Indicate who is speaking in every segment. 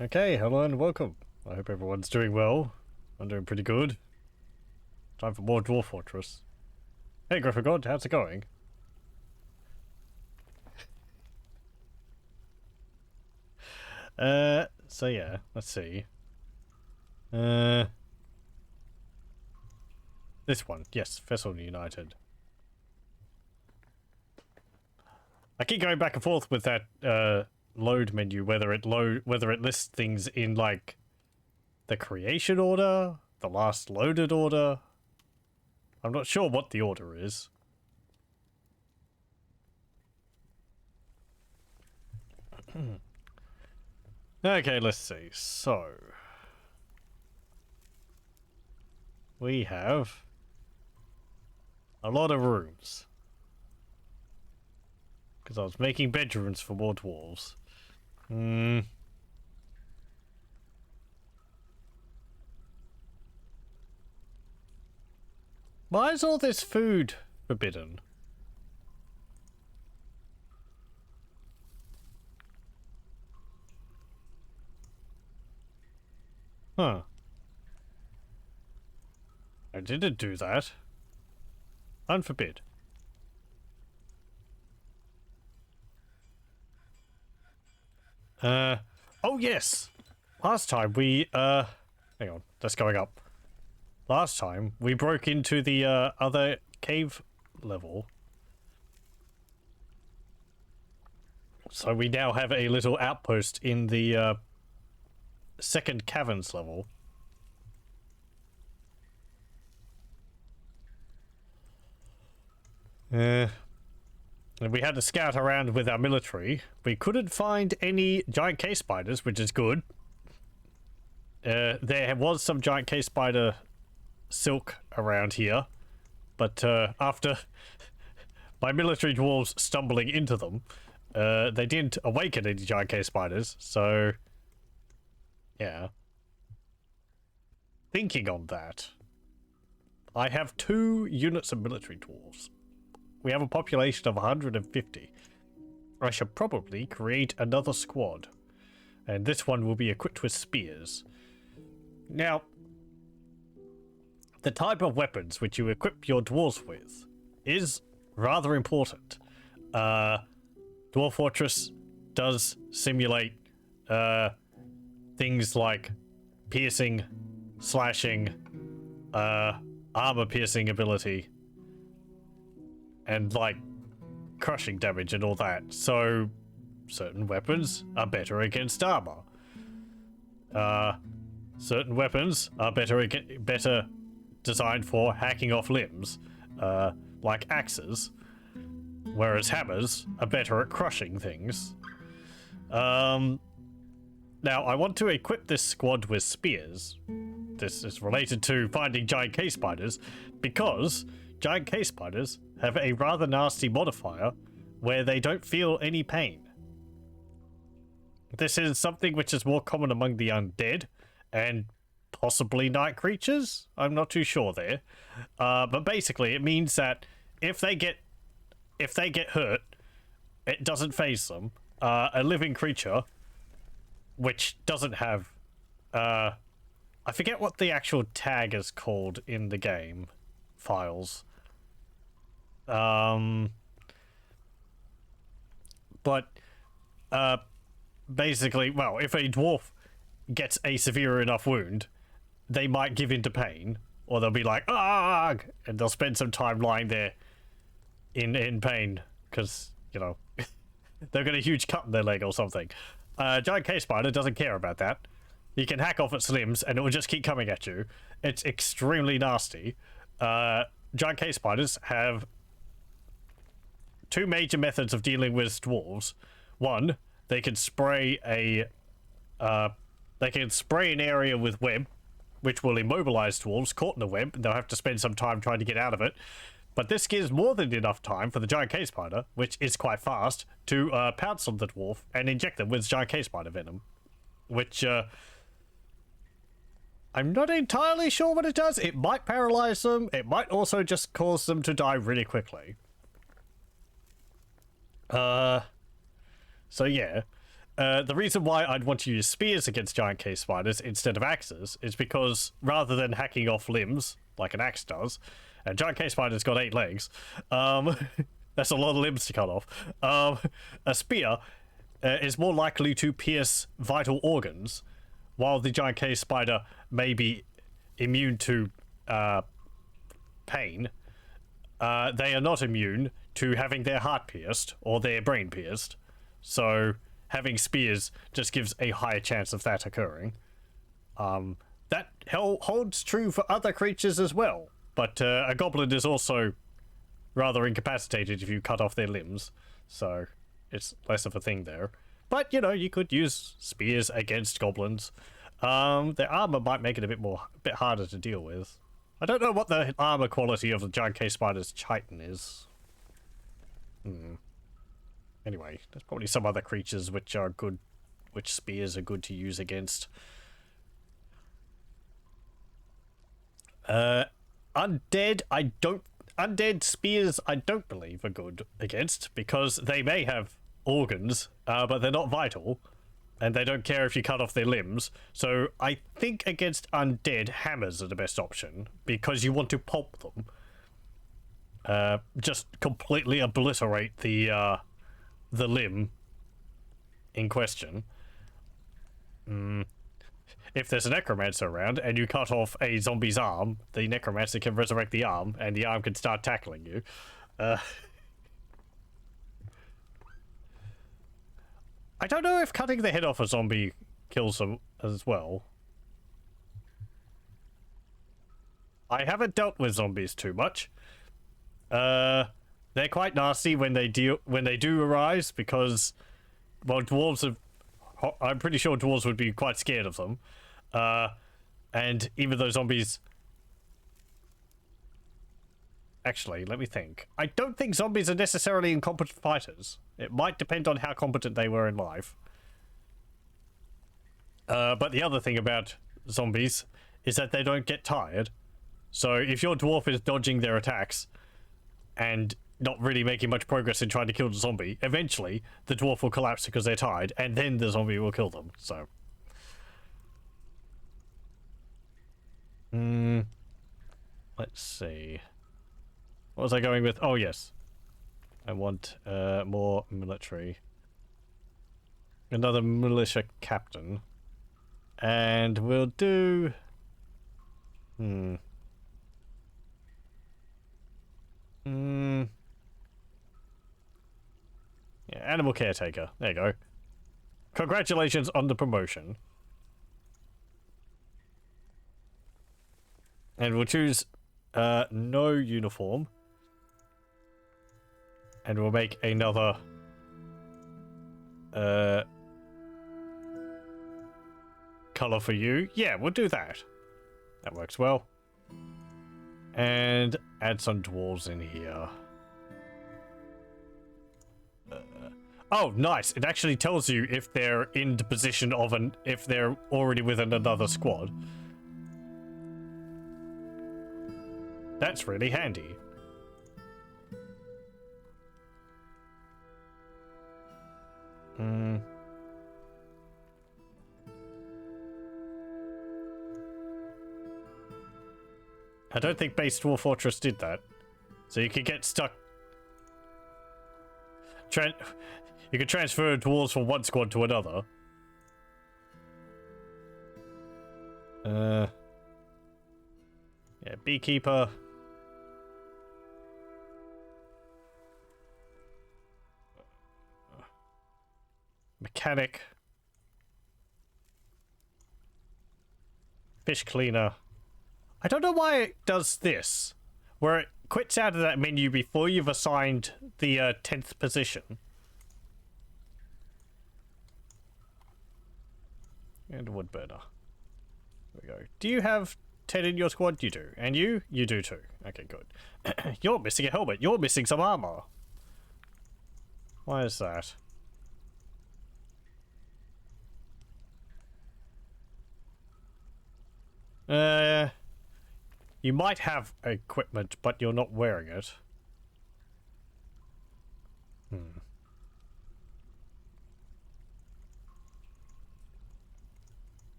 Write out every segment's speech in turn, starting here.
Speaker 1: Okay, hello and welcome. I hope everyone's doing well. I'm doing pretty good. Time for more Dwarf Fortress. Hey Griffin God, how's it going? So yeah, let's see. This one, yes, Vesselunited. I keep going back and forth with that load menu, whether it lists things in like the creation order, the last loaded order. I'm not sure what the order is. Okay, let's see. So we have a lot of rooms. Because I was making bedrooms for more dwarves. Why is all this food forbidden? Huh. I didn't do that. Unforbid. Oh yes! Last time we, hang on, that's going up. Last time, we broke into the, other cave level. So we now have a little outpost in the, second caverns level. And we had to scout around with our military. We couldn't find any giant cave spiders, which is good. There was some giant cave spider silk around here, but after my military dwarves stumbling into them, they didn't awaken any giant cave spiders, so yeah. Thinking on that, I have 2 units of military dwarves. We have a population of 150. I should probably create another squad, and this one will be equipped with spears. Now, the type of weapons which you equip your dwarves with is rather important. Dwarf Fortress does simulate things like piercing, slashing, armor piercing ability, and like crushing damage and all that. So certain weapons are better against armor. Certain weapons are better designed for hacking off limbs, like axes, whereas hammers are better at crushing things. Now I want to equip this squad with spears. This is related to finding giant cave spiders, because giant cave spiders have a rather nasty modifier where they don't feel any pain. This is something which is more common among the undead and possibly night creatures. I'm not too sure there, but basically it means that if they get hurt, it doesn't phase them. A living creature which doesn't have, I forget what the actual tag is called in the game files. But basically, well, if a dwarf gets a severe enough wound, they might give in to pain, or they'll be like, ah, and they'll spend some time lying there in pain, because, you know, they've got a huge cut in their leg or something. Giant cave spider doesn't care about that. You can hack off its limbs, and it will just keep coming at you. It's extremely nasty. Giant cave spiders have 2 major methods of dealing with dwarves. One, they can spray an area with web, which will immobilize dwarves caught in the web, and they'll have to spend some time trying to get out of it. But this gives more than enough time for the giant cave spider, which is quite fast, to pounce on the dwarf and inject them with giant cave spider venom, which I'm not entirely sure what it does. It might paralyze them. It might also just cause them to die really quickly. So yeah, the reason why I'd want to use spears against giant cave spiders instead of axes is because rather than hacking off limbs like an axe does, and giant cave spider's got 8 legs, that's a lot of limbs to cut off. A spear is more likely to pierce vital organs, while the giant cave spider may be immune to pain. They are not immune to having their heart pierced or their brain pierced, so having spears just gives a higher chance of that occurring. That holds true for other creatures as well, but a goblin is also rather incapacitated if you cut off their limbs, so it's less of a thing there. But, you know, you could use spears against goblins. Their armor might make it a bit harder to deal with. I don't know what the armor quality of the giant cave spider's chitin is. Anyway, there's probably some other creatures which are good, which spears are good to use against. Undead spears I don't believe are good against, because they may have organs, but they're not vital, and they don't care if you cut off their limbs. So I think against undead, hammers are the best option, because you want to pulp them. Just completely obliterate the limb in question. If there's a necromancer around and you cut off a zombie's arm, the necromancer can resurrect the arm, and the arm can start tackling you. I don't know if cutting the head off a zombie kills them as well. I haven't dealt with zombies too much. They're quite nasty when they do arise, because, well, I'm pretty sure dwarves would be quite scared of them. And even though zombies... Actually, let me think. I don't think zombies are necessarily incompetent fighters. It might depend on how competent they were in life. But the other thing about zombies is that they don't get tired. So if your dwarf is dodging their attacks and not really making much progress in trying to kill the zombie, eventually the dwarf will collapse because they're tired, and then the zombie will kill them. So let's see, what was I going with? Oh yes, I want more military, another militia captain, and we'll do yeah, animal caretaker. There you go. Congratulations on the promotion. And we'll choose no uniform. And we'll make another color for you. Yeah, we'll do that. That works well. And add some dwarves in here. Oh, nice. It actually tells you if they're in the position of if they're already within another squad. That's really handy. I don't think base Dwarf Fortress did that. So you could get stuck. You could transfer dwarves from one squad to another. Yeah, beekeeper. Mechanic. Fish cleaner. I don't know why it does this, where it quits out of that menu before you've assigned the 10th position. And a wood burner. There we go. Do you have 10 in your squad? You do. And you? You do too. Okay, good. You're missing a helmet. You're missing some armor. Why is that? You might have equipment, but you're not wearing it.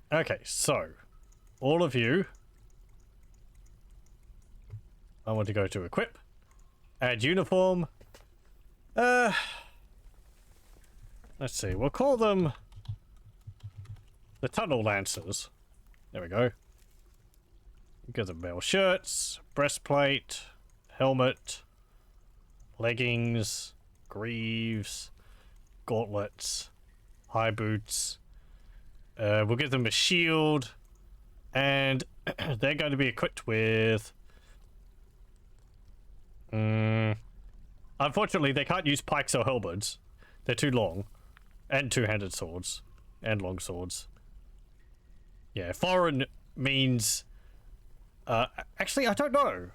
Speaker 1: Okay, so all of you, I want to go to equip, add uniform. Let's see, we'll call them the Tunnel Lancers. There we go. Give them male shirts, breastplate, helmet, leggings, greaves, gauntlets, high boots. We'll give them a shield, and they're going to be equipped with... Unfortunately, they can't use pikes or halberds. They're too long. And two-handed swords. And long swords. Yeah, foreign means... actually, I don't know.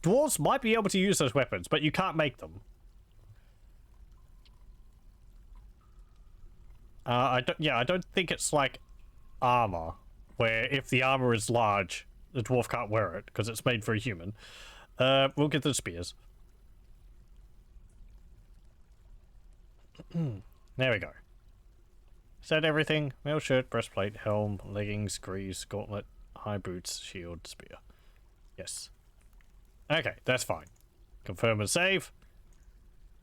Speaker 1: Dwarves might be able to use those weapons, but you can't make them. I don't think it's like armor, where if the armor is large, the dwarf can't wear it, because it's made for a human. We'll get the spears. There we go. Is that everything? Male shirt, breastplate, helm, leggings, greaves, gauntlet, high boots, shield, spear. Yes. Okay, that's fine. Confirm and save.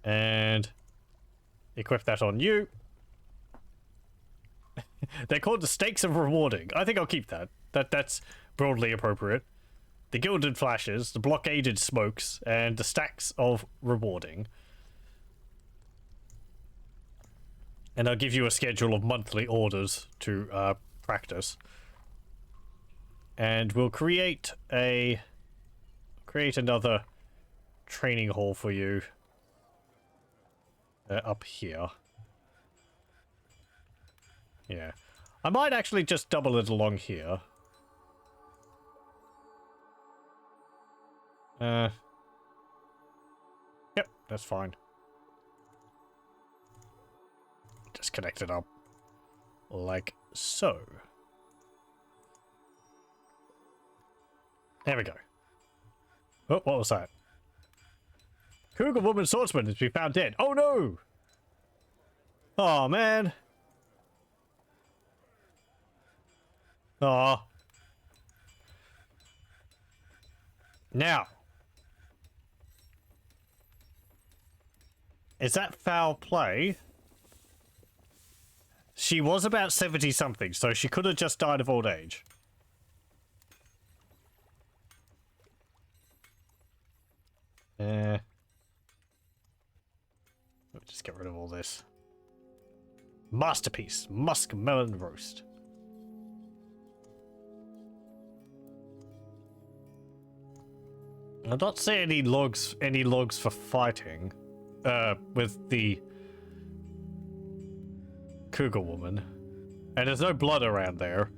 Speaker 1: And equip that on you. They're called the Stakes of Rewarding. I think I'll keep that. That's broadly appropriate. The Gilded Flashes, the Blockaded Smokes, and the Stacks of Rewarding. And I'll give you a schedule of monthly orders to practice. And we'll create another training hall for you up here. Yeah. I might actually just double it along here. Yep, that's fine. Just connect it up. Like so. There we go. Oh, what was that? Cougar woman swordsman has been found dead. Oh no! Oh man. Oh. Now. Is that foul play? She was about 70 something, so she could have just died of old age. Just get rid of all this. Masterpiece, muskmelon roast. I don't see any logs for fighting with the cougar woman. And there's no blood around there.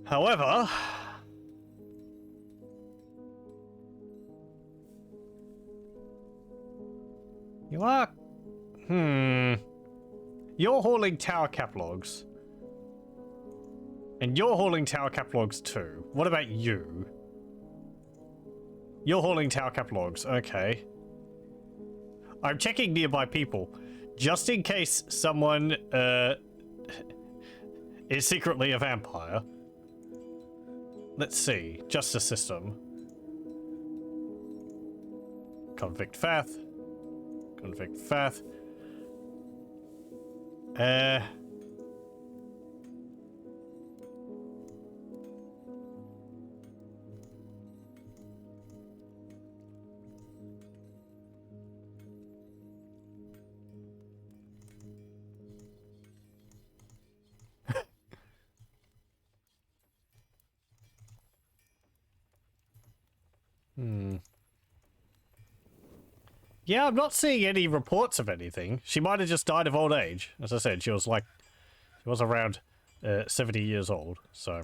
Speaker 1: However, you are... You're hauling tower cap logs. And you're hauling tower cap logs too. What about you? You're hauling tower cap logs. Okay. I'm checking nearby people. Just in case someone is secretly a vampire. Let's see. Justice system. Convict Fath. Convict Fath. Yeah, I'm not seeing any reports of anything. She might have just died of old age. As I said, she was around 70 years old, so.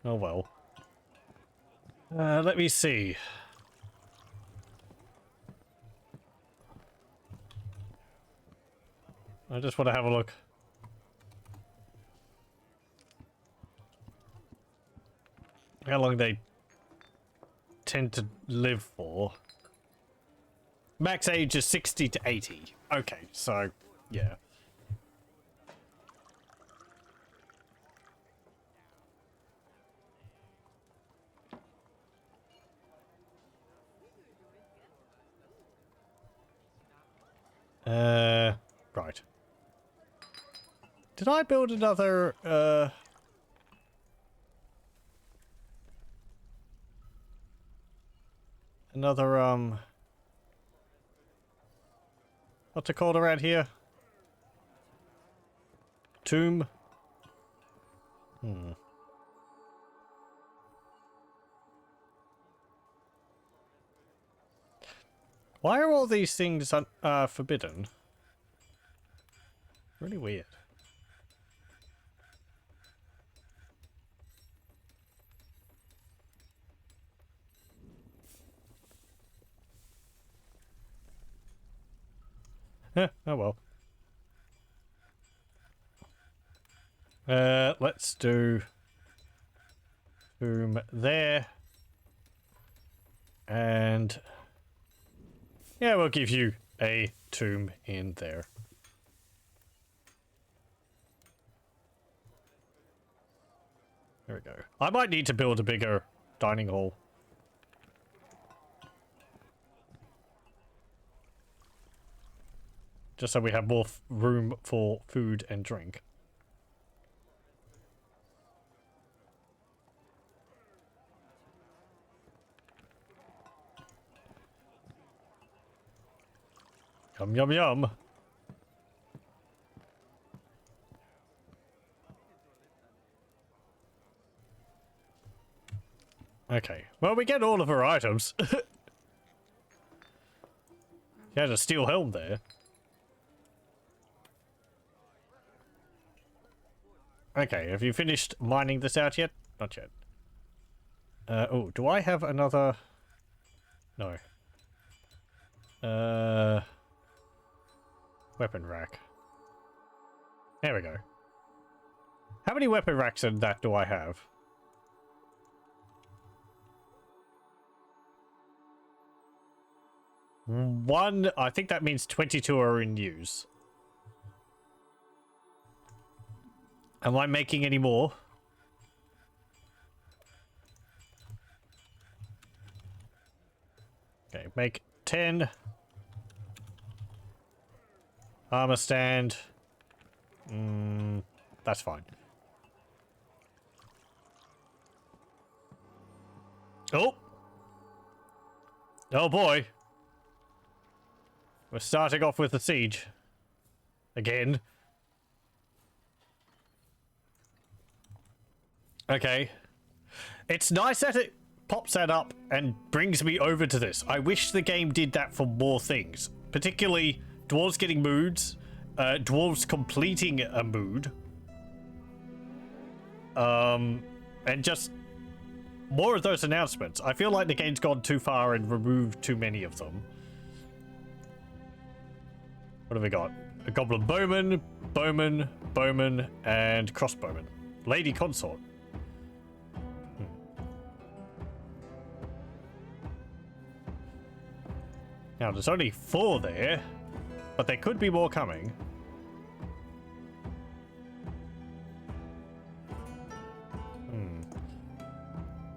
Speaker 1: Oh well. Let me see. I just want to have a look. How long they... tend to live for? Max age is 60 to 80. Okay, so, yeah. Right. Did I build another, what's it called around here? Tomb? Why are all these things forbidden? Really weird. Oh well. Let's do boom there. And yeah, we'll give you a tomb in there. There we go. I might need to build a bigger dining hall. Just so we have more room for food and drink. Yum, yum, yum. Okay. Well, we get all of our items. He had a steel helm there. Okay, have you finished mining this out yet? Not yet. Oh, do I have another? No. Weapon rack. There we go. How many weapon racks in that do I have? One. I think that means 22 are in use. Am I making any more? Okay, make 10. Armor stand. That's fine. Oh! Oh boy. We're starting off with the siege. Again. Okay. It's nice that it pops that up and brings me over to this. I wish the game did that for more things. Particularly dwarves getting moods, dwarves completing a mood. And just more of those announcements. I feel like the game's gone too far and removed too many of them. What have we got? A goblin bowman, bowman, and crossbowman. Lady consort. Now, there's only 4 there, but there could be more coming.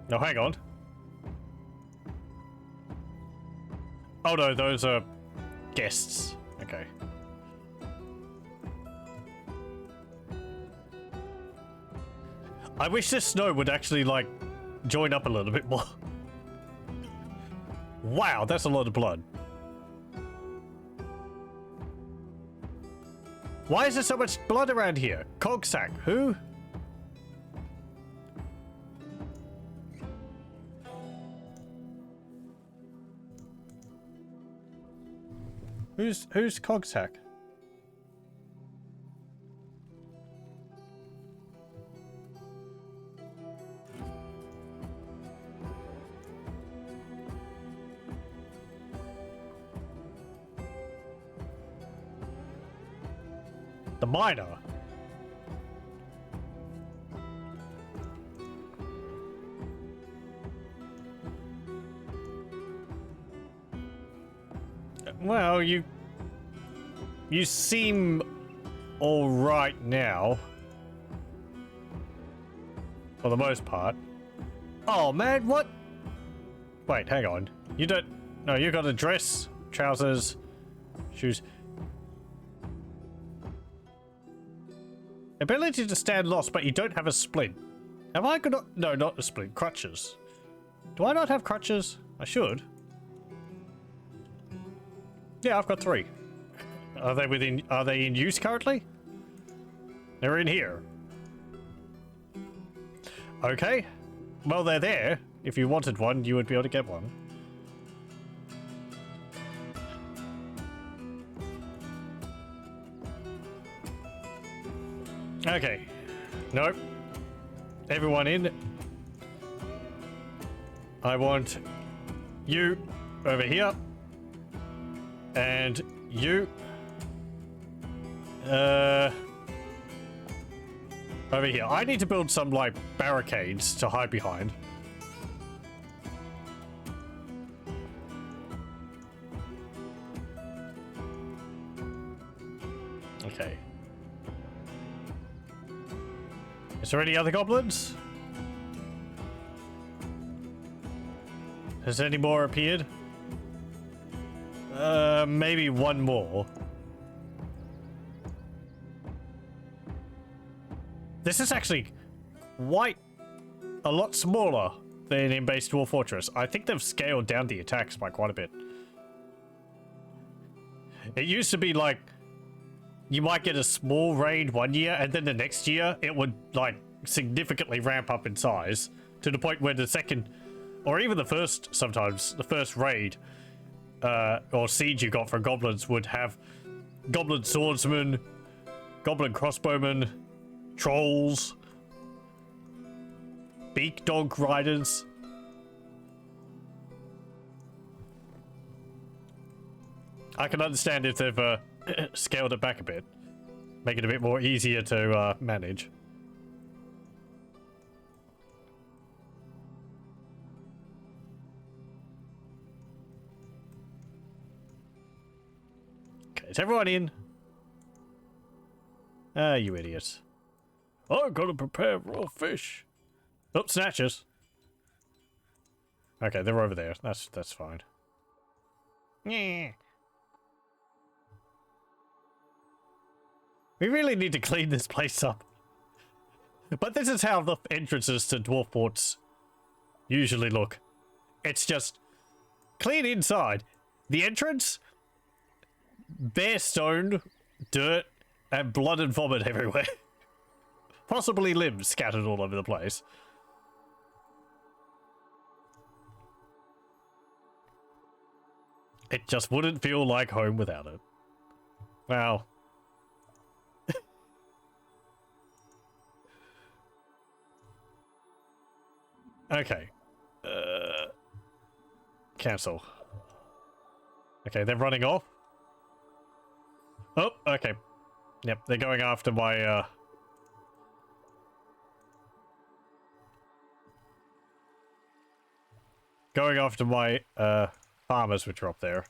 Speaker 1: No, hang on. Oh no, those are guests. Okay. I wish this snow would actually, like, join up a little bit more. Wow, that's a lot of blood. Why is there so much blood around here? Cogsack, who? Who's Cogsack? The miner. Well, you seem all right now. For the most part. Oh man, what? Wait, hang on. You don't... No, you got a dress, trousers, shoes. Ability to stand lost, but you don't have a splint. Have I got... No, not a splint. Crutches. Do I not have crutches? I should. Yeah, I've got 3. Are they in use currently? They're in here. Okay. Well, they're there. If you wanted one, you would be able to get one. Okay. Nope. Everyone in. I want you over here. And you. Over here. I need to build some, like, barricades to hide behind. Okay. Is there any other goblins? Has any more appeared? Maybe one more. This is actually quite a lot smaller than in base Dwarf Fortress. I think they've scaled down the attacks by quite a bit. It used to be like you might get a small raid one year, and then the next year it would like significantly ramp up in size to the point where the second, or even the first, sometimes the first raid or siege you got for goblins would have goblin swordsmen, goblin crossbowmen, trolls, beak dog riders. I can understand if they've scaled it back a bit, make it a bit more easier to manage. Okay, is everyone in? Ah, you idiots. I've got to prepare raw fish. Oh, snatchers. Okay, they're over there. That's fine. Yeah. We really need to clean this place up. But this is how the entrances to dwarf forts usually look. It's just clean inside. The entrance, bare stone, dirt, and blood and vomit everywhere. Possibly limbs scattered all over the place. It just wouldn't feel like home without it. Wow. Okay. Cancel. Okay, they're running off. Oh, okay. Yep, they're going after my, farmers which are up there.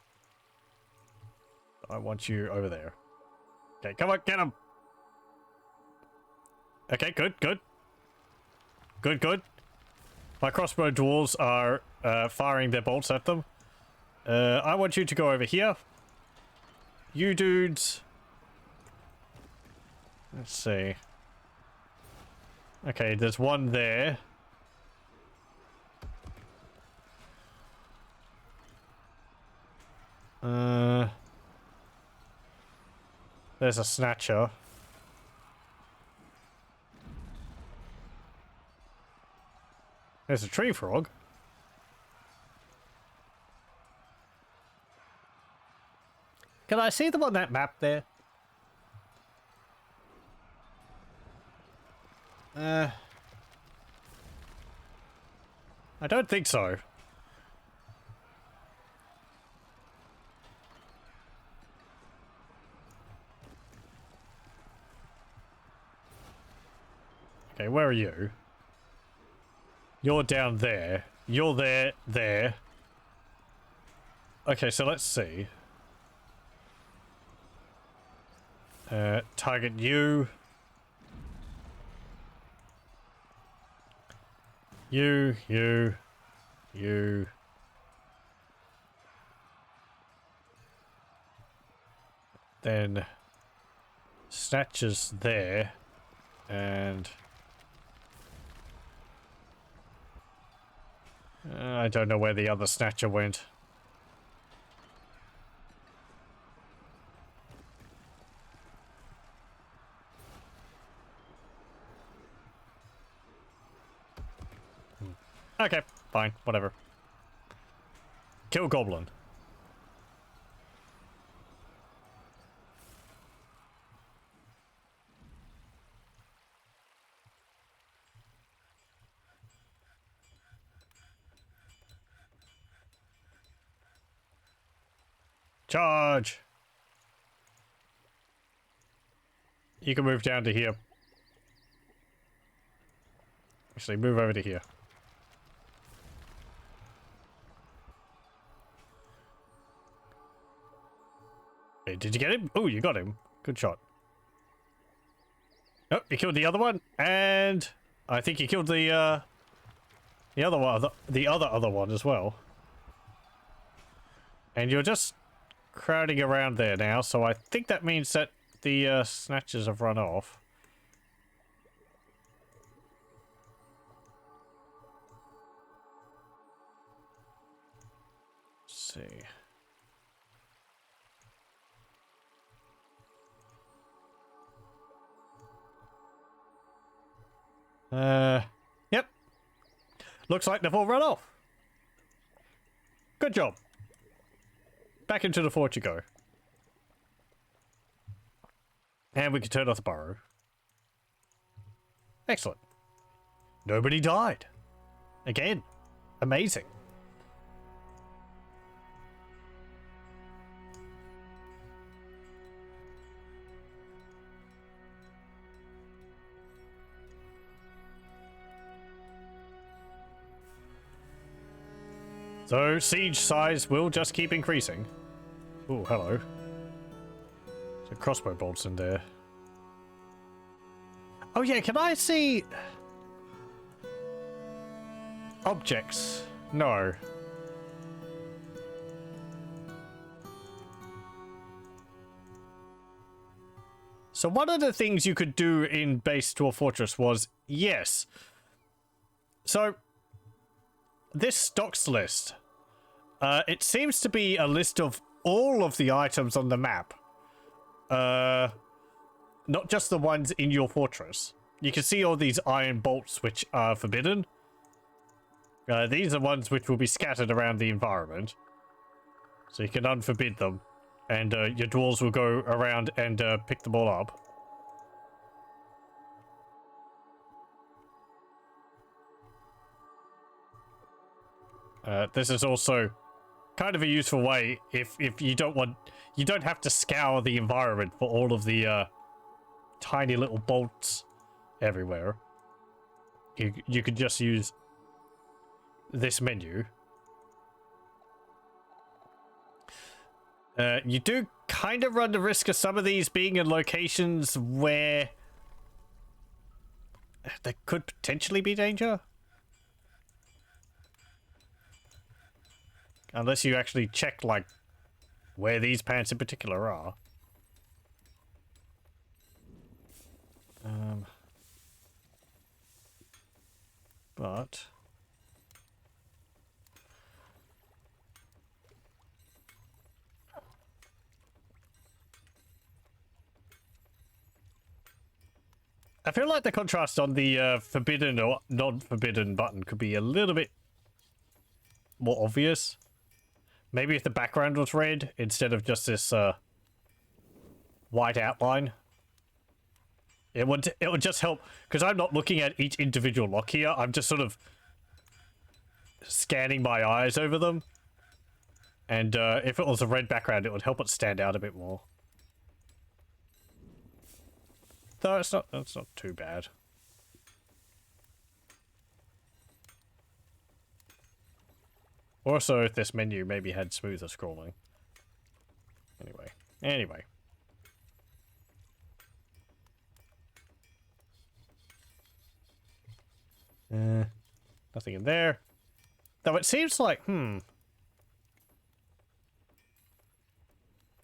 Speaker 1: I want you over there. Okay, come on, get them! Okay, good, good. Good, good. My crossbow dwarves are firing their bolts at them. I want you to go over here. You dudes. Let's see. Okay, there's one there. There's a snatcher. There's a tree frog. Can I see them on that map there? I don't think so. Okay, where are you? You're down there. You're there. Okay, so let's see. Target you. You. Then snatches there, and I don't know where the other snatcher went. Okay, fine, whatever. Kill goblin. Charge! You can move down to here. Actually, move over to here. Hey, did you get him? Oh, you got him. Good shot. Oh, you killed the other one, and I think you killed the other one, the other one as well. And you're just crowding around there now, so I think that means that the snatchers have run off. Let's see. Yep. Looks like they've all run off. Good job. Back into the fort you go. And we can turn off the burrow. Excellent. Nobody died. Again. Amazing. So, siege size will just keep increasing. Oh, hello. There's a crossbow bolts in there. Oh yeah, can I see... objects? No. So one of the things you could do in Base Dwarf Fortress was... yes. So... this stocks list. It seems to be a list of all of the items on the map. Not just the ones in your fortress. You can see all these iron bolts which are forbidden. These are ones which will be scattered around the environment. So you can unforbid them. And your dwarves will go around and pick them all up. This is also kind of a useful way if you don't have to scour the environment for all of the tiny little bolts everywhere. You could just use this menu. You do kind of run the risk of some of these being in locations where there could potentially be danger. Unless you actually check, like, where these pants in particular are. But... I feel like the contrast on the forbidden or non-forbidden button could be a little bit more obvious. Maybe if the background was red instead of just this white outline. It would just help, because I'm not looking at each individual lock here. I'm just sort of scanning my eyes over them. And if it was a red background, it would help it stand out a bit more. Though it's not too bad. Also, if this menu maybe had smoother scrolling. Anyway. Nothing in there. Though it seems like,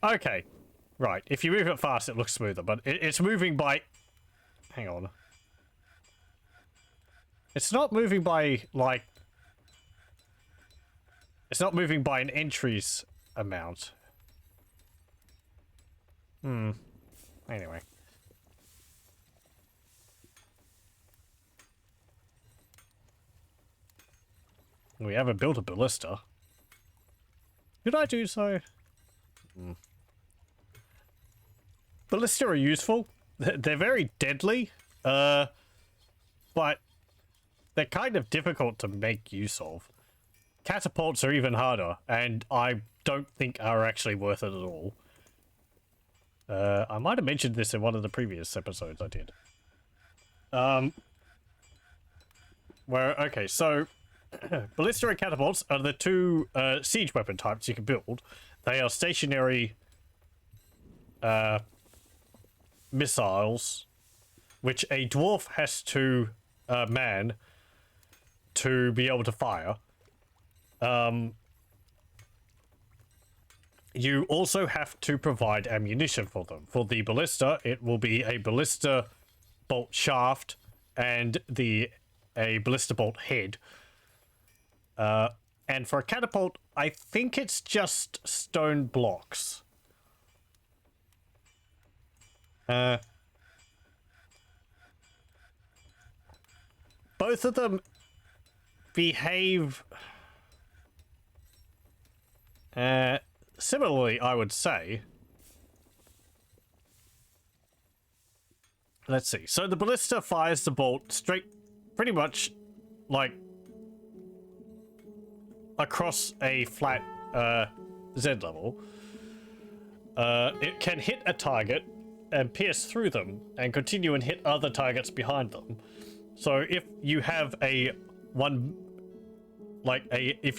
Speaker 1: Okay. Right. If you move it fast, it looks smoother, but it's moving by... Hang on. It's not moving by, like... It's not moving by an entries amount. Anyway. We haven't built a ballista. Did I do so? Ballista are useful. They're very deadly. But they're kind of difficult to make use of. Catapults are even harder, and I don't think are actually worth it at all. I might have mentioned this in one of the previous episodes I did. Okay, so ballista and catapults are the two siege weapon types you can build. They are stationary missiles, which a dwarf has to man to be able to fire. You also have to provide ammunition for them. For the ballista, it will be a ballista bolt shaft and a ballista bolt head. And for a catapult, I think it's just stone blocks. Both of them behave similarly, I would say. Let's see. So the ballista fires the bolt straight, pretty much like across a flat Z level. It can hit a target and pierce through them and continue and hit other targets behind them. So if you have if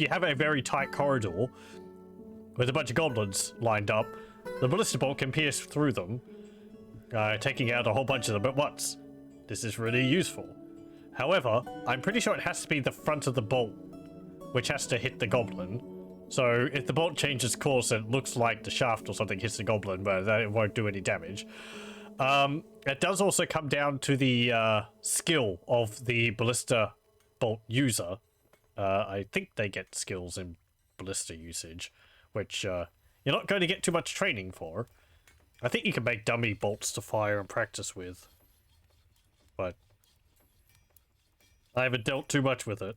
Speaker 1: you have a very tight corridor with a bunch of goblins lined up, the ballista bolt can pierce through them, taking out a whole bunch of them at once. This is really useful. However, I'm pretty sure it has to be the front of the bolt which has to hit the goblin. So if the bolt changes course and it looks like the shaft or something hits the goblin, but that it won't do any damage. It does also come down to the skill of the ballista bolt user. I think they get skills in ballista usage, which you're not going to get too much training for. I think you can make dummy bolts to fire and practice with, but I haven't dealt too much with it.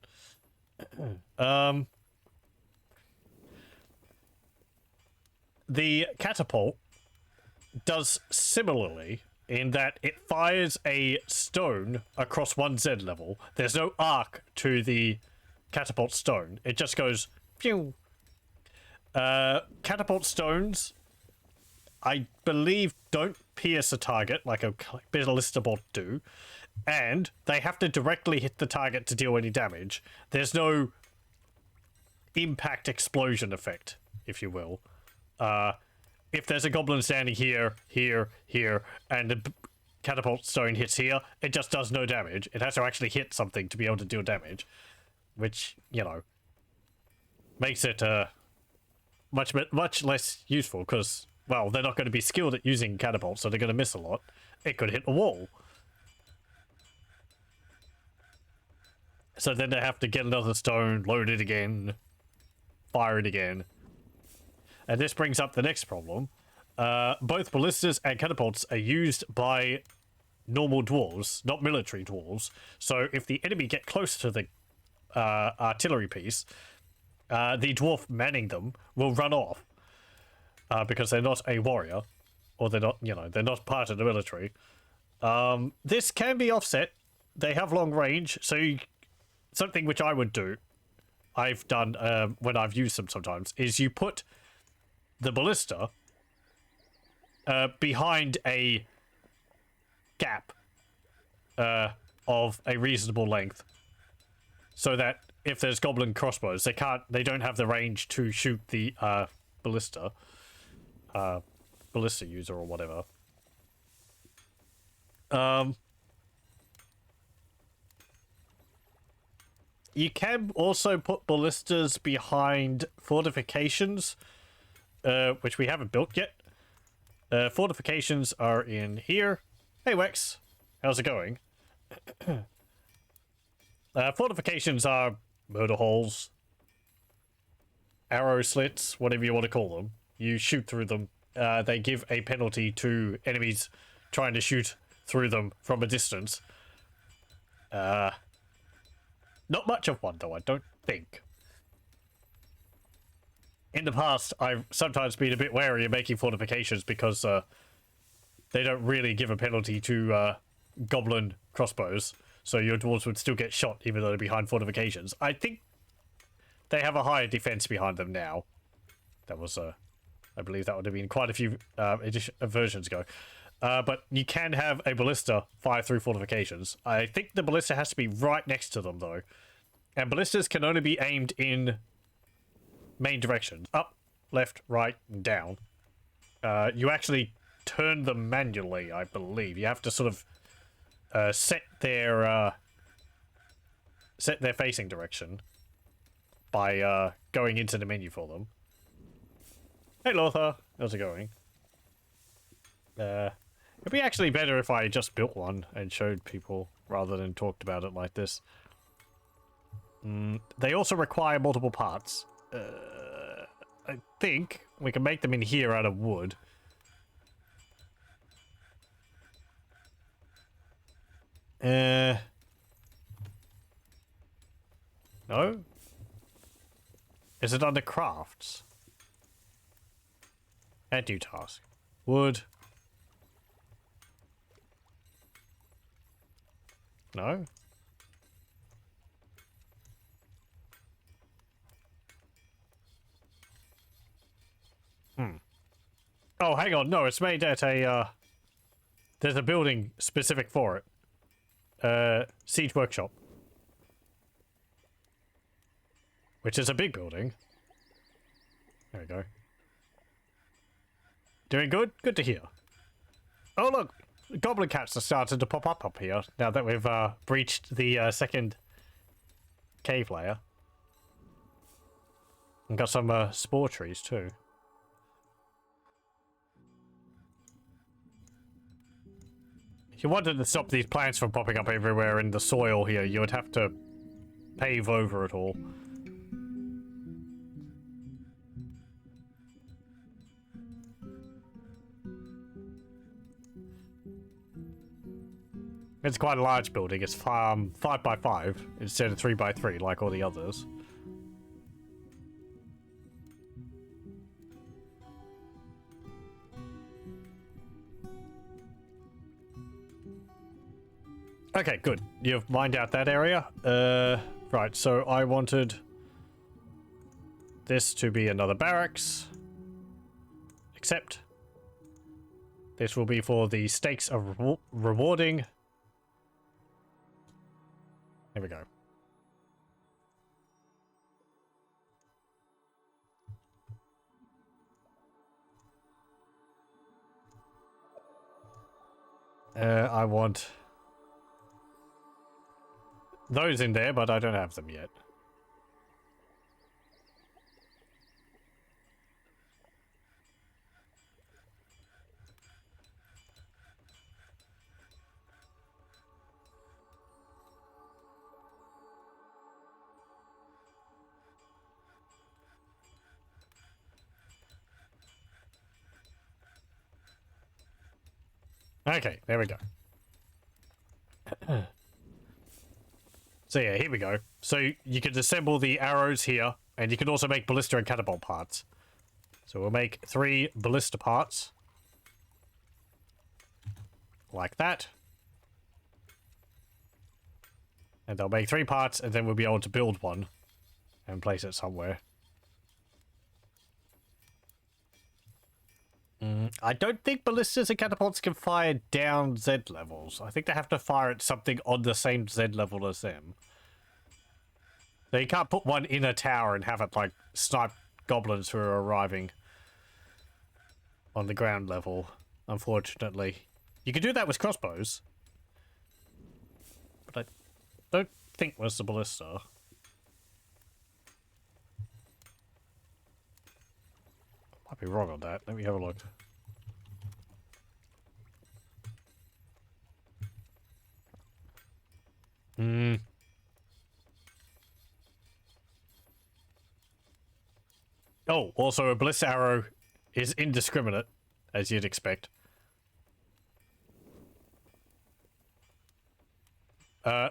Speaker 1: The catapult does similarly in that it fires a stone across one Z level. There's no arc to the catapult stone. It just goes pew. Catapult stones, I believe, don't pierce a target like a ballista bolt do, and they have to directly hit the target to deal any damage. There's no impact explosion effect, if you will. If there's a goblin standing here, and the catapult stone hits here, it just does no damage. It has to actually hit something to be able to deal damage, which, you know, makes it much less useful because, well, they're not going to be skilled at using catapults, so they're going to miss a lot. It could hit a wall. So then they have to get another stone, load it again, fire it again. And this brings up the next problem. Both ballistas and catapults are used by normal dwarves, not military dwarves. So if the enemy get close to the artillery piece, the dwarf manning them will run off because they're not a warrior, or they're not, you know, they're not part of the military. This can be offset. They have long range, so something which I would do, I've done when I've used them sometimes, is you put the ballista behind a gap of a reasonable length, so that if there's goblin crossbows, they don't have the range to shoot the ballista user or whatever. You can also put ballistas behind fortifications, which we haven't built yet. Fortifications are in here. Hey, Wex. How's it going? Fortifications are murder holes, arrow slits, whatever you want to call them. You shoot through them. They give a penalty to enemies trying to shoot through them from a distance. Not much of one, though, I don't think. In the past, I've sometimes been a bit wary of making fortifications because they don't really give a penalty to goblin crossbows, so your dwarves would still get shot even though they're behind fortifications. I think they have a higher defense behind them now. That was, I believe that would have been quite a few versions ago. But you can have a ballista fire through fortifications. I think the ballista has to be right next to them, though. And ballistas can only be aimed in main directions. Up, left, right, and down. You actually turn them manually, I believe. You have to sort of set their facing direction by going into the menu for them. Hey, Lothar. How's it going? It'd be actually better if I just built one and showed people rather than talked about it like this. They also require multiple parts. I think we can make them in here out of wood. No? Is it under crafts? Add new task. Wood. No? Oh, hang on. No, it's made at a, there's a building specific for it. Siege Workshop. Which is a big building. There we go. Doing good? Good to hear. Oh, look! Goblin cats are starting to pop up here now that we've breached the second cave layer. And got some spore trees too. If you wanted to stop these plants from popping up everywhere in the soil here, you would have to pave over it all. It's quite a large building. It's 5 by 5 instead of 3 by 3 like all the others. Okay, good. You've mined out that area. Right, so I wanted this to be another barracks. Except this will be for the stakes of rewarding. There we go. I want those in there, but I don't have them yet. Okay, there we go. So yeah, here we go. So you can assemble the arrows here, and you can also make ballista and catapult parts. So we'll make 3 ballista parts. Like that. And they'll make 3 parts, and then we'll be able to build one and place it somewhere. I don't think ballistas and catapults can fire down Z levels. I think they have to fire at something on the same Z level as them. So you can't put one in a tower and have it, like, snipe goblins who are arriving on the ground level, unfortunately. You can do that with crossbows. But I don't think was the ballista. Might be wrong on that. Let me have a look. Oh, also a ballista arrow is indiscriminate, as you'd expect.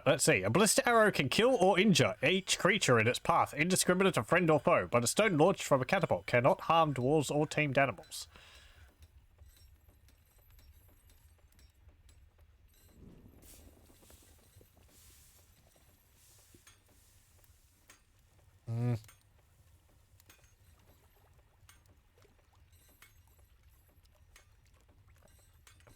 Speaker 1: Let's see. A ballista arrow can kill or injure each creature in its path, indiscriminate of friend or foe, but a stone launched from a catapult cannot harm dwarves or tamed animals.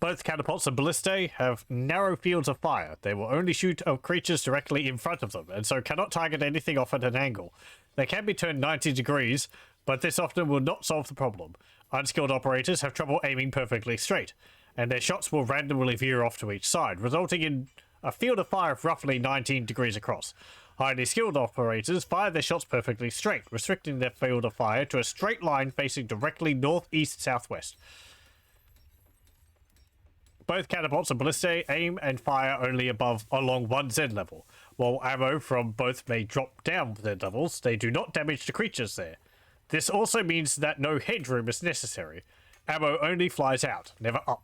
Speaker 1: Both catapults and ballistae have narrow fields of fire. They will only shoot at creatures directly in front of them, and so cannot target anything off at an angle. They can be turned 90 degrees, but this often will not solve the problem. Unskilled operators have trouble aiming perfectly straight, and their shots will randomly veer off to each side, resulting in a field of fire of roughly 19 degrees across. Highly skilled operators fire their shots perfectly straight, restricting their field of fire to a straight line facing directly north-east-southwest. Both catapults and ballistae aim and fire only along one Z level. While ammo from both may drop down Z levels, they do not damage the creatures there. This also means that no headroom is necessary. Ammo only flies out, never up.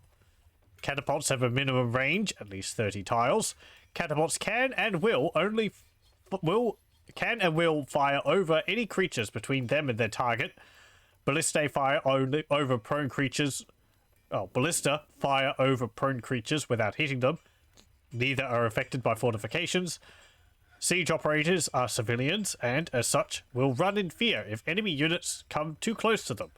Speaker 1: Catapults have a minimum range, at least 30 tiles. Catapults can and will fire over any creatures between them and their target. Ballistae fire only over prone creatures. Ballista fire over prone creatures without hitting them. Neither are affected by fortifications. Siege operators are civilians and, as such, will run in fear if enemy units come too close to them.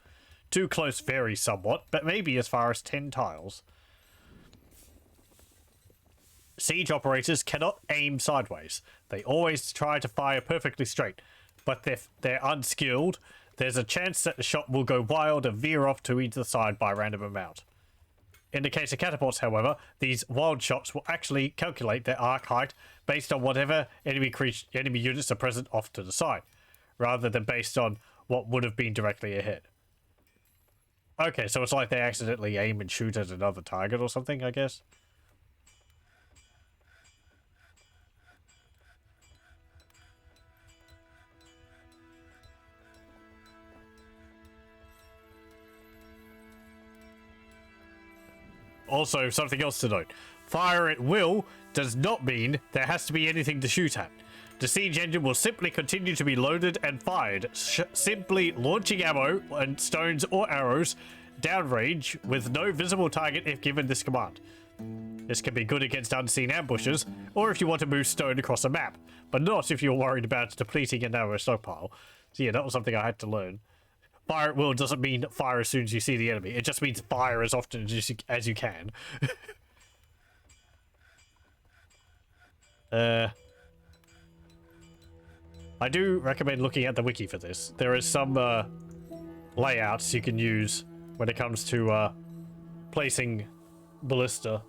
Speaker 1: Too close varies somewhat, but maybe as far as 10 tiles. Siege operators cannot aim sideways. They always try to fire perfectly straight, but if they're unskilled, there's a chance that the shot will go wild and veer off to either side by a random amount. In the case of catapults, however, these wild shots will actually calculate their arc height based on whatever enemy units are present off to the side, rather than based on what would have been directly ahead. Okay, so it's like they accidentally aim and shoot at another target or something, I guess. Also, something else to note. Fire at will does not mean there has to be anything to shoot at. The siege engine will simply continue to be loaded and fired, simply launching ammo and stones or arrows downrange with no visible target if given this command. This can be good against unseen ambushes, or if you want to move stone across a map, but not if you're worried about depleting an arrow stockpile. So yeah, that was something I had to learn. Fire at will doesn't mean fire as soon as you see the enemy. It just means fire as often as you can. I do recommend looking at the wiki for this. There is some layouts you can use when it comes to placing ballista.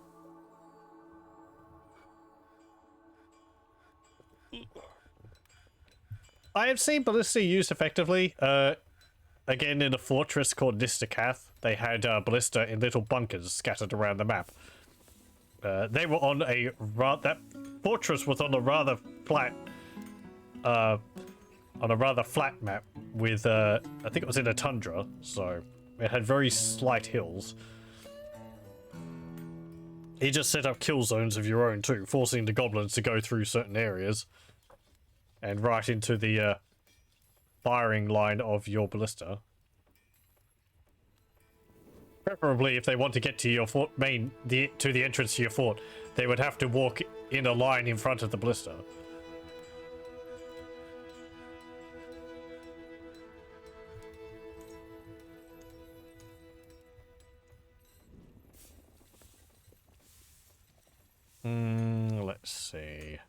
Speaker 1: I have seen ballista used effectively. Again, in a fortress called Nistakath, they had ballista in little bunkers scattered around the map. They were on that fortress was on a rather flat, map with I think it was in a tundra, so it had very slight hills. You just set up kill zones of your own too, forcing the goblins to go through certain areas and right into the firing line of your ballista. Preferably, if they want to get to your fort to the entrance to your fort, they would have to walk in a line in front of the ballista. Let's see.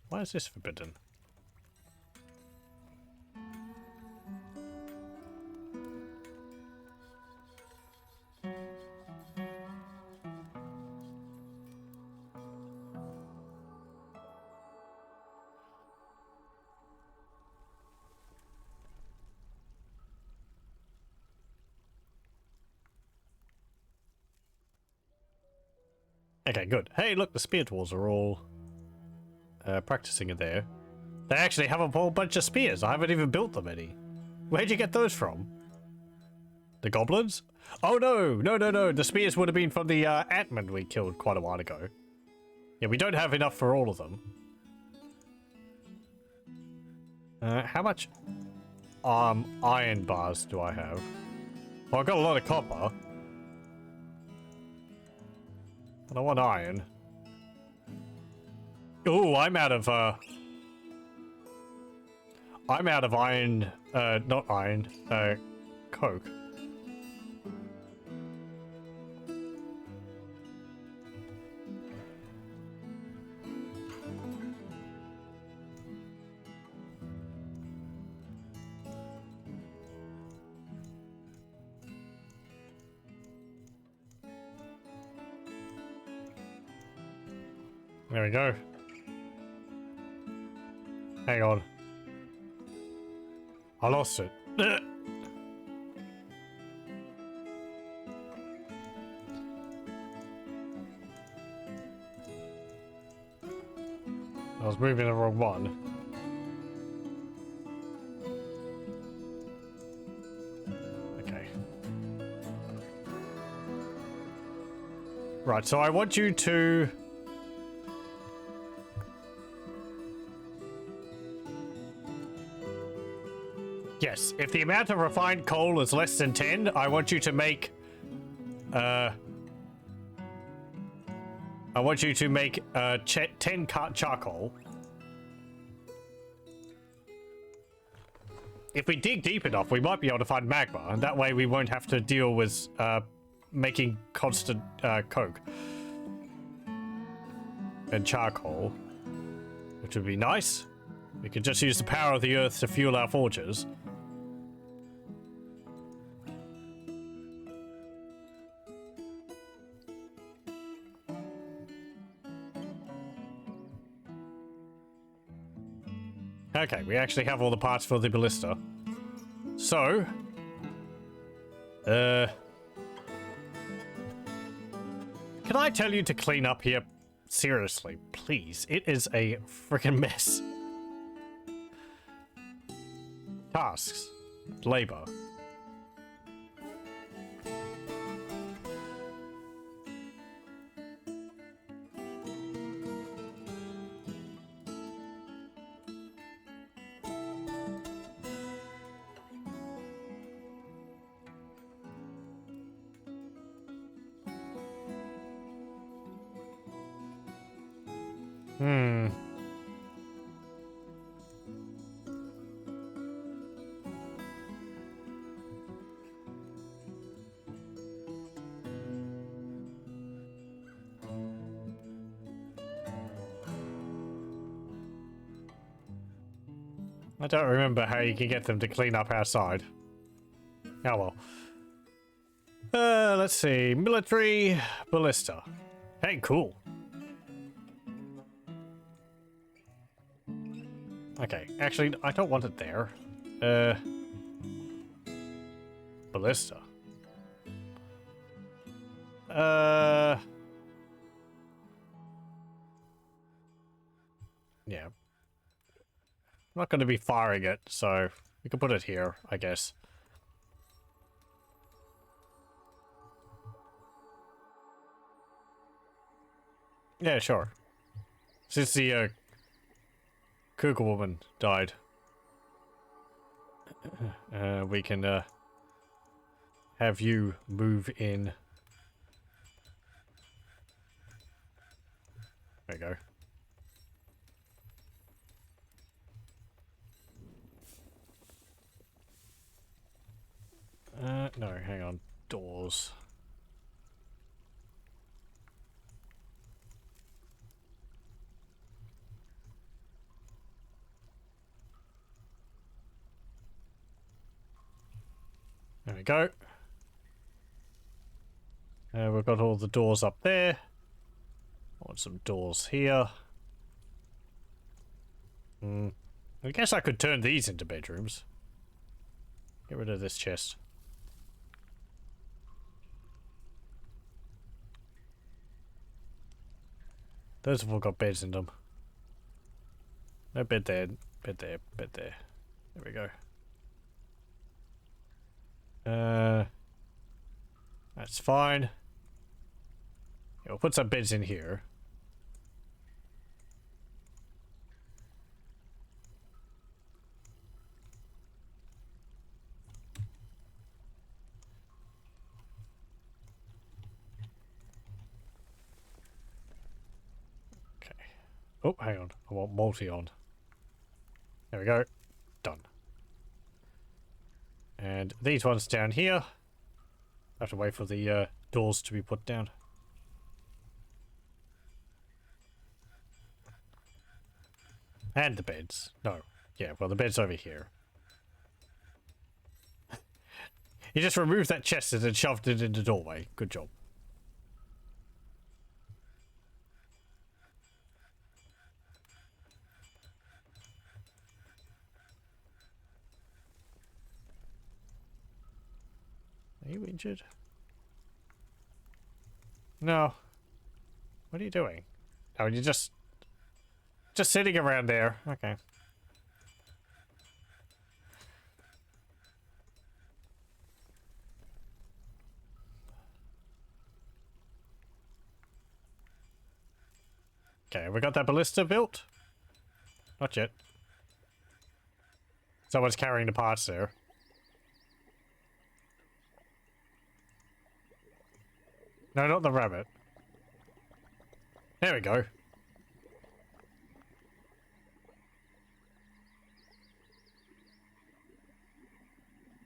Speaker 1: Why is this forbidden? Okay, good. Hey, look, the spear tools are all practicing it there. They actually have a whole bunch of spears. I haven't even built them any. Where'd you get those from? The goblins? Oh, no. No. The spears would have been from the Antman we killed quite a while ago. Yeah, we don't have enough for all of them. How much iron bars do I have? Well, I've got a lot of copper. And I want iron. Ooh, I'm out of iron, not iron, coke. There we go. Hang on. I lost it. I was moving the wrong one. Okay. Right, so I want you to... Yes, if the amount of refined coal is less than 10, I want you to make, 10 charcoal. If we dig deep enough, we might be able to find magma, and that way we won't have to deal with, making constant, coke. And charcoal. Which would be nice. We could just use the power of the earth to fuel our forges. Okay, we actually have all the parts for the ballista. So... Can I tell you to clean up here? Seriously, please. It is a freaking mess. Tasks. Labor. I don't remember how you can get them to clean up outside. Oh well. Let's see. Military ballista. Hey, cool. Okay, actually, I don't want it there. Ballista. Yeah. I'm not going to be firing it, so we can put it here, I guess. Yeah, sure. Since the cougar woman died, we can have you move in. There you go. No, hang on. Doors. There we go. We've got all the doors up there. I want some doors here. I guess I could turn these into bedrooms. Get rid of this chest. Those have all got beds in them. No bed there, bed there, bed there. There we go. That's fine. Yeah, we'll put some beds in here. Okay. Oh, hang on. I want multi on. There we go. Done. And these ones down here. I have to wait for the doors to be put down. And the beds. No. Yeah, well, the bed's over here. You just removed that chest and then shoved it in the doorway. Good job. Are you injured? No. What are you doing? Oh, you're just sitting around there. Okay. Okay, we got that ballista built? Not yet. Someone's carrying the parts there. No, not the rabbit. There we go.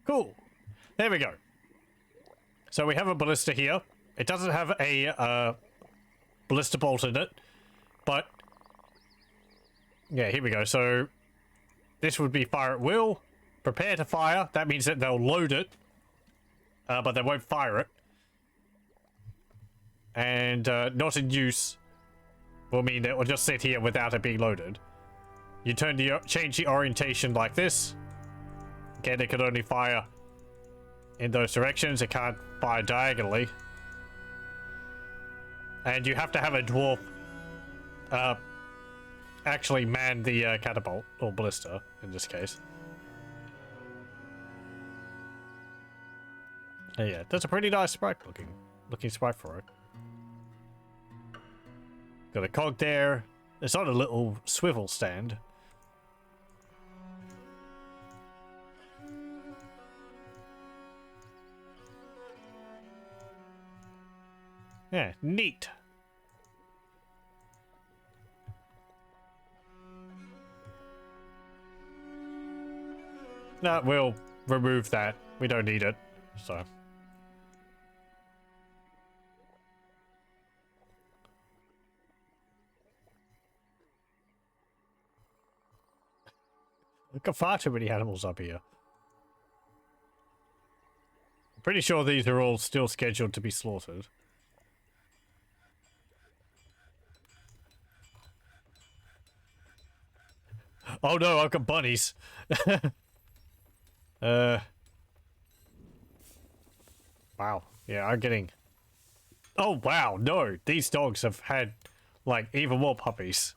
Speaker 1: Cool. There we go. So we have a ballista here. It doesn't have a ballista bolt in it, but yeah, here we go. So this would be fire at will. Prepare to fire. That means that they'll load it, but they won't fire it. And not in use will mean that it will just sit here without it being loaded. You change the orientation like this. Again, it can only fire in those directions. It can't fire diagonally. And you have to have a dwarf actually man the catapult, or ballista in this case. Yeah, that's a pretty nice sprite looking sprite for it. Got a cog there. It's on a little swivel stand. Yeah, neat. No, we'll remove that. We don't need it, so. We've got far too many animals up here. I'm pretty sure these are all still scheduled to be slaughtered. Oh no, I've got bunnies. Wow. Yeah, I'm getting... Oh wow, no. These dogs have had, like, even more puppies.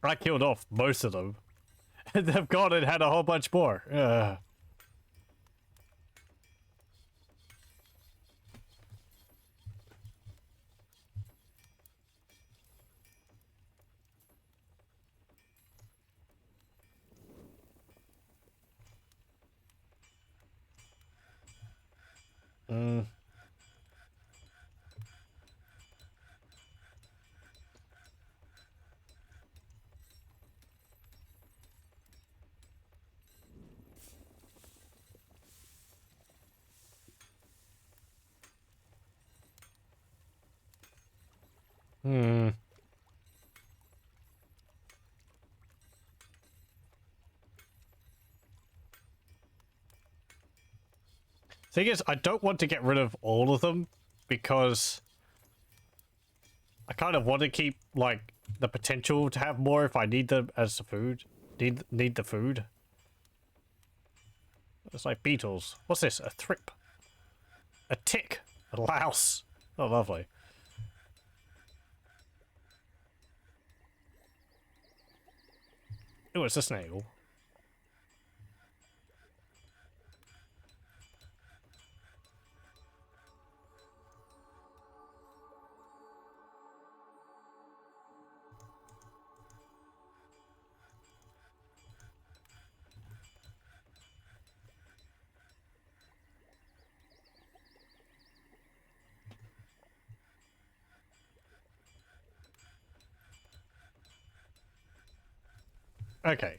Speaker 1: I killed off most of them. And they've gone and had a whole bunch more. Thing is, I don't want to get rid of all of them because I kind of want to keep, like, the potential to have more if I need them as the food. Need the food. It's like beetles. What's this? A thrip. A tick. A louse. Oh, lovely. Oh, it's a snail. Okay.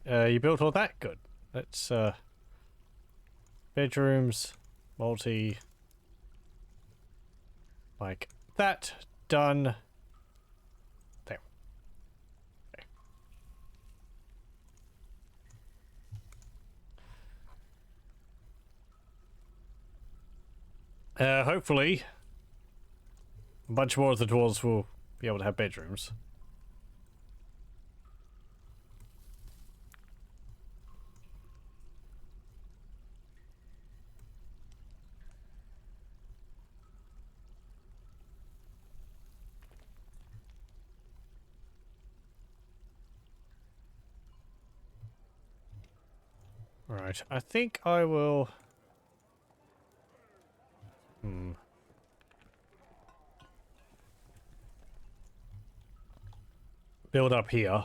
Speaker 1: You built all that? Good. Let's, bedrooms, multi, like that. Done. There. Okay. Hopefully, a bunch more of the dwarves will be able to have bedrooms. Right, I think I will... build up here.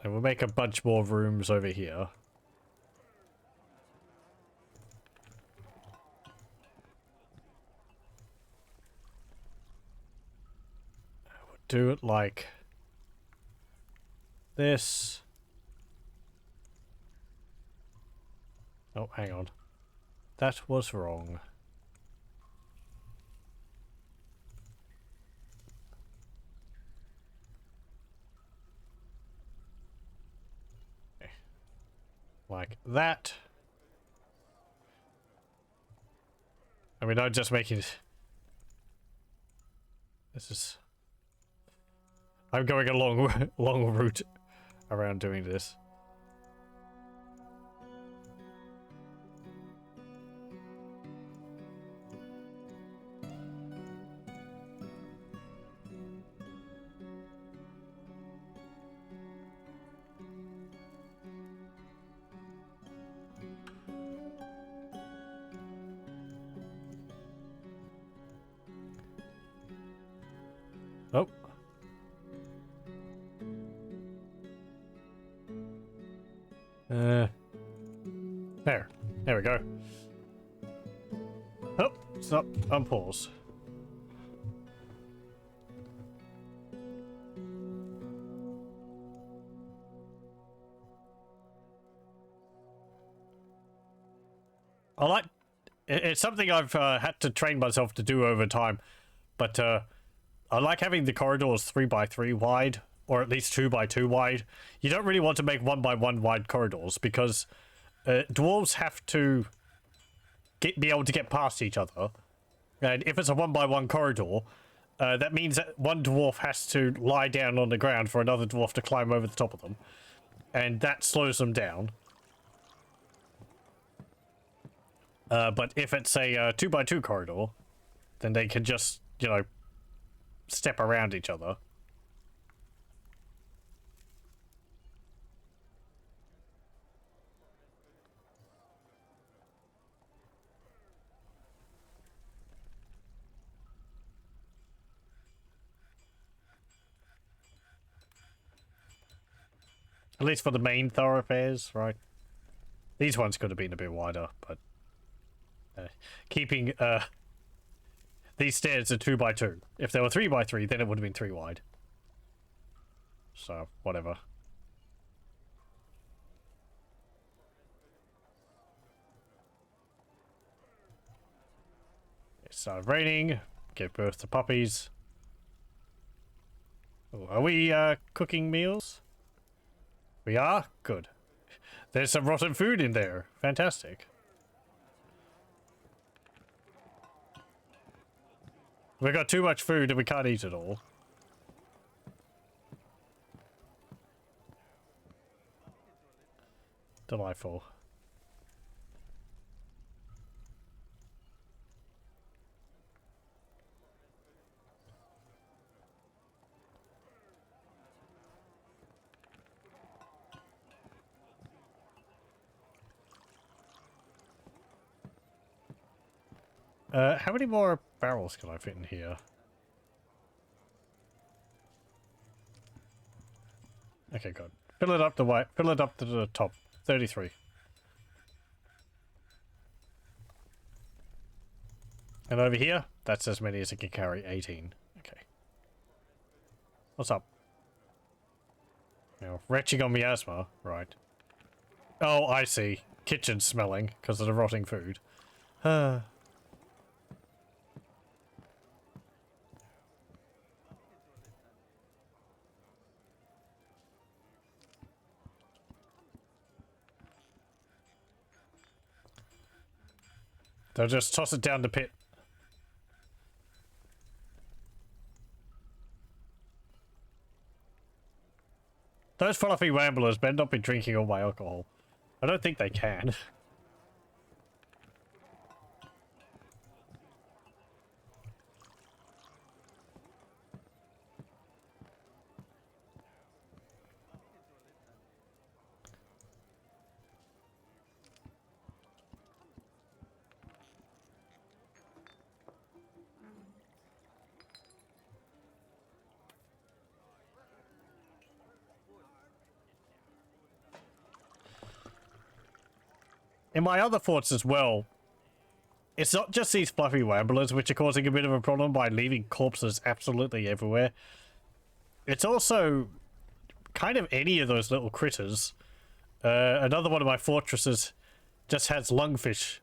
Speaker 1: And we'll make a bunch more rooms over here. We'll do it like this. Oh, hang on. That was wrong. Okay. Like that. I mean, I'm just making... This is... I'm going a long, long route around doing this. Oh. There. There we go. Oh, stop. Unpause. I like... It's something I've had to train myself to do over time, but I like having the corridors 3x3 wide, or at least 2x2 wide. You don't really want to make 1x1 wide corridors, because dwarves have to be able to get past each other. And if it's a 1x1 corridor, that means that one dwarf has to lie down on the ground for another dwarf to climb over the top of them. And that slows them down. But if it's a 2x2 corridor, then they can just, you know, step around each other. At least for the main thoroughfares, right? These ones could have been a bit wider, but keeping these stairs are 2x2. If they were 3x3, then it would have been 3 wide. So, whatever. It started raining. Give birth to puppies. Oh, are we cooking meals? We are? Good. There's some rotten food in there. Fantastic. We got too much food and we can't eat it all. Delightful. How many more barrels can I fit in here? Okay, good. Fill it up fill it up to the top. 33. And over here, that's as many as it can carry. 18. Okay. What's up? Now, retching on miasma. Right. Oh, I see. Kitchen smelling because of the rotting food. They'll just toss it down the pit. Those fluffy wamblers better not be drinking all my alcohol. I don't think they can. In my other forts as well, it's not just these fluffy wamblers which are causing a bit of a problem by leaving corpses absolutely everywhere. It's also kind of any of those little critters. Another one of my fortresses just has lungfish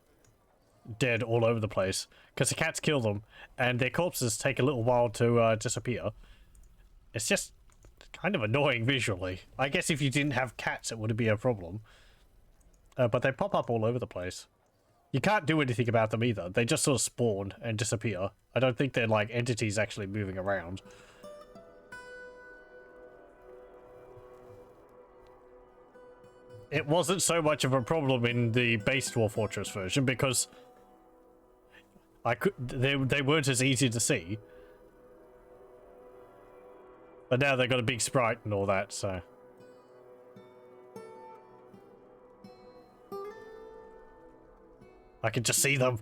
Speaker 1: dead all over the place because the cats kill them and their corpses take a little while to disappear. It's just kind of annoying visually. I guess if you didn't have cats it would be a problem. But they pop up all over the place. You can't do anything about them either. They just sort of spawn and disappear. I don't think they're like entities actually moving around. It wasn't so much of a problem in the base Dwarf Fortress version because they weren't as easy to see. But now they've got a big sprite and all that, so... I can just see them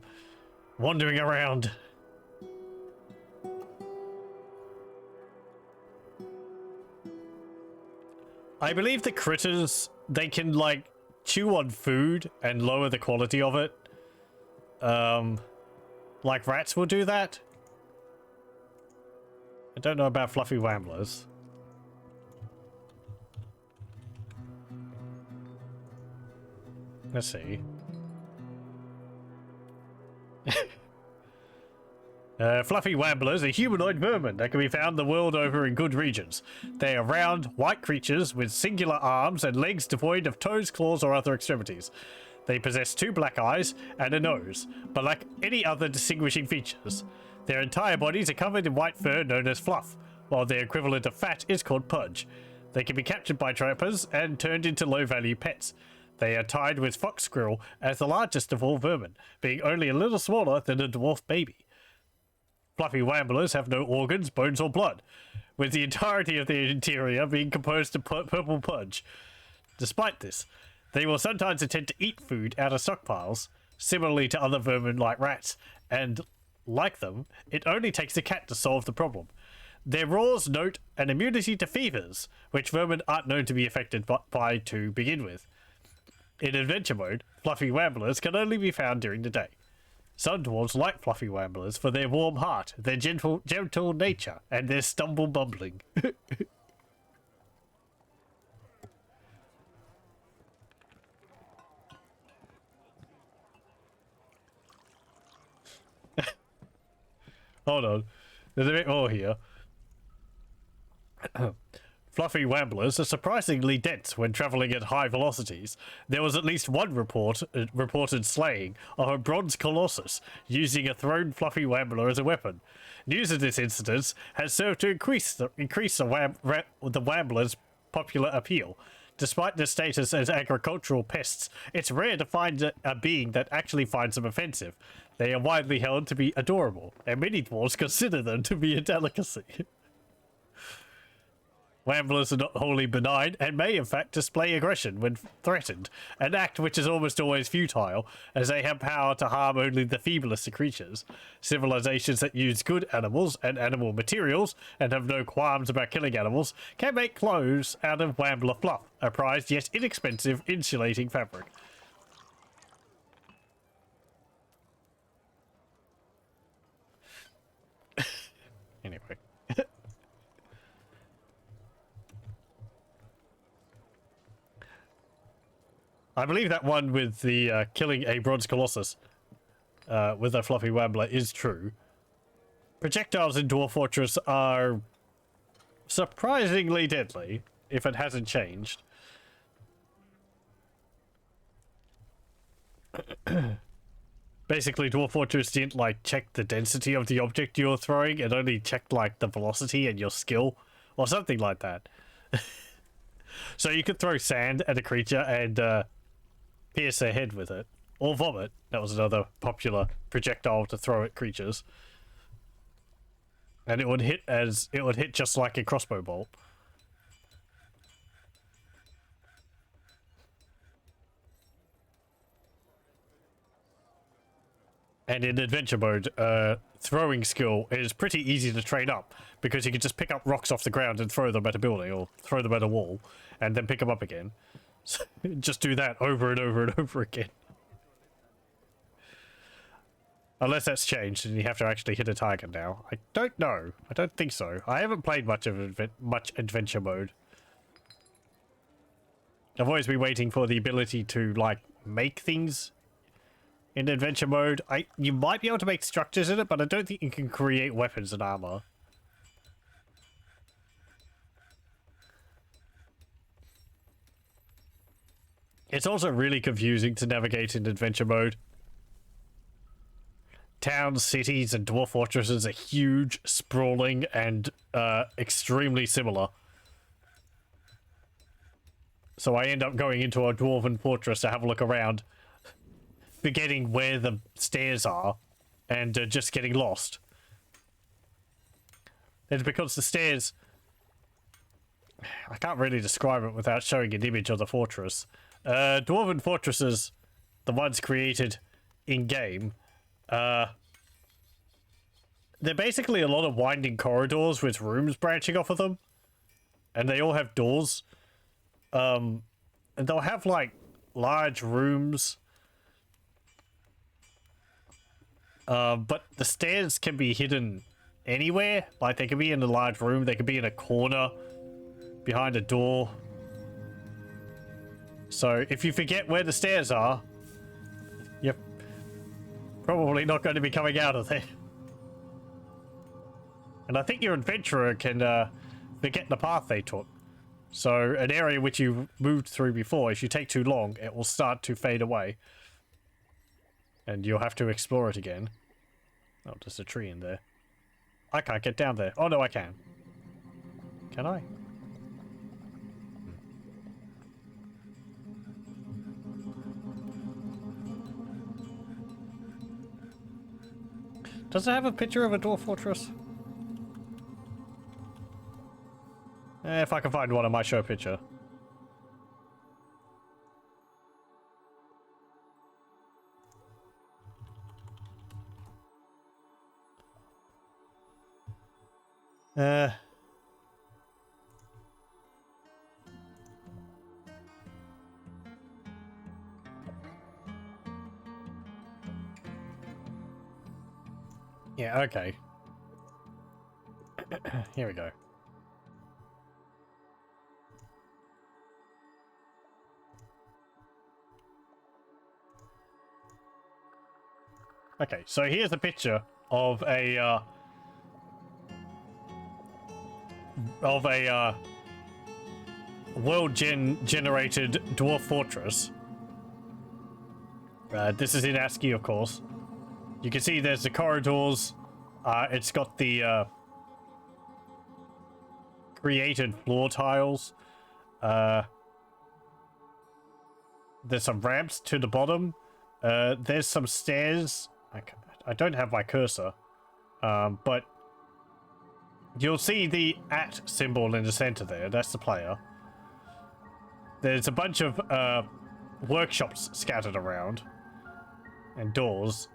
Speaker 1: wandering around. I believe the critters, they can like chew on food and lower the quality of it. Like rats will do that. I don't know about fluffy wamblers. Let's see. Fluffy wamblers are humanoid vermin that can be found the world over in good regions. They are round, white creatures with singular arms and legs devoid of toes, claws, or other extremities. They possess 2 black eyes and a nose, but lack any other distinguishing features. Their entire bodies are covered in white fur known as fluff, while their equivalent of fat is called pudge. They can be captured by trappers and turned into low-value pets. They are tied with fox squirrel as the largest of all vermin, being only a little smaller than a dwarf baby. Fluffy wamblers have no organs, bones, or blood, with the entirety of their interior being composed of purple pudge. Despite this, they will sometimes attempt to eat food out of stockpiles, similarly to other vermin like rats, and, like them, it only takes a cat to solve the problem. Their roars note an immunity to fevers, which vermin aren't known to be affected by to begin with. In adventure mode, fluffy wamblers can only be found during the day. Some dwarves like fluffy wamblers for their warm heart, their gentle nature, and their stumble bumbling. Hold on, there's a bit more here. Fluffy wamblers are surprisingly dense when travelling at high velocities. There was at least one reported slaying of a bronze colossus using a thrown fluffy wambler as a weapon. News of this incident has served to increase the wambler's popular appeal. Despite their status as agricultural pests, it's rare to find a being that actually finds them offensive. They are widely held to be adorable, and many dwarves consider them to be a delicacy. Wamblers are not wholly benign and may in fact display aggression when threatened, an act which is almost always futile, as they have power to harm only the feeblest of creatures. Civilizations that use good animals and animal materials, and have no qualms about killing animals, can make clothes out of Wambler fluff, a prized yet inexpensive insulating fabric. Anyway. I believe that one with the killing a bronze colossus with a fluffy wambler is true. Projectiles in Dwarf Fortress are surprisingly deadly, if it hasn't changed. Basically, Dwarf Fortress didn't, like, check the density of the object you're throwing, it only checked, like, the velocity and your skill, or something like that. So you could throw sand at a creature and pierce their head with it, or vomit. That was another popular projectile to throw at creatures, and it would hit just like a crossbow bolt. And in adventure mode, throwing skill is pretty easy to train up, because you can just pick up rocks off the ground and throw them at a building, or throw them at a wall, and then pick them up again. So just do that over and over and over again. Unless that's changed and you have to actually hit a target now. I don't know. I don't think so. I haven't played much adventure mode. I've always been waiting for the ability to, like, make things in adventure mode. You might be able to make structures in it, but I don't think you can create weapons and armor. It's also really confusing to navigate in adventure mode. Towns, cities, and dwarf fortresses are huge, sprawling, and extremely similar. So I end up going into a dwarven fortress to have a look around, forgetting where the stairs are, and just getting lost. It's because the stairs... I can't really describe it without showing an image of the fortress. Dwarven fortresses, the ones created in-game, they're basically a lot of winding corridors with rooms branching off of them. And they all have doors. And they'll have, like, large rooms. But the stairs can be hidden anywhere. Like, they can be in a large room, they can be in a corner, behind a door. So, if you forget where the stairs are, you're probably not going to be coming out of there. And I think your adventurer can forget the path they took. So, an area which you moved through before, if you take too long, it will start to fade away. And you'll have to explore it again. Oh, there's a tree in there. I can't get down there. Oh, no, I can. Can I? Does it have a picture of a dwarf fortress? If I can find one, I might show a picture. Yeah, okay. Here we go. Okay, so here's a picture of a world-generated dwarf fortress. This is in ASCII, of course. You can see there's the corridors. It's got the created floor tiles. There's some ramps to the bottom. There's some stairs. I don't have my cursor, but you'll see the @ symbol in the center there. That's the player. There's a bunch of workshops scattered around and doors,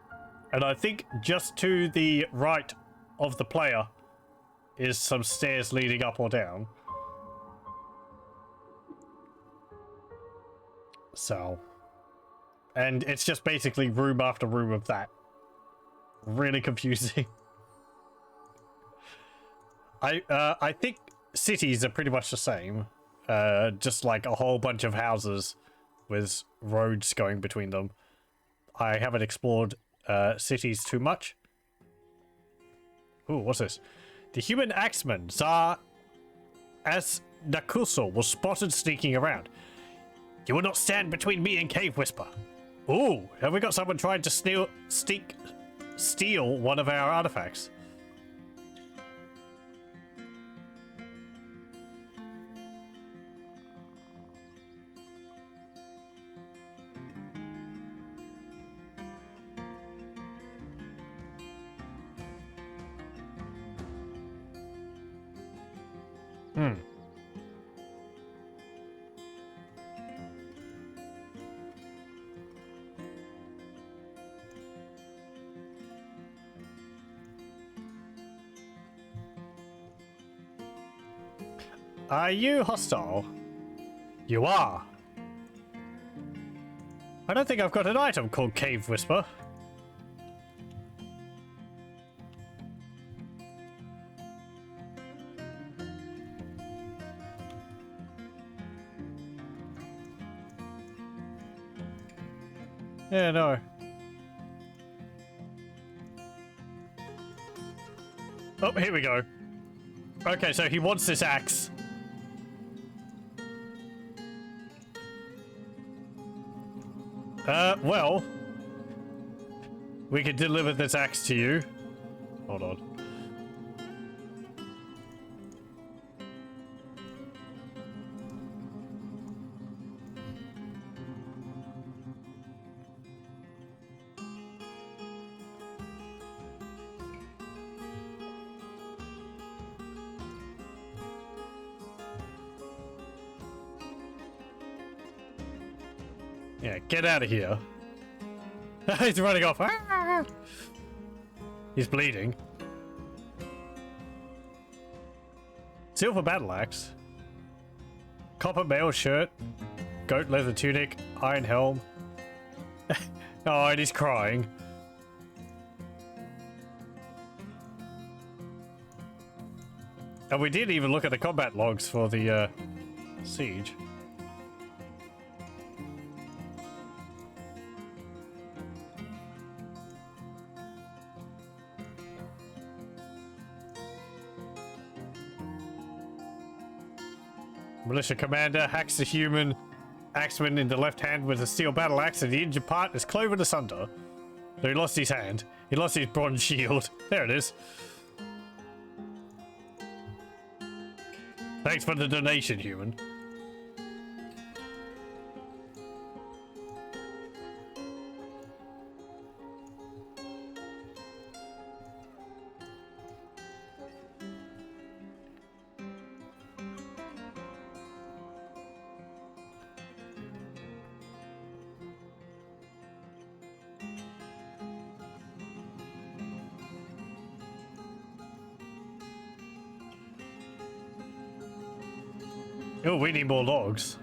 Speaker 1: and I think just to the right of the player is some stairs leading up or down. So, and it's just basically room after room of that. Really confusing. I think cities are pretty much the same. Just like a whole bunch of houses with roads going between them. I haven't explored cities too much. Ooh, what's this? The human axeman, Tsar Nakuso, was spotted sneaking around. You will not stand between me and Cave Whisper. Ooh, have we got someone trying to steal one of our artifacts? Are you hostile? You are. I don't think I've got an item called Cave Whisper. Yeah, no. Oh, here we go. Okay, so he wants this axe. Well, we can deliver this axe to you. Hold on. Yeah, get out of here. He's running off. Ah! He's bleeding. Silver battle axe. Copper mail shirt. Goat leather tunic. Iron helm. Oh, and he's crying. And we didn't even look at the combat logs for the siege. Militia commander hacks the human axeman in the left hand with a steel battle axe, and the injured part is cloven asunder. So he lost his hand. He lost his bronze shield. There it is. Thanks for the donation, human. Oh, we need more logs.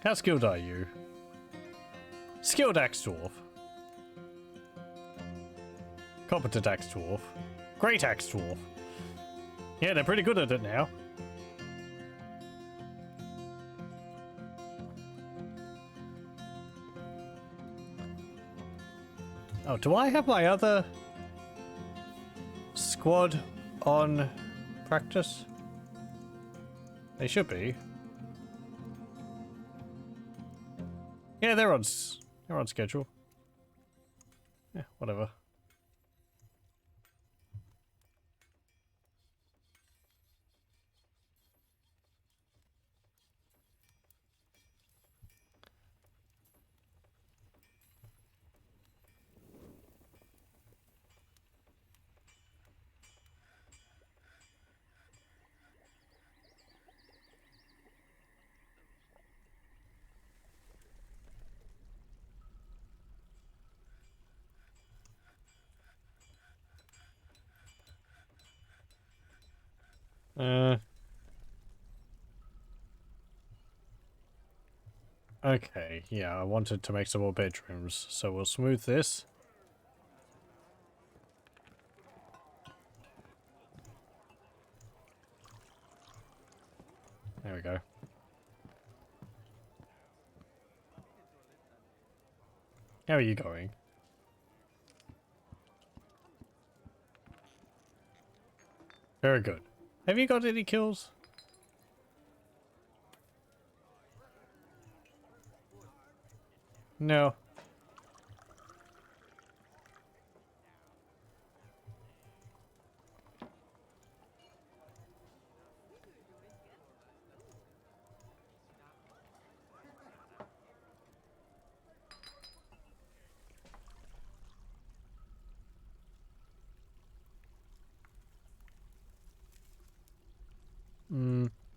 Speaker 1: How skilled are you? Skilled axe dwarf. Competent axe dwarf. Great axe dwarf. Yeah, they're pretty good at it now. Oh, do I have my other squad on practice? They should be. Yeah, they're on schedule. Yeah, whatever. Okay, yeah, I wanted to make some more bedrooms, so we'll smooth this. There we go. How are you going? Very good. Have you got any kills? No.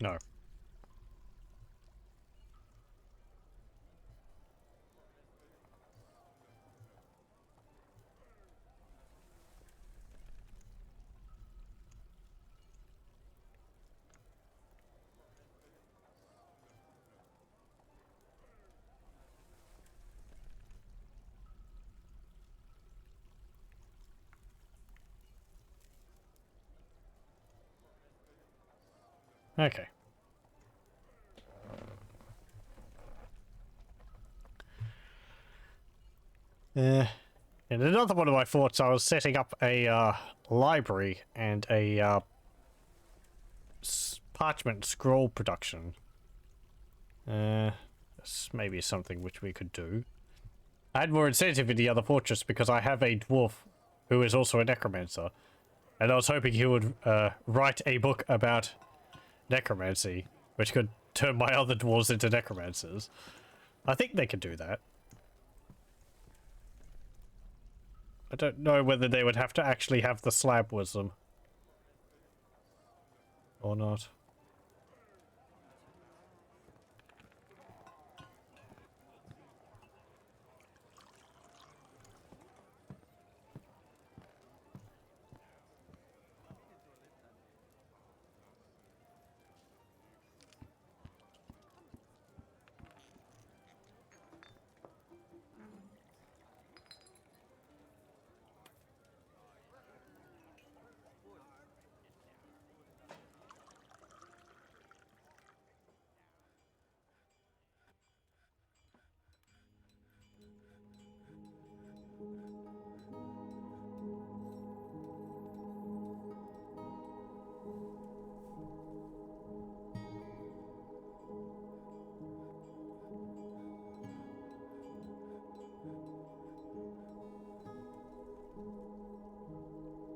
Speaker 1: No. Okay. In another one of my thoughts, I was setting up a library and a parchment scroll production. This may be something which we could do. I had more incentive in the other fortress because I have a dwarf who is also a necromancer. And I was hoping he would write a book about necromancy, which could turn my other dwarves into necromancers. I think they could do that. I don't know whether they would have to actually have the slab wisdom. Or not.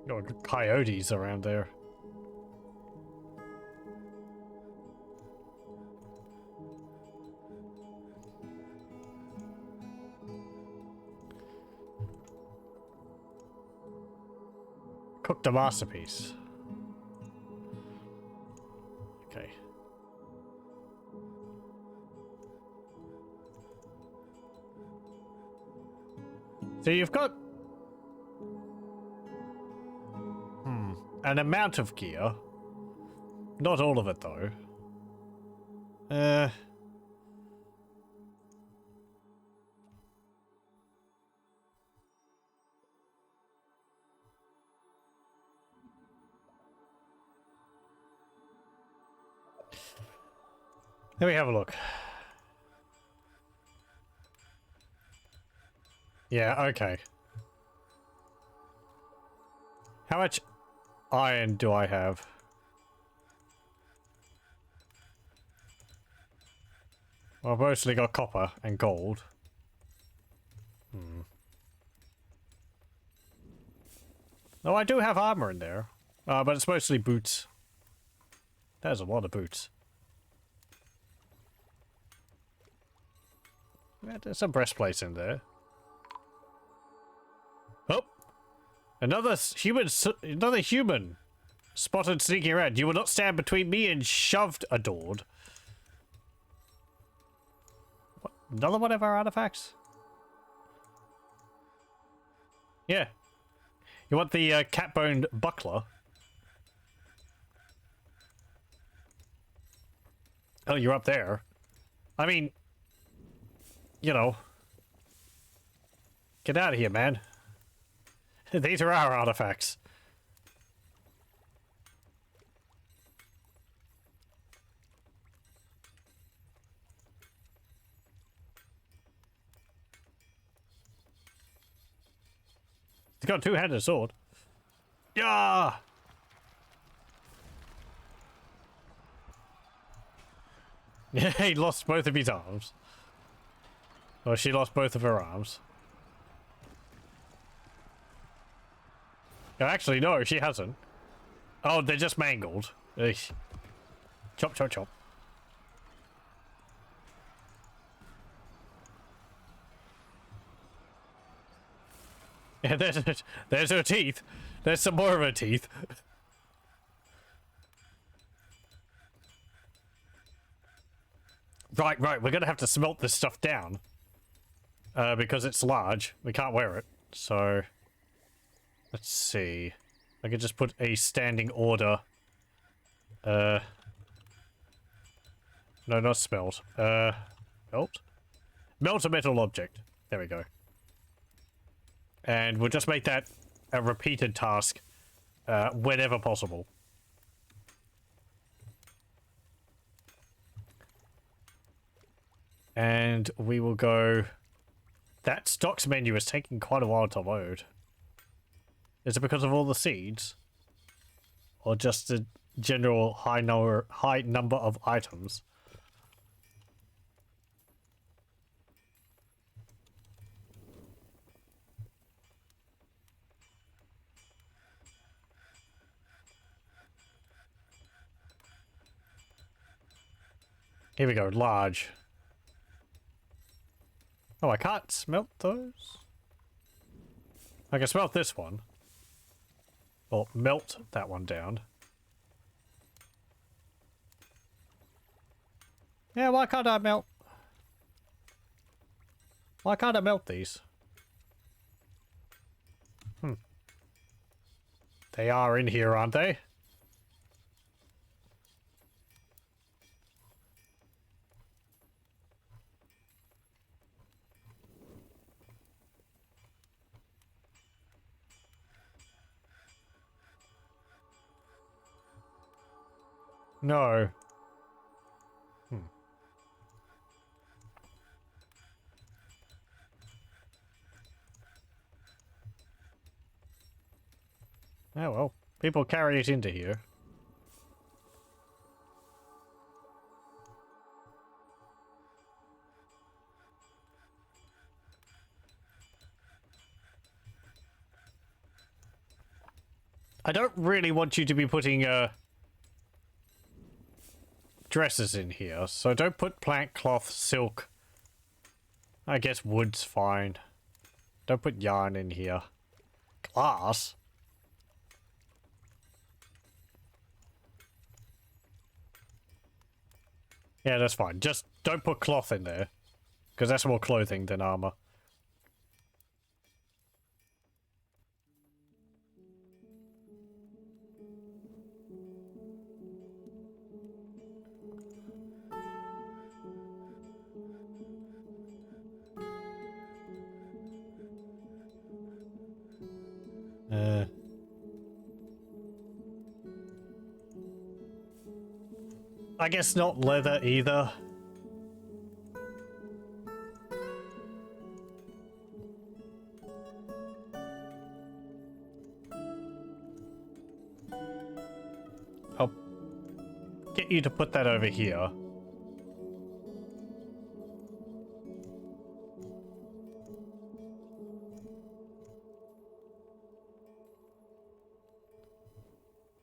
Speaker 1: Got coyotes around there. Cooked a masterpiece. Okay. So you've got an amount of gear. Not all of it though. Let me have a look. Yeah, okay. How much iron do I have? Well, I've mostly got copper and gold. Oh, I do have armor in there. But it's mostly boots. There's a lot of boots. Yeah, there's some breastplates in there. Oh! Another human spotted sneaking around. You will not stand between me and shoved, adored. What? Another one of our artifacts? Yeah. You want the cat-boned buckler? Oh, you're up there. I mean, you know. Get out of here, man. These are our artifacts. He's got a two-handed sword. Yeah. Yeah, he lost both of his arms. Well, she lost both of her arms. Oh, actually, no, she hasn't. Oh, they're just mangled. Eesh. Chop, chop, chop. Yeah, there's her teeth. There's some more of her teeth. Right, we're gonna have to smelt this stuff down. Because it's large. We can't wear it. So, let's see. I could just put a standing order. No, not smelt. Melt? Melt a metal object. There we go. And we'll just make that a repeated task whenever possible. And we will go... That stocks menu is taking quite a while to load. Is it because of all the seeds? Or just the general high number of items? Here we go, large. Oh, I can't smelt those? I can smelt this one. Well, melt that one down. Yeah, why can't I melt? Why can't I melt these? They are in here, aren't they? No. Oh well. People carry it into here. I don't really want you to be putting dresses in here, so don't put plant, cloth, silk. I guess wood's fine. Don't put yarn in here. Glass? Yeah, that's fine. Just don't put cloth in there, because that's more clothing than armor. I guess not leather either. I'll get you to put that over here.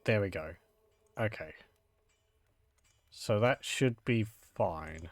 Speaker 1: There we go. Okay. So that should be fine.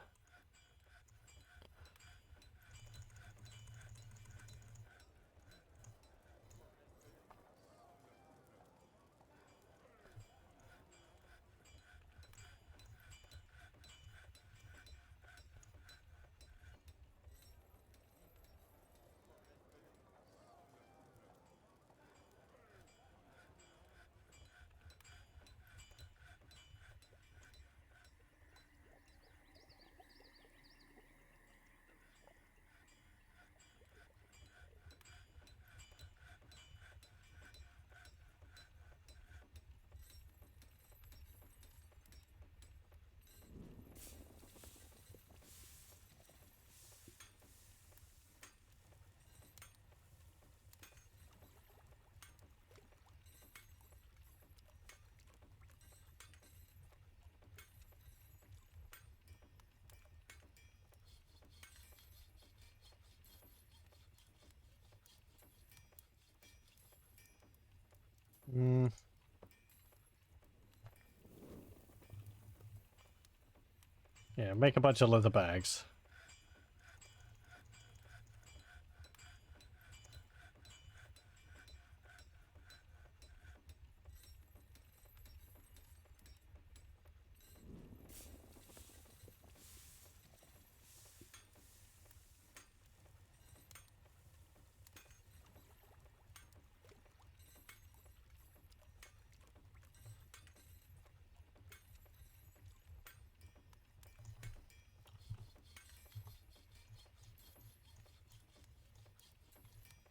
Speaker 1: Yeah, make a bunch of leather bags.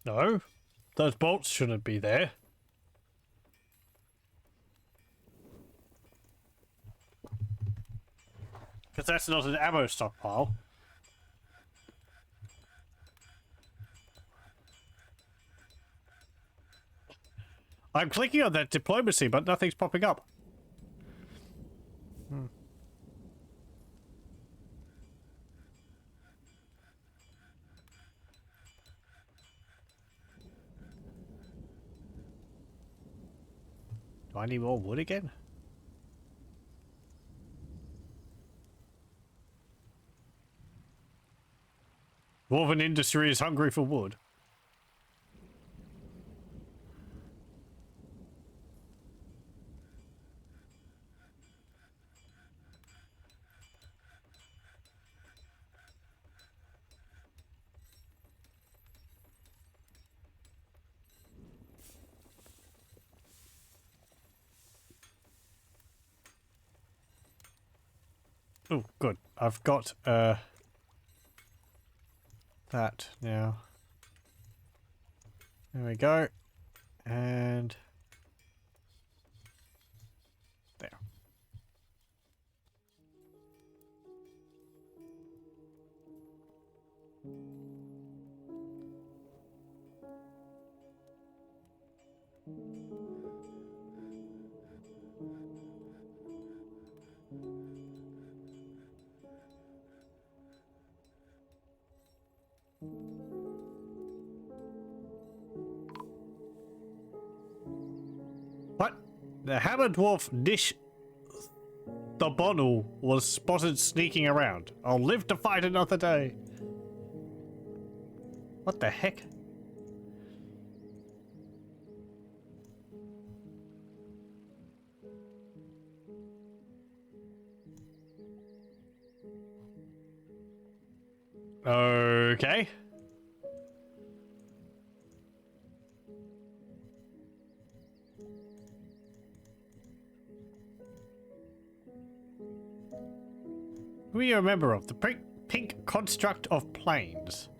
Speaker 1: No, those bolts shouldn't be there. Because that's not an ammo stockpile. I'm clicking on that diplomacy, but nothing's popping up. Do I need more wood again? Dwarven industry is hungry for wood. Oh, good. I've got that now. There we go. And there. What? The hammer dwarf Nish the Bonnel was spotted sneaking around. I'll live to fight another day. What the heck? Okay. Who are you a member of? The pink construct of planes.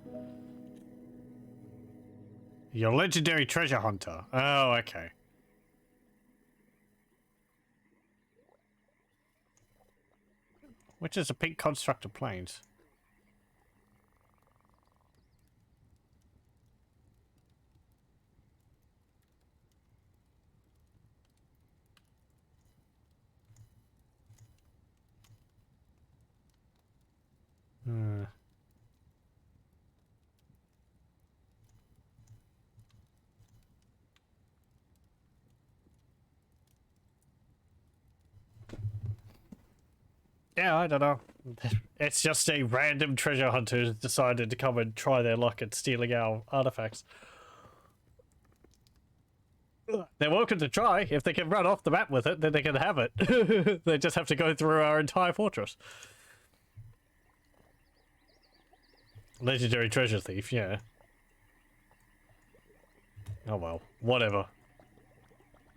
Speaker 1: You're a legendary treasure hunter. Oh, okay. Which is a pink construct of planes? Yeah, I don't know. It's just a random treasure hunter who decided to come and try their luck at stealing our artifacts. They're welcome to try. If they can run off the map with it, then they can have it. They just have to go through our entire fortress. Legendary treasure thief, yeah. Oh well, whatever.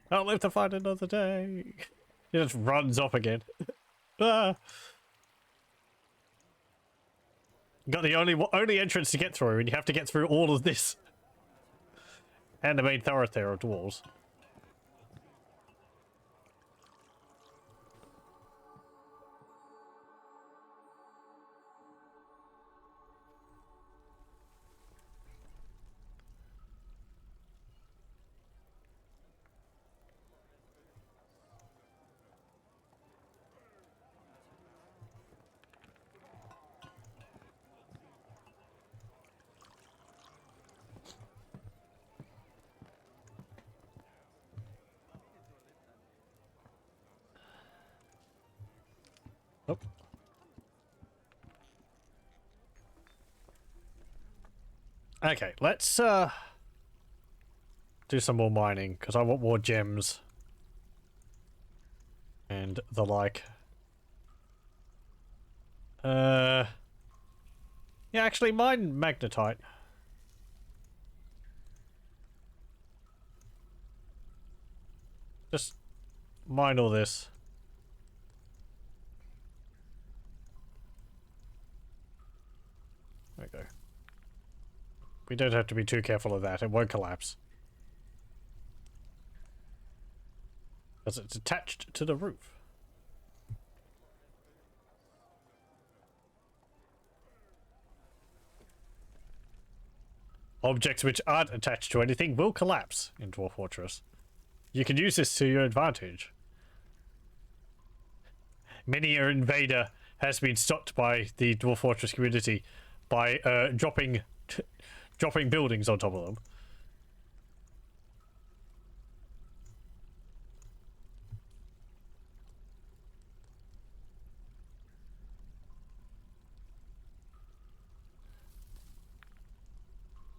Speaker 1: I'll live to fight another day. He just runs off again. Ah. Got the only entrance to get through, and you have to get through all of this. And the main thoroughfare of dwarves. Oh. Okay, let's do some more mining, because I want more gems. And the like. Yeah, actually mine magnetite. Just mine all this. There we go. We don't have to be too careful of that. It won't collapse. Because it's attached to the roof. Objects which aren't attached to anything will collapse in Dwarf Fortress. You can use this to your advantage. Many an invader has been stopped by the Dwarf Fortress community by dropping buildings on top of them.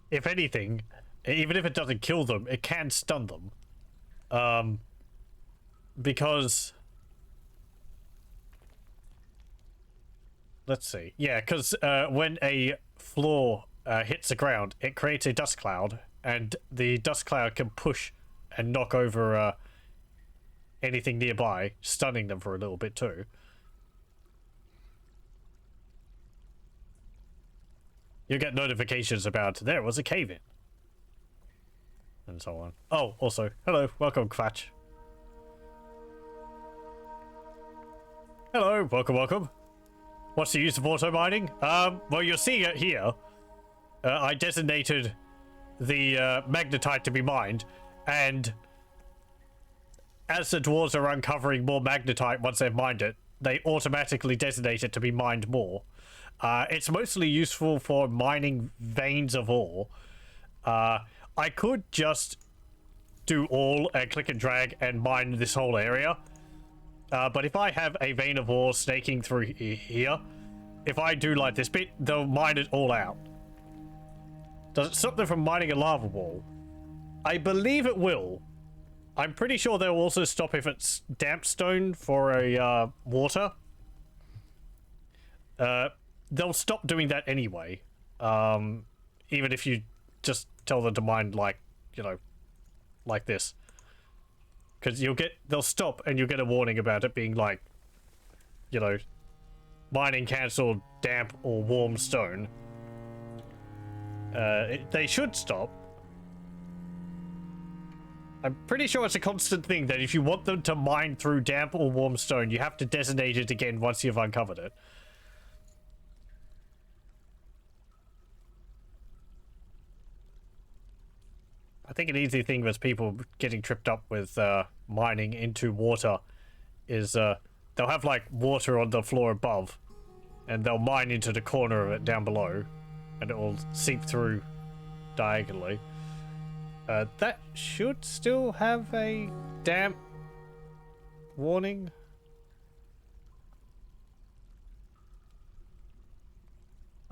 Speaker 1: If anything, even if it doesn't kill them, it can stun them. Because... Let's see. Yeah, because when a floor hits the ground, it creates a dust cloud, and the dust cloud can push and knock over anything nearby, stunning them for a little bit too. You get notifications about there was a cave-in. And so on. Oh, also, hello, welcome, Quatch. Hello, welcome. What's the use of auto mining? Well, you're seeing it here. I designated the magnetite to be mined, and as the dwarves are uncovering more magnetite once they've mined it, they automatically designate it to be mined more. It's mostly useful for mining veins of ore. I could just do all and click and drag and mine this whole area. But if I have a vein of ore snaking through here, if I do like this bit, they'll mine it all out. Does it stop them from mining a lava wall? I believe it will. I'm pretty sure they'll also stop if it's damp stone for a water. They'll stop doing that anyway. Even if you just tell them to mine like, you know, like this. Because they'll stop and you'll get a warning about it being like, you know, mining cancelled, damp or warm stone. They should stop. I'm pretty sure it's a constant thing that if you want them to mine through damp or warm stone, you have to designate it again once you've uncovered it. I think an easy thing with people getting tripped up with mining into water is they'll have like water on the floor above, and they'll mine into the corner of it down below, and it will seep through diagonally. That should still have a damp warning.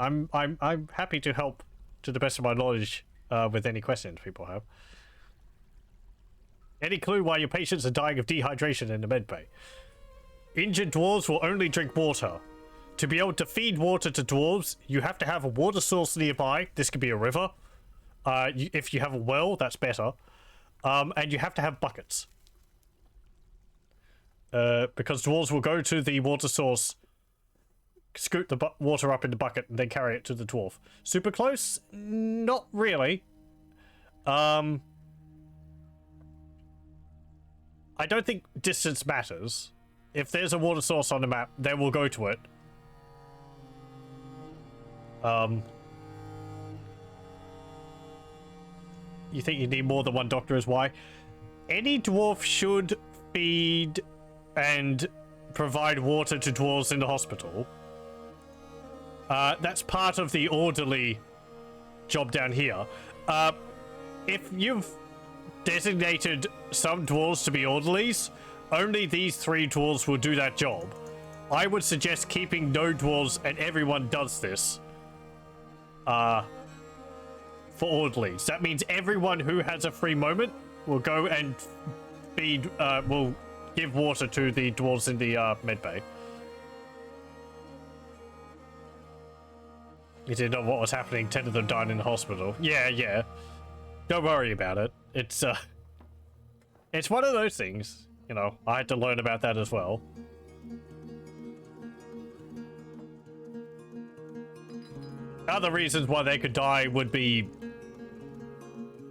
Speaker 1: I'm happy to help to the best of my knowledge with any questions people have. Any clue why your patients are dying of dehydration in the medbay? Injured dwarves will only drink water. To be able to feed water to dwarves, you have to have a water source nearby. This could be a river. If you have a well, that's better. And you have to have buckets. Because dwarves will go to the water source, scoop the water up in the bucket, and then carry it to the dwarf. Super close? Not really. I don't think distance matters. If there's a water source on the map, then we'll go to it. You think you need more than one doctor is why? Any dwarf should feed and provide water to dwarves in the hospital. That's part of the orderly job down here. If you've designated some dwarves to be orderlies, only these 3 dwarves will do that job. I would suggest keeping no dwarves and everyone does this. For orderlies. That means everyone who has a free moment will go and feed, will give water to the dwarves in the medbay. You didn't know what was happening. 10 of them died in the hospital. Yeah. Don't worry about it. It's one of those things. You know, I had to learn about that as well. Other reasons why they could die would be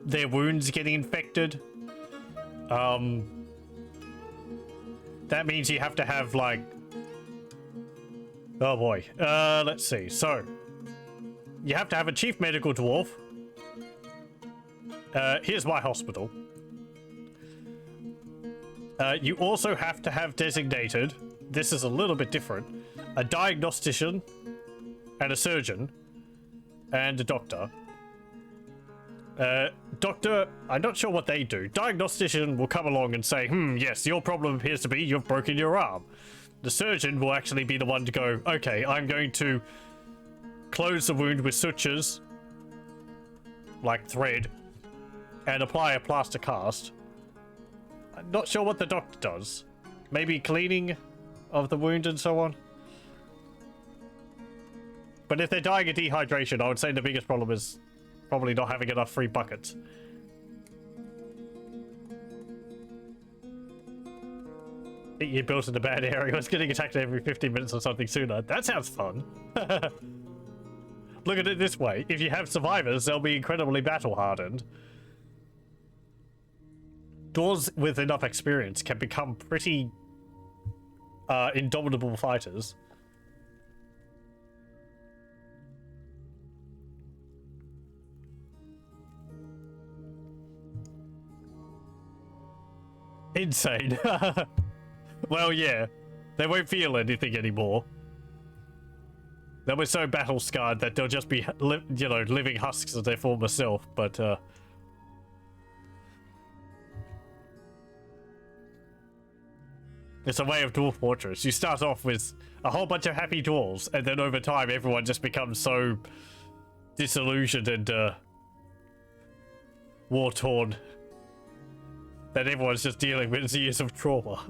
Speaker 1: their wounds getting infected. That means you have to have, like... Oh boy. Let's see. So, you have to have a chief medical dwarf. Here's my hospital. You also have to have designated, this is a little bit different, a diagnostician and a surgeon and a doctor. Doctor, I'm not sure what they do. Diagnostician will come along and say, yes, your problem appears to be you've broken your arm. The surgeon will actually be the one to go, okay, I'm going to close the wound with sutures, like thread, and apply a plaster cast. I'm not sure what the doctor does. Maybe cleaning of the wound and so on. But if they're dying of dehydration, I would say the biggest problem is probably not having enough free buckets. You built in a bad area. It's getting attacked every 15 minutes or something sooner. That sounds fun. Look at it this way. If you have survivors, they'll be incredibly battle-hardened. Dwarves with enough experience can become pretty indomitable fighters. Insane. Well, yeah. They won't feel anything anymore. They were so battle-scarred that they'll just be, you know, living husks of their former self, but, it's a way of Dwarf Fortress. You start off with a whole bunch of happy dwarves, and then over time everyone just becomes so disillusioned and war-torn that everyone's just dealing with years of trauma.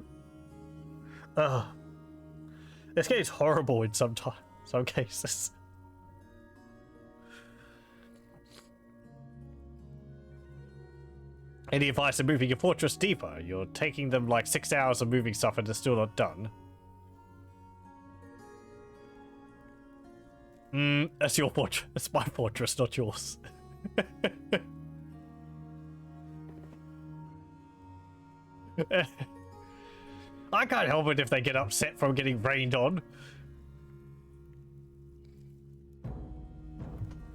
Speaker 1: This game is horrible in some cases. Any advice on moving your fortress deeper? You're taking them like 6 hours of moving stuff and they're still not done. That's your fortress. That's my fortress, not yours. I can't help it if they get upset from getting rained on.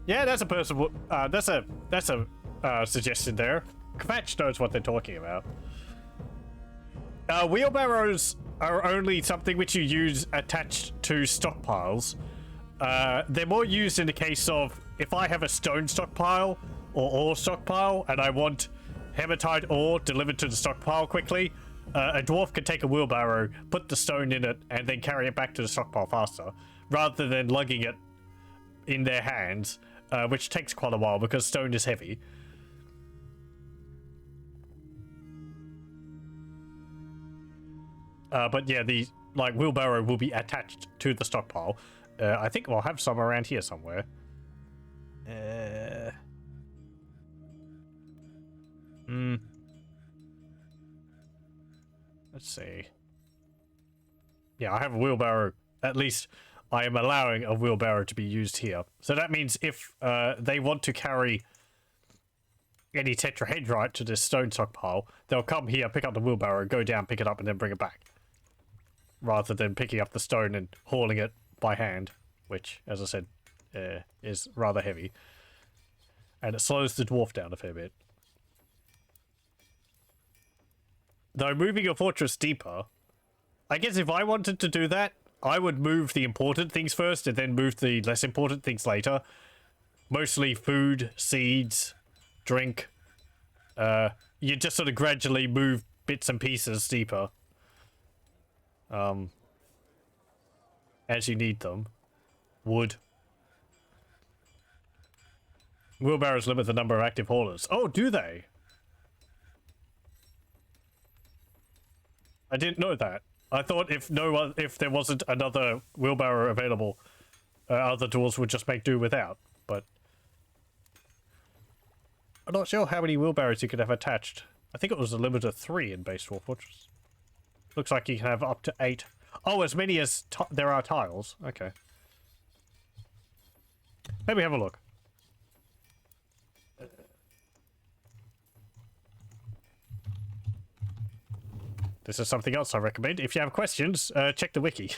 Speaker 1: Yeah, that's a person. That's a suggestion there. Kvatch knows what they're talking about. Wheelbarrows are only something which you use attached to stockpiles. They're more used in the case of if I have a stone stockpile or ore stockpile and I want hematite ore delivered to the stockpile quickly, a dwarf can take a wheelbarrow, put the stone in it, and then carry it back to the stockpile faster, rather than lugging it in their hands, which takes quite a while because stone is heavy. But yeah, the wheelbarrow will be attached to the stockpile. I think we'll have some around here somewhere. Let's see. Yeah, I have a wheelbarrow. At least I am allowing a wheelbarrow to be used here. So that means if they want to carry any tetrahedrite to this stone stockpile, they'll come here, pick up the wheelbarrow, go down, pick it up, and then bring it back. Rather than picking up the stone and hauling it by hand, which, as I said, is rather heavy. And it slows the dwarf down a fair bit. Though moving your fortress deeper, I guess if I wanted to do that, I would move the important things first and then move the less important things later. Mostly food, seeds, drink. You just sort of gradually move bits and pieces deeper. As you need them. Wood. Wheelbarrows limit the number of active haulers. Oh, do they? I didn't know that. I thought if there wasn't another wheelbarrow available, other dwarves would just make do without. But I'm not sure how many wheelbarrows you could have attached. I think it was a limit of 3 in base Dwarf Fortress. Looks like you can have up to 8. Oh, as many as there are tiles. Okay. Let me have a look. This is something else I recommend. If you have questions, check the wiki.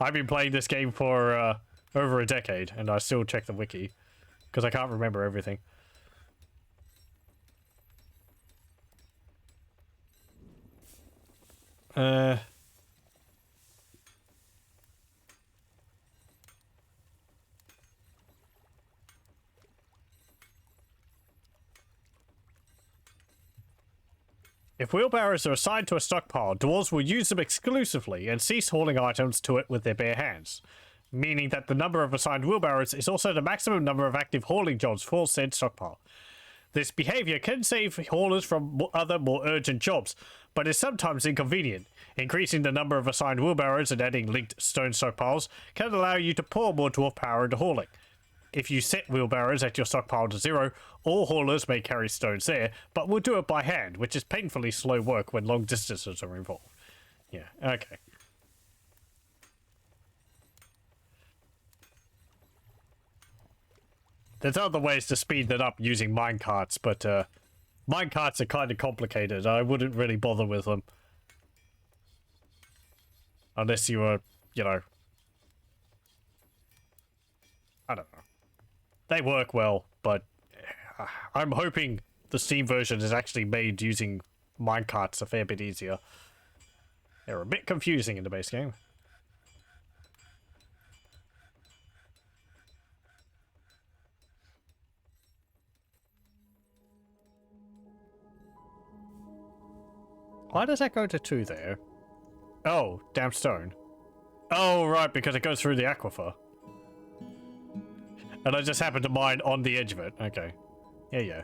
Speaker 1: I've been playing this game for over a decade, and I still check the wiki, because I can't remember everything. If wheelbarrows are assigned to a stockpile, dwarves will use them exclusively and cease hauling items to it with their bare hands, meaning that the number of assigned wheelbarrows is also the maximum number of active hauling jobs for said stockpile. This behavior can save haulers from other more urgent jobs, but is sometimes inconvenient. Increasing the number of assigned wheelbarrows and adding linked stone stockpiles can allow you to pour more dwarf power into hauling. If you set wheelbarrows at your stockpile to 0, all haulers may carry stones there, but will do it by hand, which is painfully slow work when long distances are involved. Yeah, okay. There's other ways to speed that up using minecarts, but minecarts are kind of complicated. I wouldn't really bother with them. Unless you were, you know... I don't know. They work well, but I'm hoping the Steam version is actually made using minecarts a fair bit easier. They're a bit confusing in the base game. Why does that go to 2 there? Oh, damn stone. Oh, right, because it goes through the aquifer. And I just happened to mine on the edge of it. Okay. Yeah.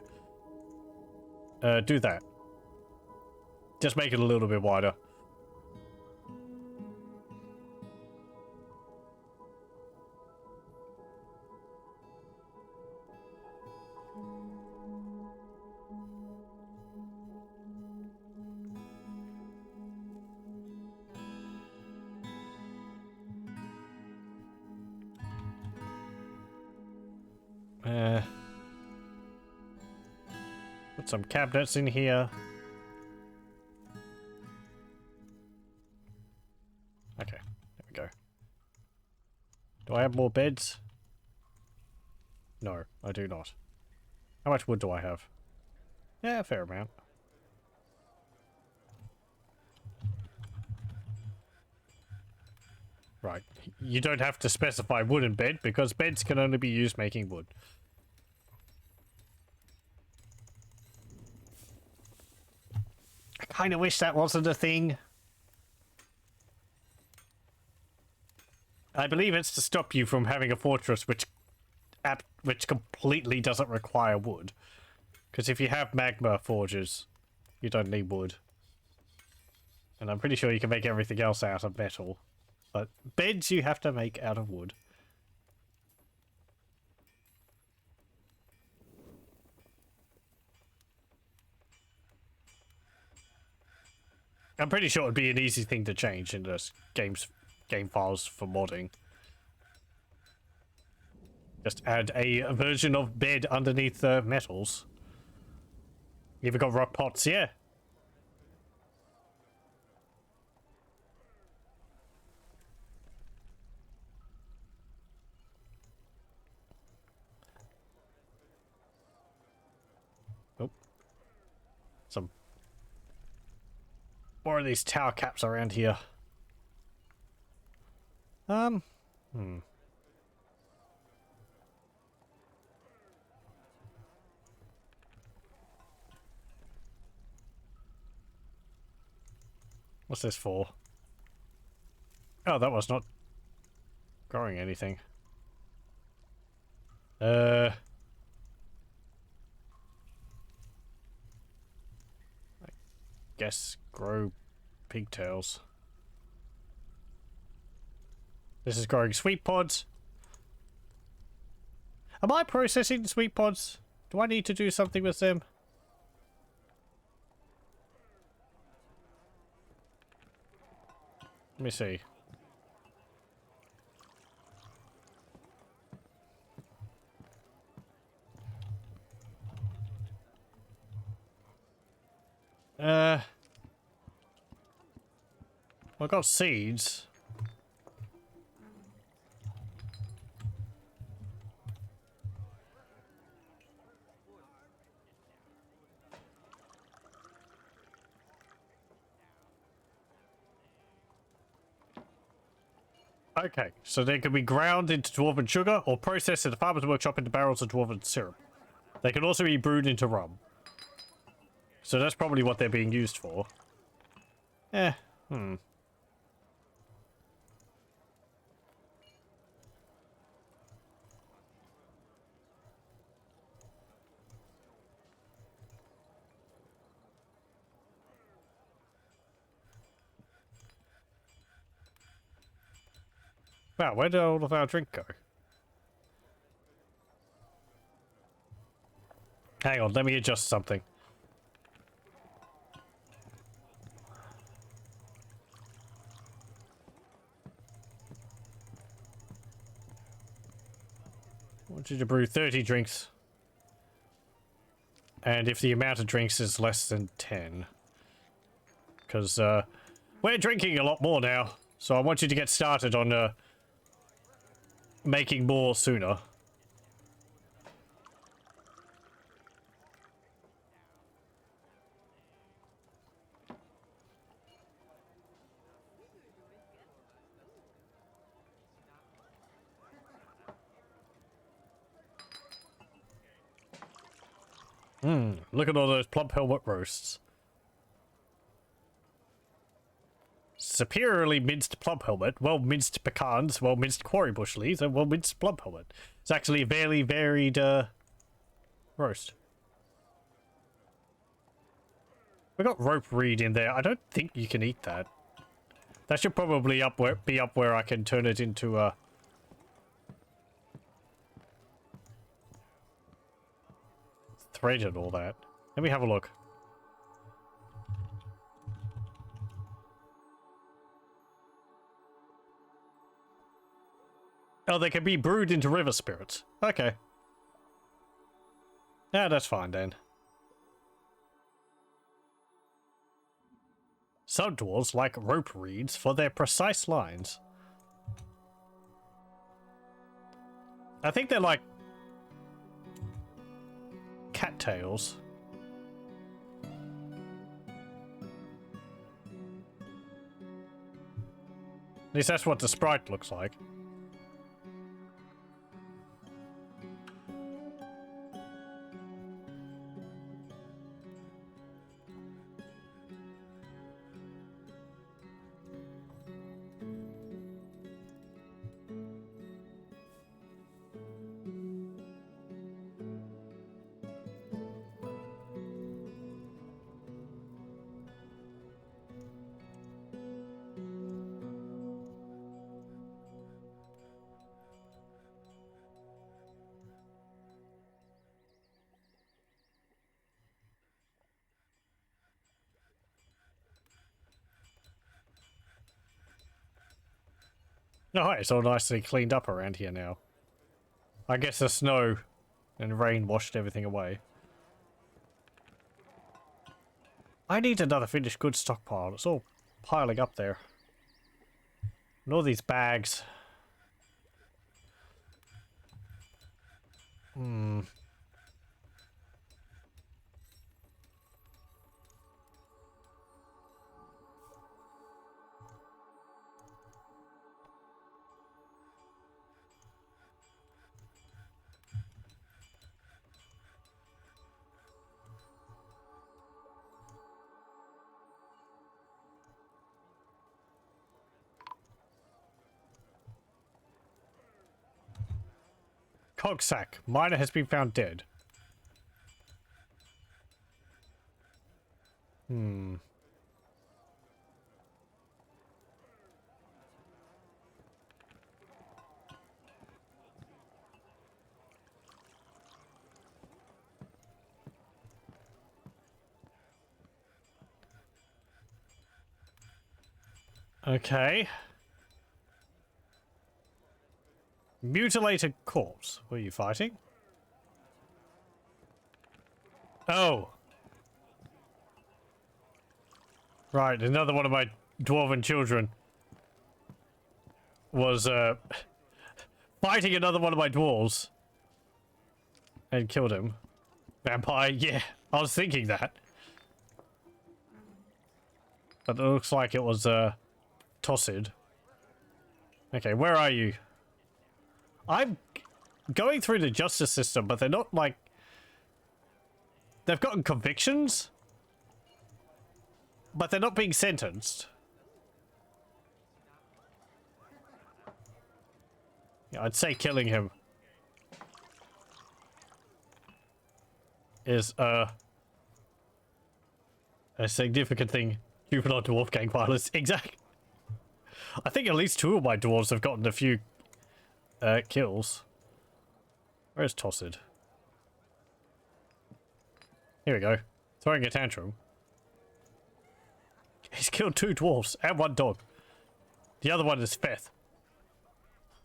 Speaker 1: Do that. Just make it a little bit wider. Put some cabinets in here. Okay, there we go. Do I have more beds? No, I do not. How much wood do I have? Yeah, a fair amount. Right, you don't have to specify wooden bed because beds can only be used making wood. I kind of wish that wasn't a thing. I believe it's to stop you from having a fortress which completely doesn't require wood. Because if you have magma forges, you don't need wood. And I'm pretty sure you can make everything else out of metal. But beds you have to make out of wood. I'm pretty sure it'd be an easy thing to change in the game files for modding. Just add a version of bed underneath the metals. You've got rock pots, yeah. Oh. Some more of these tower caps around here. What's this for? Oh, that was not growing anything. I guess grow pigtails. This is growing sweet pods. Am I processing sweet pods? Do I need to do something with them? Let me see. I got seeds. Okay, so they can be ground into dwarven sugar or processed at the farmer's workshop into barrels of dwarven syrup. They can also be brewed into rum. So that's probably what they're being used for. Wow, where did all of our drink go? Hang on, let me adjust something. I want you to brew 30 drinks. And if the amount of drinks is less than 10. Because, we're drinking a lot more now. So I want you to get started on, making more sooner. Look at all those plump helmet roasts. Superiorly minced plump helmet, well-minced pecans, well-minced quarry bush leaves, and well-minced plump helmet. It's actually a very varied, roast. We got rope reed in there. I don't think you can eat that. That should probably be up where I can turn it into, thread and all that. Let me have a look. Oh, they can be brewed into river spirits. Okay. Yeah, that's fine then. Some dwarves like rope reeds for their precise lines. I think they're like cattails. At least that's what the sprite looks like. Oh, hi, it's all nicely cleaned up around here now. I guess the snow and rain washed everything away. I need another finished goods stockpile. It's all piling up there. And all these bags. Cogsack. Miner has been found dead. Okay. Mutilated corpse. Were you fighting? Oh. Right, another one of my dwarven children was fighting another one of my dwarves and killed him. Vampire, yeah, I was thinking that. But it looks like it was Tossid. Okay, where are you? I'm going through the justice system, but they're not like... They've gotten convictions, but they're not being sentenced. Yeah, I'd say killing him is a significant thing. Juvenile dwarf gang violence. Exactly. I think at least 2 of my dwarves have gotten a few kills. Where's Tossid? Here we go. Throwing a tantrum. He's killed 2 dwarves and 1 dog. The other one is Feth.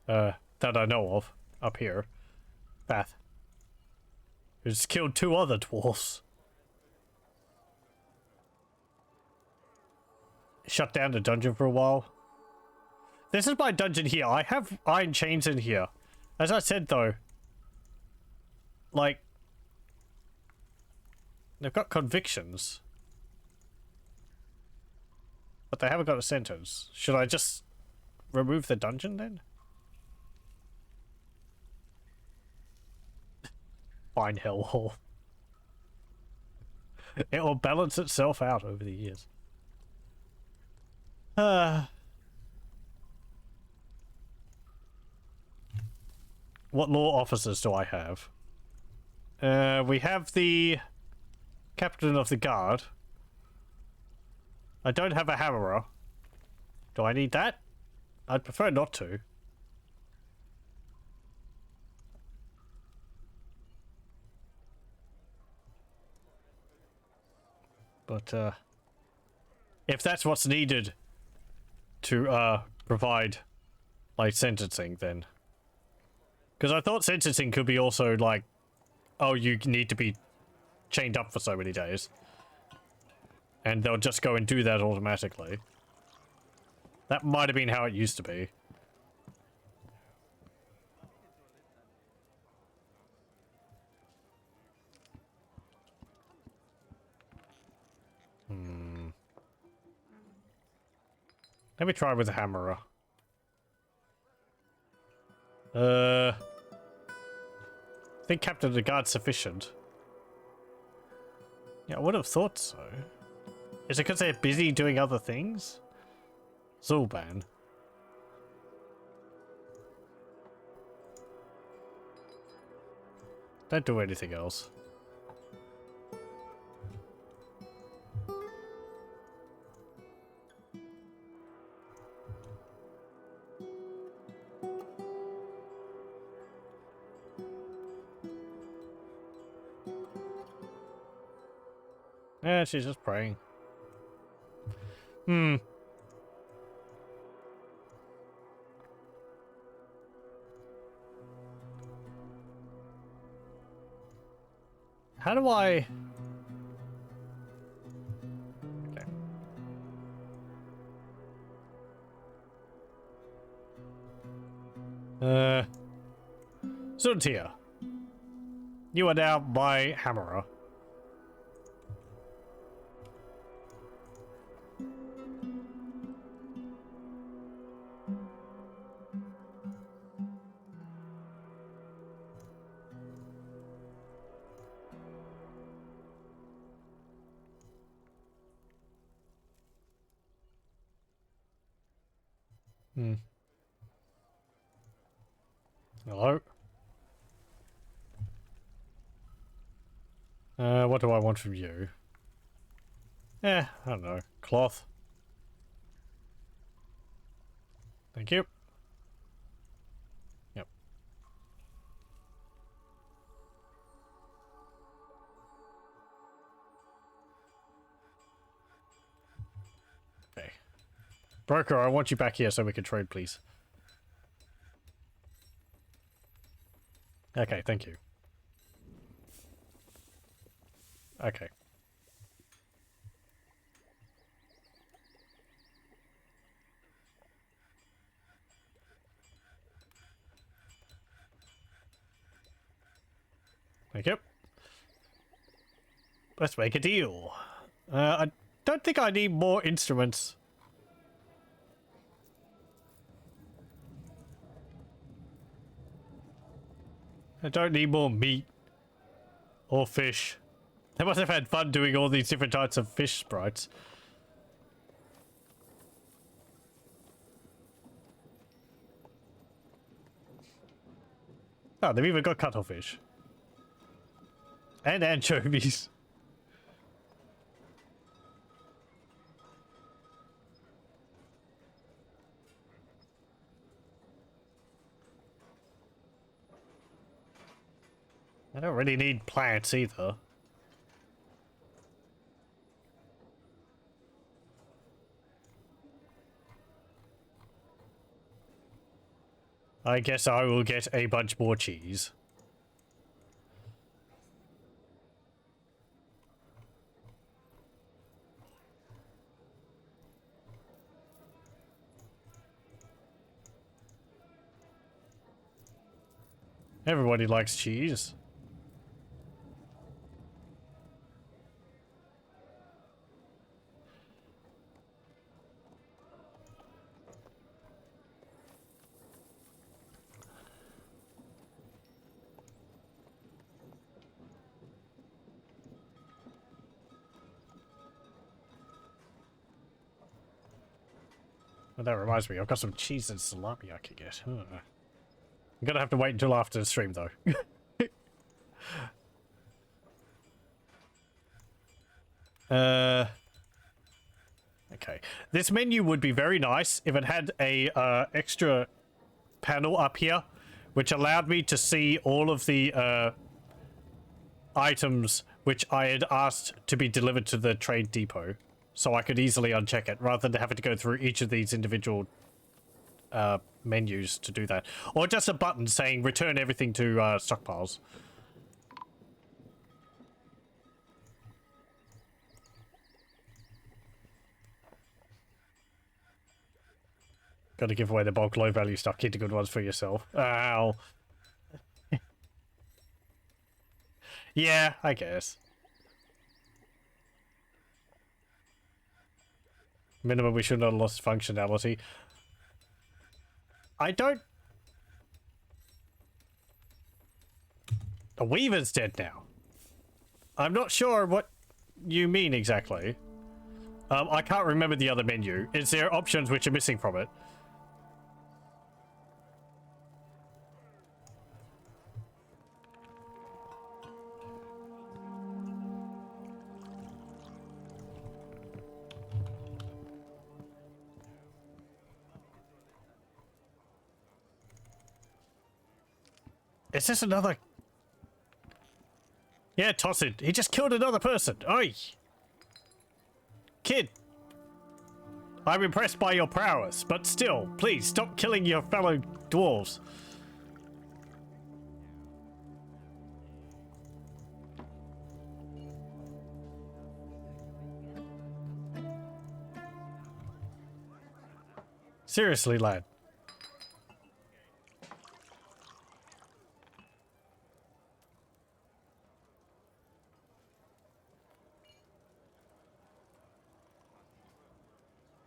Speaker 1: That I know of. Up here. Fath. Who's killed 2 other dwarves. Shut down the dungeon for a while. This is my dungeon here. I have iron chains in here. As I said though, like, they've got convictions, but they haven't got a sentence. Should I just remove the dungeon then? Fine, hellhole. It will balance itself out over the years. What law officers do I have? We have the captain of the guard. I don't have a hammerer. Do I need that? I'd prefer not to. But, if that's what's needed to, provide, like, sentencing, then... Because I thought sentencing could be also, like, oh, you need to be chained up for so many days. And they'll just go and do that automatically. That might have been how it used to be. Let me try with the hammerer. I think Captain of the Guard's sufficient. Yeah, I would have thought so. Is it because they're busy doing other things? Zulban. Don't do anything else. Yeah, she's just praying. How do I... Okay. Zuntia. You are now my hammerer. Hello? What do I want from you? I don't know. Cloth. Thank you. Yep. Okay. Broker, I want you back here so we can trade, please. Okay, thank you. Okay. Thank you. Let's make a deal. I don't think I need more instruments. I don't need more meat. Or fish. They must have had fun doing all these different types of fish sprites. Oh, they've even got cuttlefish. And anchovies. I don't really need plants either. I guess I will get a bunch more cheese. Everybody likes cheese. Well, that reminds me, I've got some cheese and salami I could get. I'm gonna have to wait until after the stream, though. Okay. This menu would be very nice if it had a extra panel up here, which allowed me to see all of the items which I had asked to be delivered to the trade depot. So I could easily uncheck it, rather than having to go through each of these individual menus to do that. Or just a button saying return everything to stockpiles. Gotta give away the bulk low value stock, keep the good ones for yourself. Ow. Yeah, I guess. Minimum, we should not have lost functionality. I don't... The Weaver's dead now. I'm not sure what you mean exactly. I can't remember the other menu. Is there options which are missing from it? Is this another... Yeah, toss it. He just killed another person. Oi! Kid! I'm impressed by your prowess, but still, please stop killing your fellow dwarves. Seriously, lad.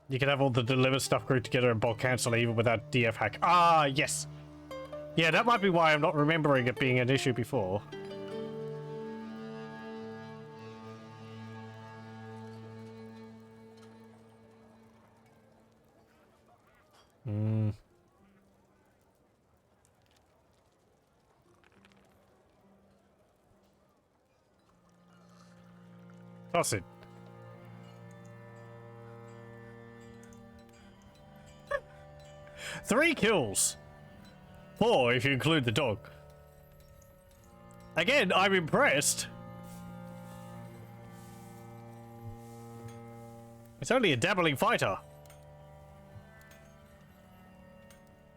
Speaker 1: You can have all the delivered stuff grouped together and bulk cancel even without DF hack. Ah, yes. Yeah, that might be why I'm not remembering it being an issue before. Hmm. Toss it. Three kills. 4 if you include the dog. Again, I'm impressed. It's only a dabbling fighter.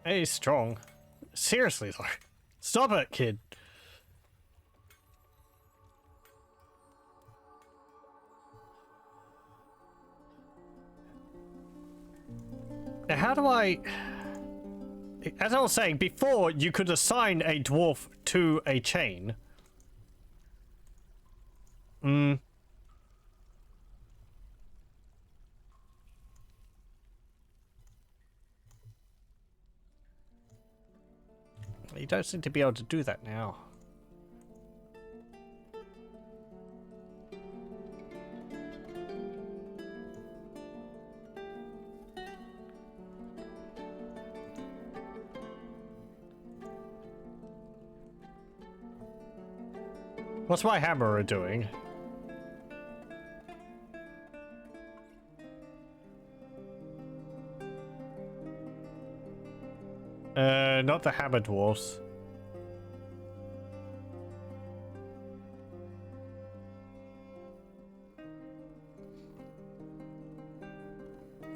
Speaker 1: He's strong. Seriously though. Stop it, kid. Now how do I... As I was saying, before you could assign a dwarf to a chain. You don't seem to be able to do that now. What's my hammer doing? Not the hammer dwarfs.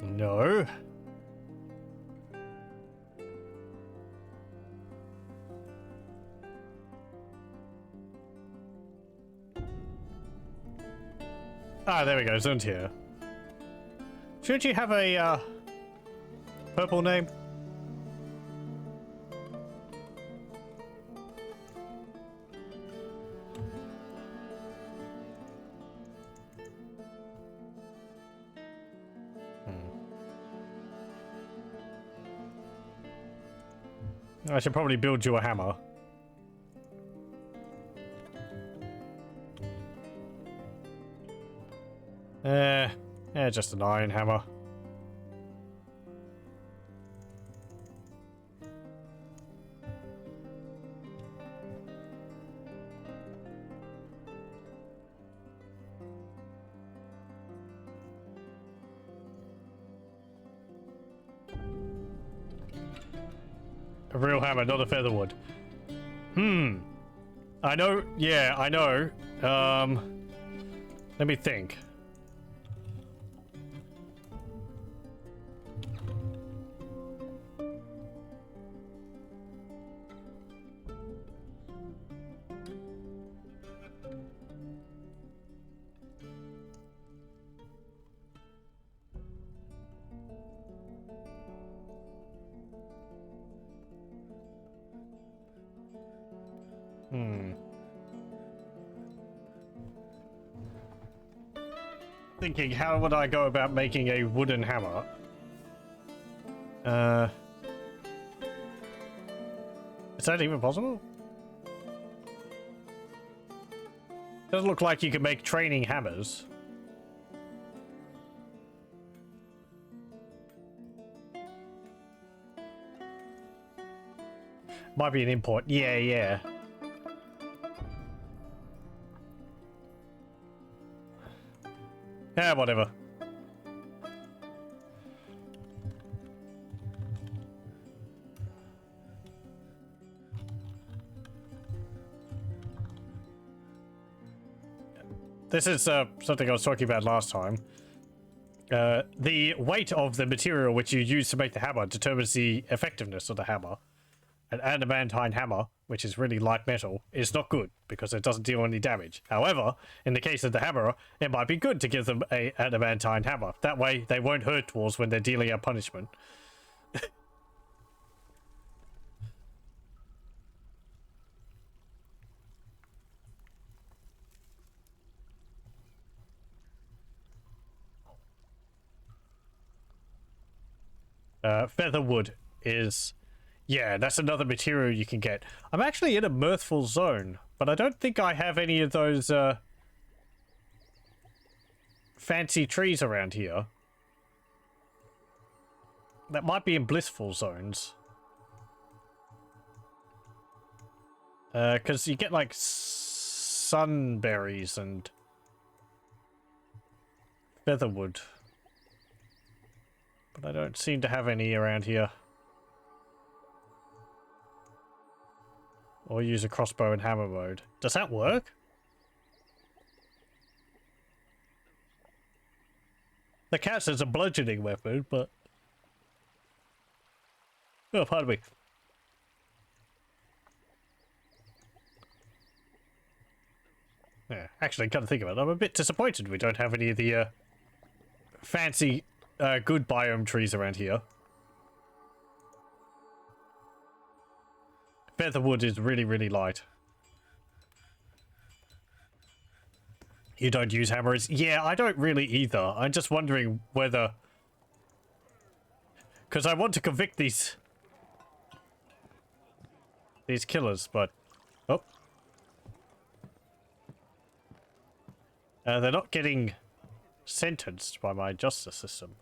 Speaker 1: No. Ah, there we go. Zoned here. Shouldn't you have a purple name? I should probably build you a hammer. Yeah, just an iron hammer. A real hammer, not a featherwood. I know, yeah, I know. Let me think. Thinking, how would I go about making a wooden hammer? Is that even possible? Doesn't look like you can make training hammers. Might be an import. Yeah, yeah. Yeah, whatever. This is something I was talking about last time. The weight of the material which you use to make the hammer determines the effectiveness of the hammer. An adamantine hammer, which is really light metal, is not good because it doesn't deal any damage. However, in the case of the hammer, it might be good to give them a adamantine hammer. That way, they won't hurt dwarves when they're dealing out punishment. Featherwood is... Yeah, that's another material you can get. I'm actually in a mirthful zone, but I don't think I have any of those fancy trees around here. That might be in blissful zones. Because you get like sunberries and featherwood. But I don't seem to have any around here. Or use a crossbow and hammer mode. Does that work? The cat says a bludgeoning weapon, but... Oh, pardon me. Yeah, actually, come to think of it, I'm a bit disappointed we don't have any of the fancy, good biome trees around here. Featherwood is really, really light. You don't use hammers? Yeah, I don't really either. I'm just wondering whether... Because I want to convict these killers, but... Oh. They're not getting sentenced by my justice system.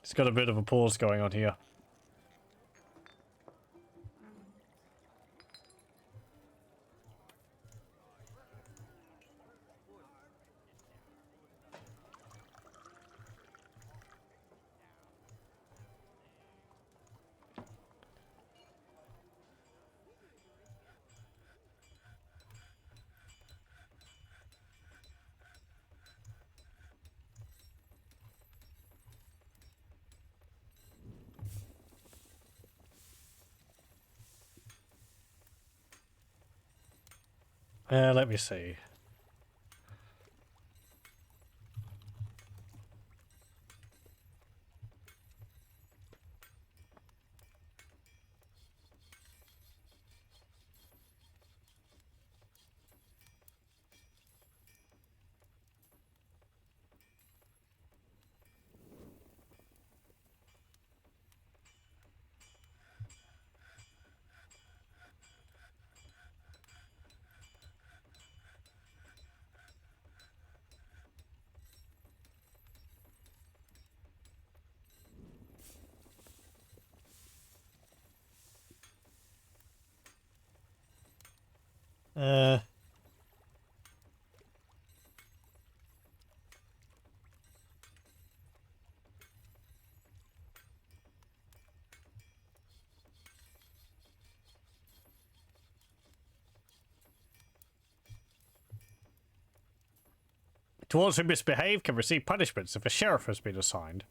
Speaker 1: It's got a bit of a pause going on here. Let me see. Dwarves who misbehave can receive punishments if a sheriff has been assigned.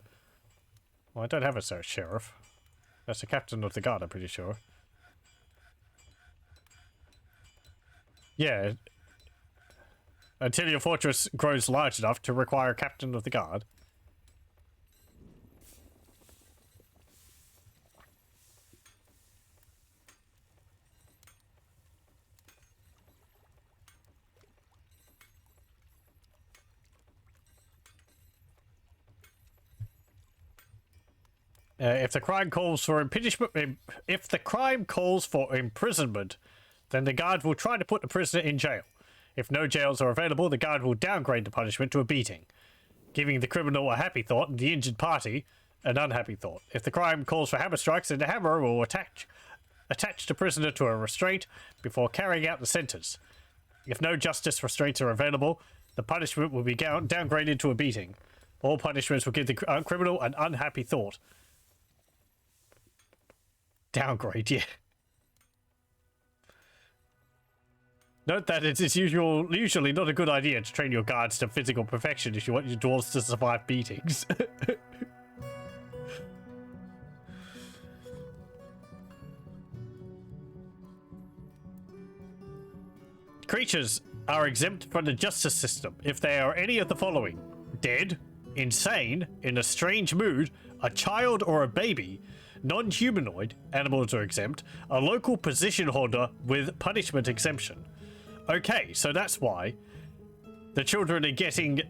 Speaker 1: Well, I don't have a sheriff. That's the captain of the guard, I'm pretty sure. Yeah. Until your fortress grows large enough to require a captain of the guard. If the crime calls for imprisonment, then the guard will try to put the prisoner in jail. If no jails are available, the guard will downgrade the punishment to a beating, giving the criminal a happy thought and the injured party an unhappy thought. If the crime calls for hammer strikes, then the hammer will attach the prisoner to a restraint before carrying out the sentence. If no justice restraints are available, the punishment will be downgraded to a beating. All punishments will give the criminal an unhappy thought. Downgrade, yeah. Note that it is usually not a good idea to train your guards to physical perfection if you want your dwarves to survive beatings. Creatures are exempt from the justice system if they are any of the following: dead, insane, in a strange mood, a child or a baby, non-humanoid, animals are exempt, a local position holder with punishment exemption. Okay, so that's why the children are getting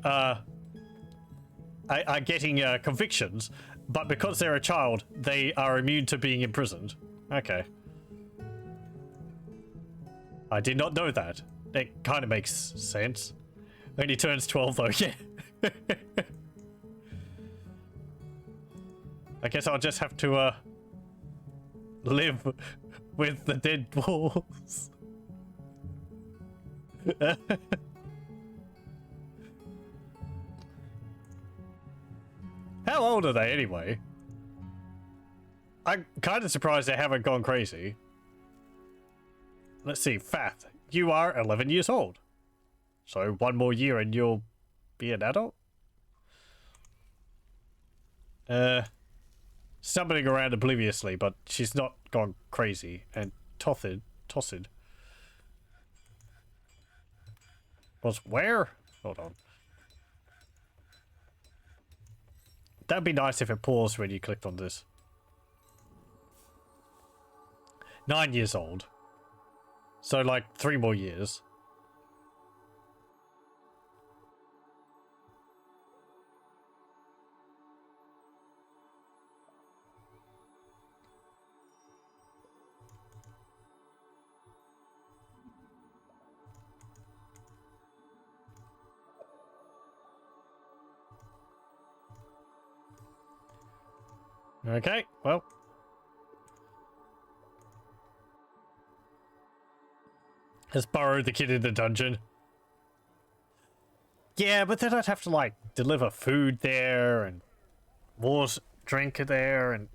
Speaker 1: are getting convictions, but because they're a child, they are immune to being imprisoned. Okay. I did not know that. It kind of makes sense. When he turns 12 though, yeah. I guess I'll just have to live with the dead dwarves. How old are they anyway? I'm kind of surprised they haven't gone crazy. Let's see, Fath, you are 11 years old. So 1 more year and you'll be an adult? Stumbling around obliviously, but she's not gone crazy. And Tossid was where? Hold on. That'd be nice if it paused when you clicked on this. 9 years old. So like 3 more years. Okay, well. Let's burrow the kid in the dungeon. Yeah, but then I'd have to, like, deliver food there and water, drink there and...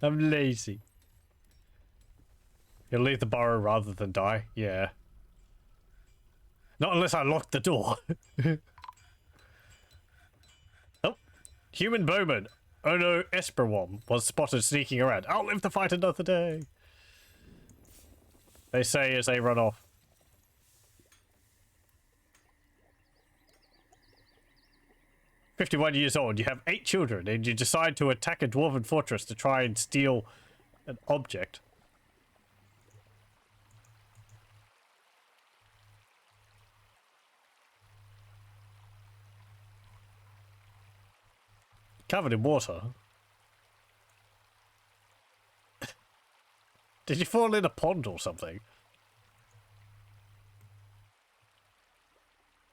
Speaker 1: I'm lazy. You'll leave the burrow rather than die? Yeah. Not unless I lock the door. Oh. Human bowman. Oh no, Esperwom was spotted sneaking around. I'll live to fight another day. They say as they run off. "51 years old, you have 8 children, and you decide to attack a dwarven fortress to try and steal an object. Covered in water. Did you fall in a pond or something?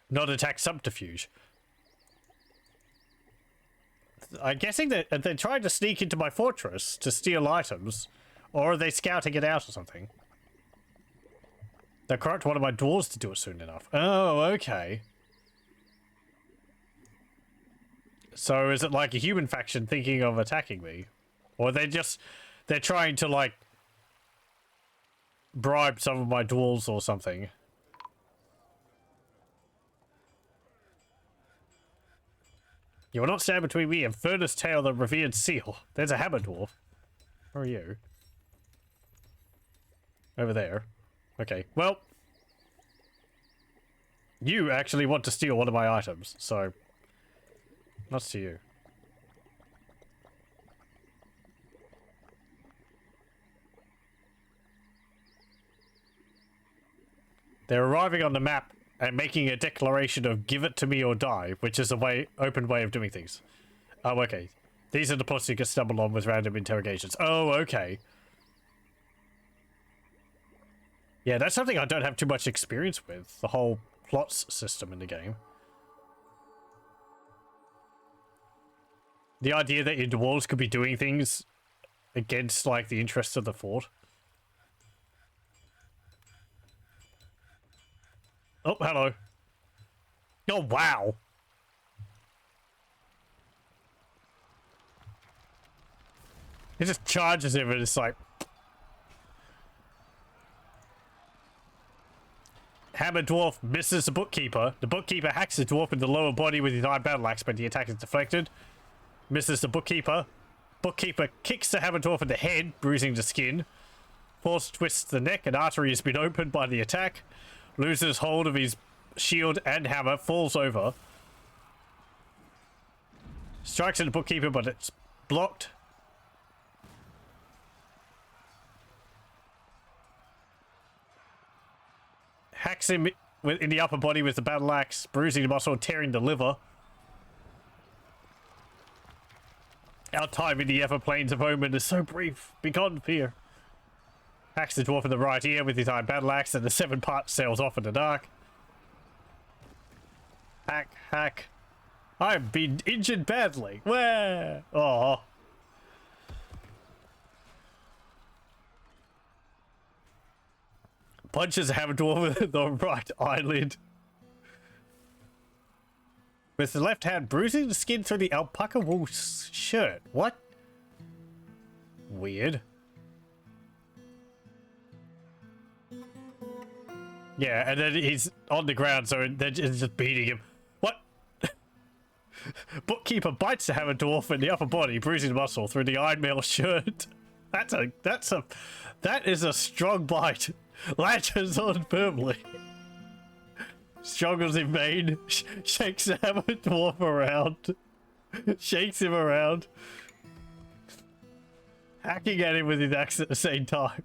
Speaker 1: Not attack subterfuge. I'm guessing that they're trying to sneak into my fortress to steal items, or are they scouting it out or something? They'll corrupt one of my dwarves to do it soon enough. Oh, okay. So is it like a human faction thinking of attacking me? Or they're trying to, like, bribe some of my dwarves or something? You will not stand between me and Furnace Tail, the revered seal. There's a hammer dwarf. Where are you? Over there. Okay, well. You actually want to steal one of my items, so... Nuts to you. They're arriving on the map and making a declaration of give it to me or die, which is a open way of doing things. Oh, okay. These are the plots you can stumble on with random interrogations. Oh, okay. Yeah, that's something I don't have too much experience with, the whole plots system in the game. The idea that your dwarves could be doing things against, like, the interests of the fort. Oh, hello. Oh, wow. It just charges him and it's like... Hammer dwarf misses the bookkeeper. The bookkeeper hacks the dwarf in the lower body with his iron battle axe, but the attack is deflected. Misses the bookkeeper. Bookkeeper kicks the hammer dwarf in the head, bruising the skin. Force twists the neck, an artery has been opened by the attack. Loses hold of his shield and hammer, falls over. Strikes at the bookkeeper, but it's blocked. Hacks him in the upper body with the battle axe, bruising the muscle and tearing the liver. Our time in the Ever-Planes of Omen is so brief. Begone fear. Hacks the dwarf in the right ear with his iron battle axe, and the 7-part sails off in the dark. Hack, hack. I've been injured badly. Where? Oh. Punches a hammer dwarf with the right eyelid. With the left hand bruising the skin through the alpaca wool shirt. What? Weird. Yeah, and then he's on the ground, so they're just beating him. What? Bookkeeper bites the hammer dwarf in the upper body, bruising the muscle through the ironmail shirt. That is a strong bite. Latches on firmly. Struggles in vain. Shakes the hammer dwarf around. Shakes him around. Hacking at him with his axe at the same time.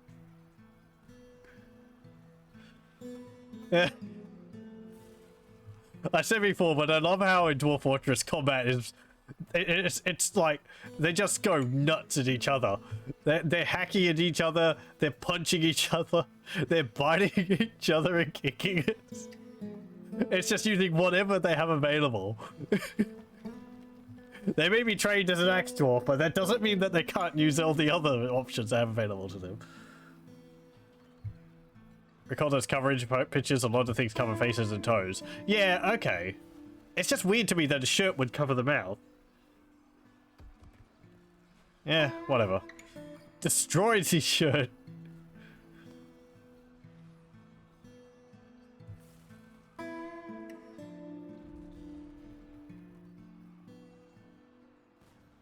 Speaker 1: Yeah. I said before, but I love how in Dwarf Fortress combat is... It's like they just go nuts at each other. They're hacking at each other. They're punching each other. They're biting each other and kicking it. It's just using whatever they have available. They may be trained as an axe dwarf, but that doesn't mean that they can't use all the other options they have available to them. Recall those coverage pictures. A lot of things cover faces and toes. Yeah, okay. It's just weird to me that a shirt would cover the mouth. Yeah, whatever. Destroys his shirt.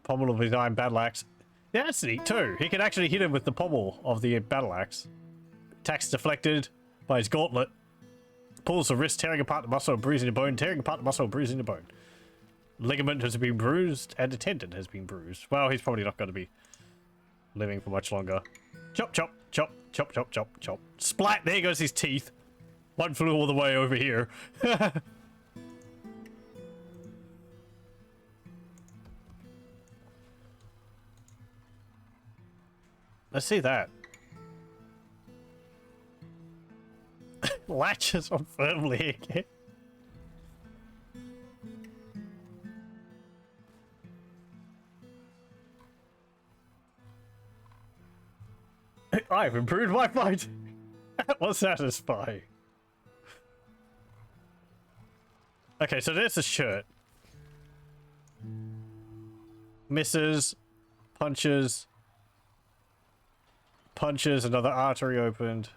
Speaker 1: Pommel of his iron battle axe. Yeah, that's neat too. He can actually hit him with the pommel of the battle axe. Attacks deflected by his gauntlet. Pulls the wrist, tearing apart the muscle and bruising the bone. Tearing apart the muscle and bruising the bone. Ligament has been bruised and a tendon has been bruised. Well, he's probably not going to be living for much longer. Chop, chop, chop, chop, chop, chop, chop. Splat! There goes his teeth. One flew all the way over here. Let's see that. Latches on firmly again. I've improved my fight. That was satisfying. Okay, so there's the shirt. Misses. Punches. Punches. Another artery opened.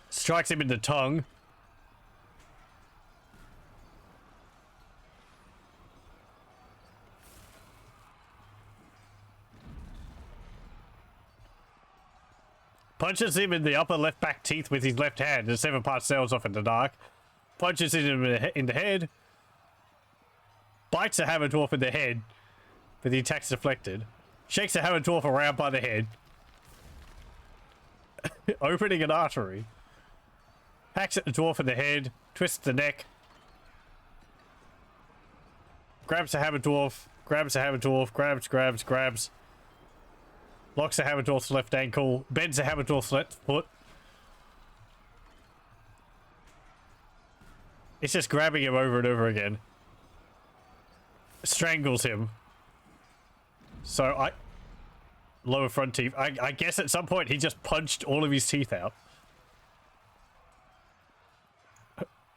Speaker 1: Strikes him in the tongue. Punches him in the upper left back teeth with his left hand. The 7-part sails off in the dark. Punches him in the head. Bites a hammer dwarf in the head. But the attack's deflected. Shakes a hammer dwarf around by the head. Opening an artery. Hacks at the dwarf in the head. Twists the neck. Grabs the hammer dwarf. Grabs the hammer dwarf. Grabs. Locks the hammer dwarf's left ankle. Bends the hammer dwarf's left foot. It's just grabbing him over and over again. Strangles him. So lower front teeth. I guess at some point he just punched all of his teeth out.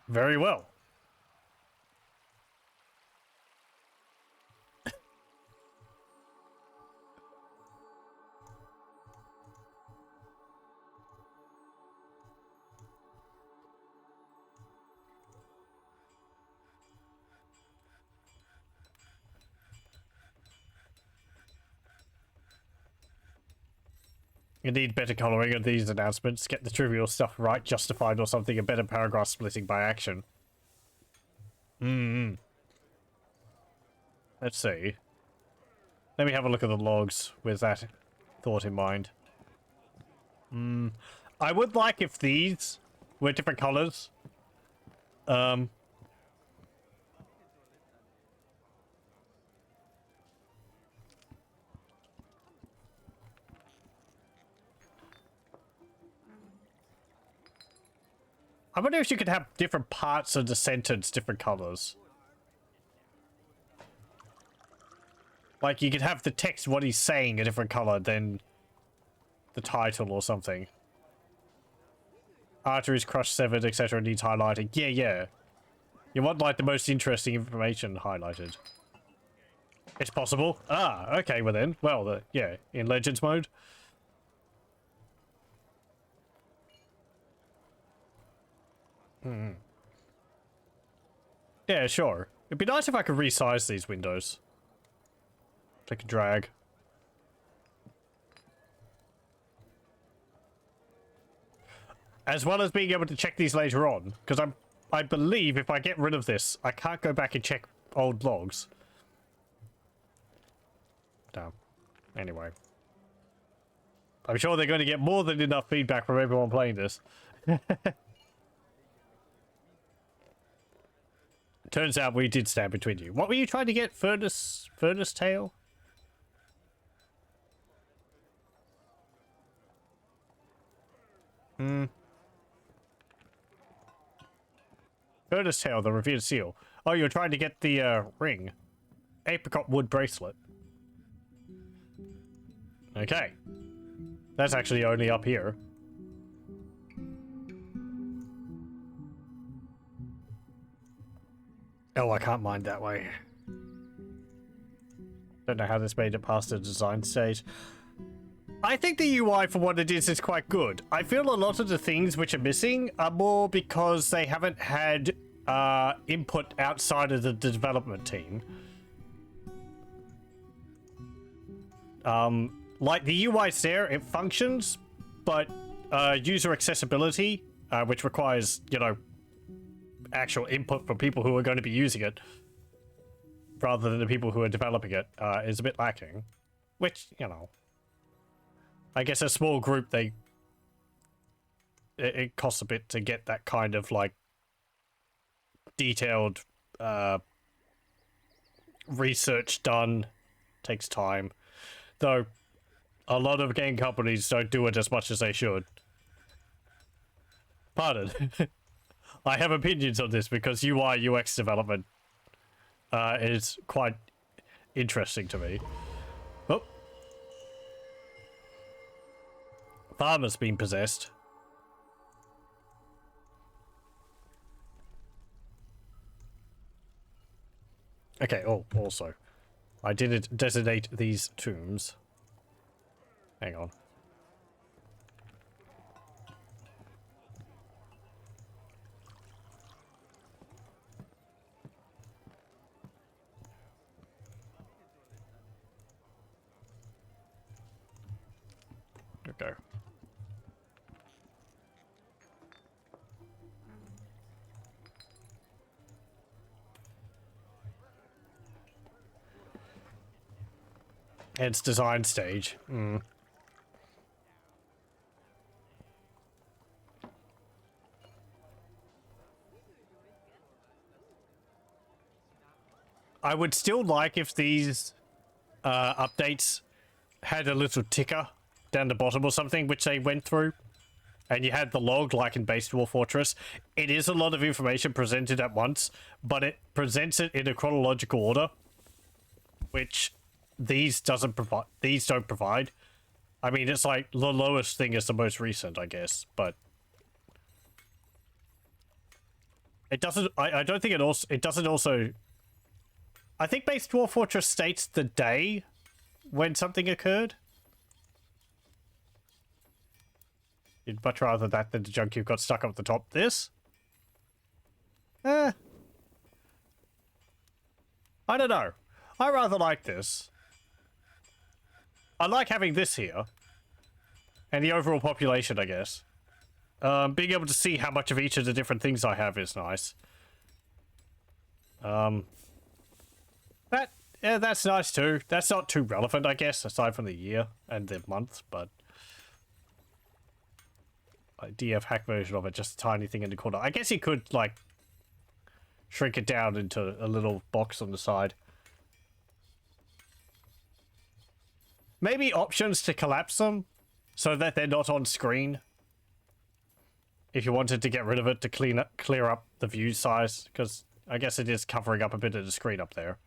Speaker 1: Very well. You need better coloring of these announcements. Get the trivial stuff right, justified or something. A better paragraph splitting by action. Let's see. Let me have a look at the logs with that thought in mind. I would like if these were different colors. I wonder if you could have different parts of the sentence different colors. Like, you could have the text, what he's saying, a different color than the title or something. Arteries crushed, severed, etc. needs highlighting. Yeah, yeah. You want, like, the most interesting information highlighted. It's possible. Ah, okay, well then. Well, yeah, in Legends mode. Yeah, sure. It'd be nice if I could resize these windows. Take a drag. As well as being able to check these later on, because I believe if I get rid of this, I can't go back and check old logs. Damn. Anyway. I'm sure they're going to get more than enough feedback from everyone playing this. Turns out we did stand between you. What were you trying to get? Furnace tail? Furnace tail, the revered seal. Oh, you're trying to get the ring. Apricot wood bracelet. Okay. That's actually only up here. Oh, I can't mine that way. Don't know how this made it past the design stage. I think the UI for what it is quite good. I feel a lot of the things which are missing are more because they haven't had input outside of the development team. Like the UI's there, it functions, but user accessibility, which requires, you know, actual input from people who are going to be using it, rather than the people who are developing it, is a bit lacking. Which, you know, I guess a small group, it costs a bit to get that kind of, like, detailed research done. Takes time. Though, a lot of game companies don't do it as much as they should. Pardon. I have opinions on this because UI UX development is quite interesting to me. Oh. Farmer's been possessed. Okay, oh, also. I didn't designate these tombs. Hang on. Okay. It's design stage. I would still like if these updates had a little ticker down the bottom or something, which they went through, and you had the log like in base Dwarf Fortress. It is a lot of information presented at once, but it presents it in a chronological order, which these don't provide. I mean, it's like the lowest thing is the most recent, I guess, but it doesn't. I don't think it doesn't also. I think base Dwarf Fortress states the day when something occurred. You'd much rather that than the junk you've got stuck up the top. This? I don't know. I rather like this. I like having this here. And the overall population, I guess. Being able to see how much of each of the different things I have is nice. That's nice too. That's not too relevant, I guess, aside from the year and the month, but a DF hack version of it, just a tiny thing in the corner. I guess you could, like, shrink it down into a little box on the side. Maybe options to collapse them so that they're not on screen. If you wanted to get rid of it to clear up the view size, because I guess it is covering up a bit of the screen up there.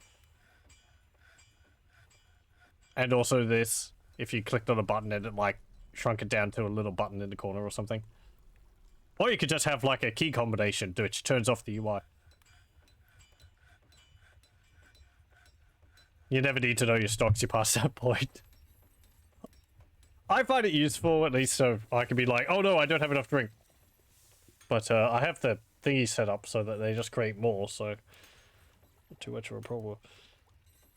Speaker 1: And also this, if you clicked on a button and it, like, shrunk it down to a little button in the corner or something. Or you could just have, like, a key combination which turns off the UI. You never need to know your stocks, you pass that point. I find it useful, at least so I can be like, oh no, I don't have enough drink. But I have the thingy set up so that they just create more, so not too much of a problem.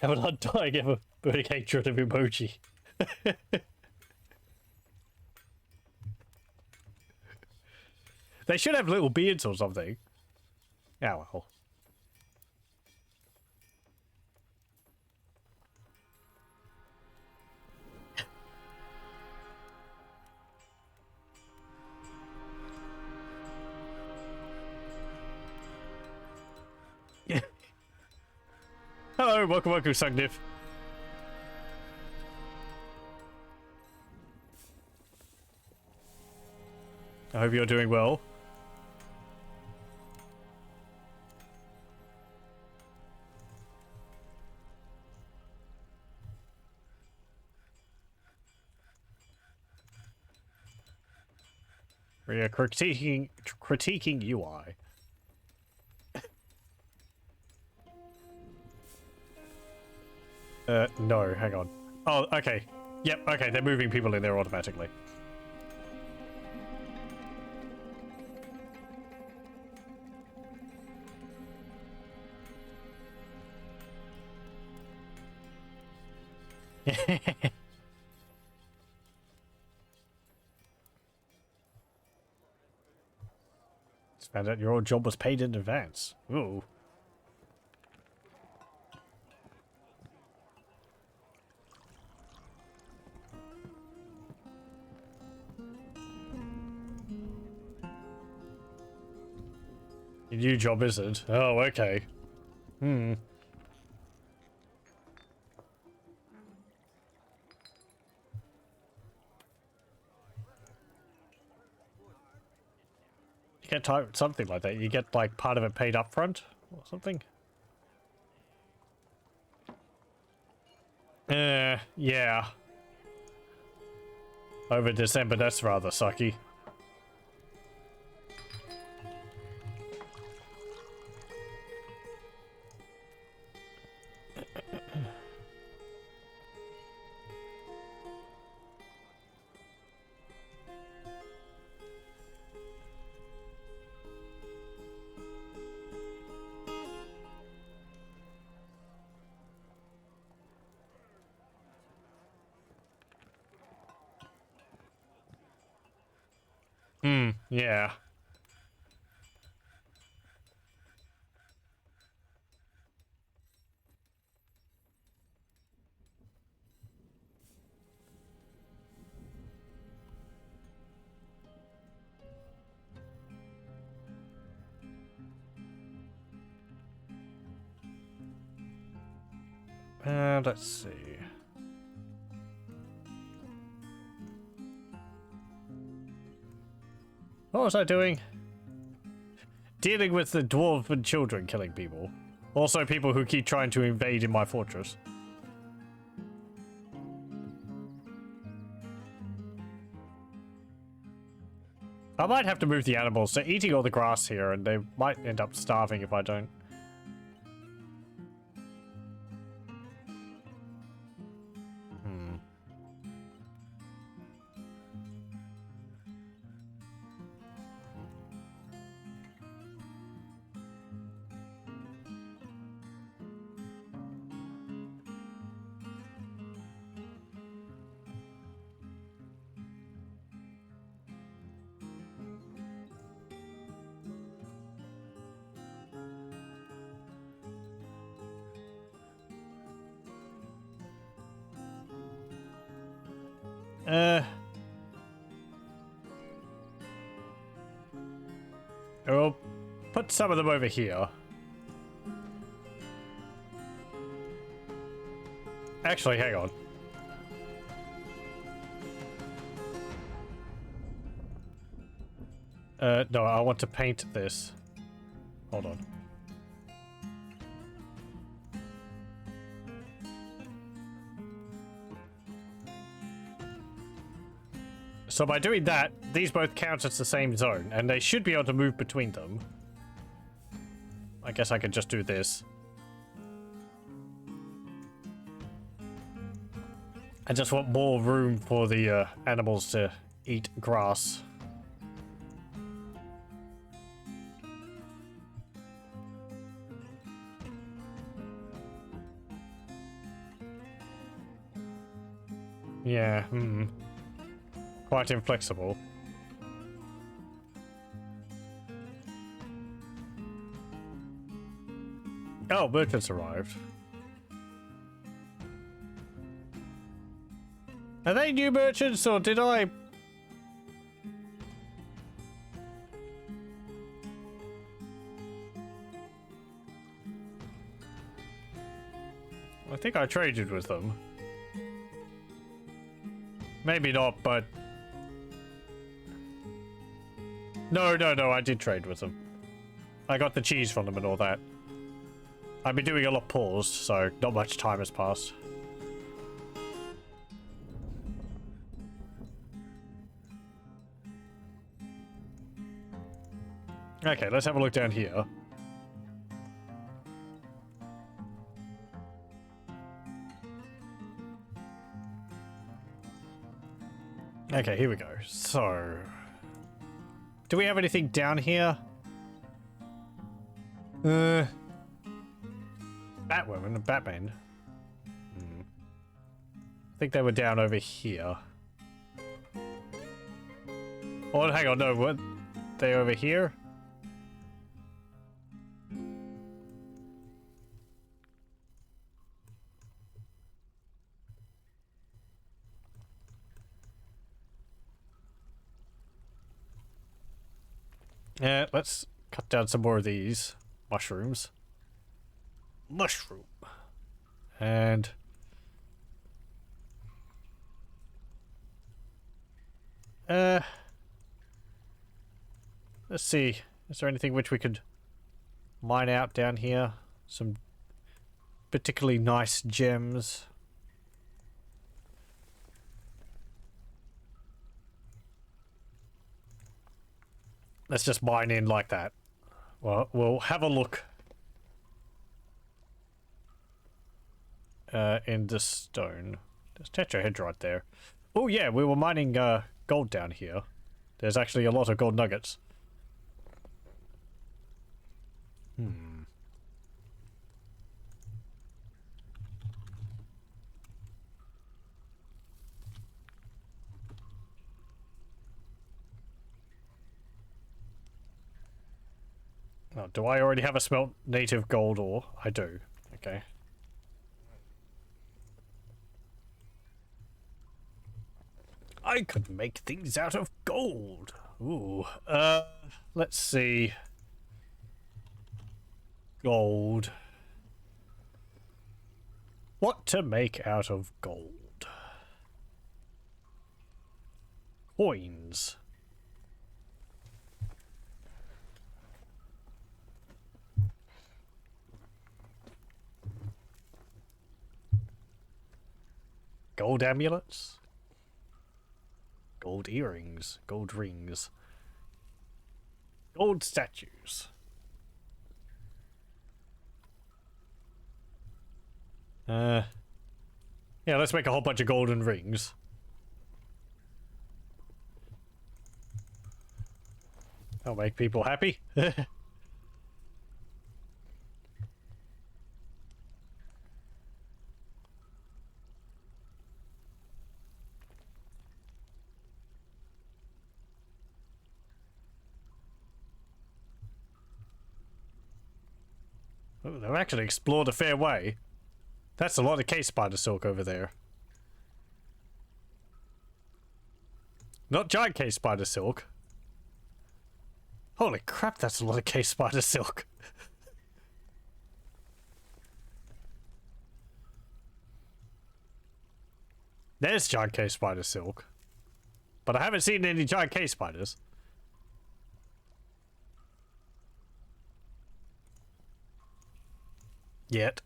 Speaker 1: Have an undying ever burning hatred of emoji. They should have little beards or something. Yeah, well. Yeah. Hello, welcome, Sugnif. I hope you're doing well. We are critiquing UI. No, hang on. Oh, okay. Yep, okay, they're moving people in there automatically. Just found out your old job was paid in advance. Ooh. Your new job isn't. Oh, okay. Hmm. You get something like that. You get, like, part of it paid up front or something. Yeah. Over December, that's rather sucky. Yeah. Let's see. What was I doing? Dealing with the dwarven children killing people. Also people who keep trying to invade in my fortress. I might have to move the animals. They're eating all the grass here and they might end up starving if I don't. We'll put some of them over here. Actually, hang on. No, I want to paint this. Hold on. So by doing that, these both count as the same zone, and they should be able to move between them. I guess I could just do this. I just want more room for the animals to eat grass. Yeah, quite inflexible. Oh, merchants arrived. Are they new merchants, or did I... I think I traded with them. Maybe not, but... No, I did trade with them. I got the cheese from them and all that. I've been doing a lot paused, so not much time has passed. Okay, let's have a look down here. Okay, here we go. So... do we have anything down here? Batwoman and Batman. I think they were down over here. Oh, hang on, no, what? They over here? Yeah, let's cut down some more of these mushrooms. Mushroom. And... let's see. Is there anything which we could mine out down here? Some particularly nice gems. Let's just mine in like that. Well, we'll have a look. In the stone. There's tetrahedrite there. Oh yeah, we were mining gold down here. There's actually a lot of gold nuggets. Oh, do I already have a smelt native gold ore? I do. Okay. I could make things out of gold. Ooh. Let's see. Gold. What to make out of gold? Coins. Gold amulets? Gold earrings, gold rings, gold statues. Yeah, let's make a whole bunch of golden rings. That'll make people happy. Oh, they've actually explored a fair way. That's a lot of case spider silk over there. Not giant cave spider silk. Holy crap, that's a lot of cave spider silk. There's giant cave spider silk. But I haven't seen any giant cave spiders. Yet.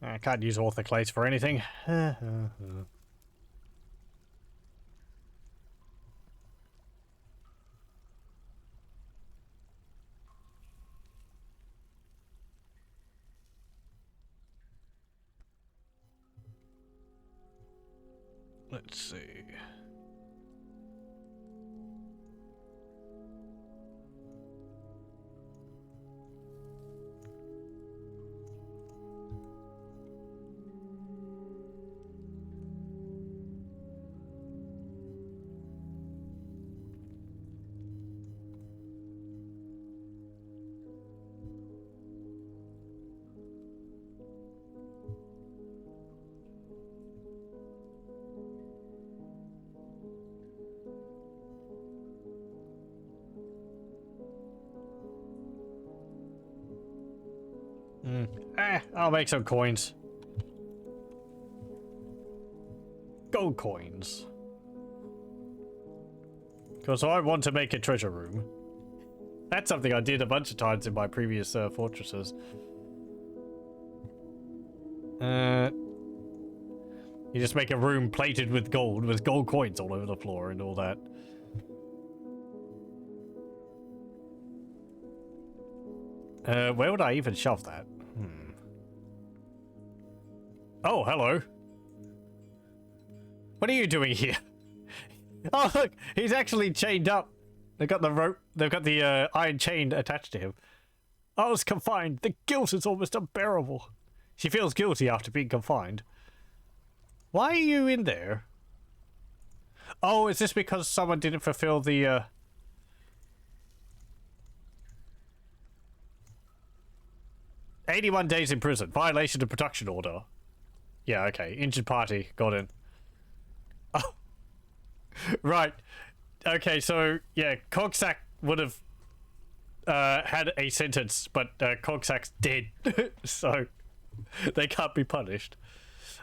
Speaker 1: I can't use orthoclase for anything. Let's see. I'll make some coins. Gold coins. Because I want to make a treasure room. That's something I did a bunch of times in my previous fortresses. You just make a room plated with gold coins all over the floor and all that. Where would I even shove that? Oh, hello. What are you doing here? Oh, look, he's actually chained up. They've got the rope, they've got the iron chain attached to him. I was confined. The guilt is almost unbearable. She feels guilty after being confined. Why are you in there? Oh, is this because someone didn't fulfill the 81 days in prison. Violation of protection order. Yeah, okay. Injured party. Got in. Oh. Right. Okay, so, yeah, Cogsack would have had a sentence, but Cogsack's dead. So, they can't be punished.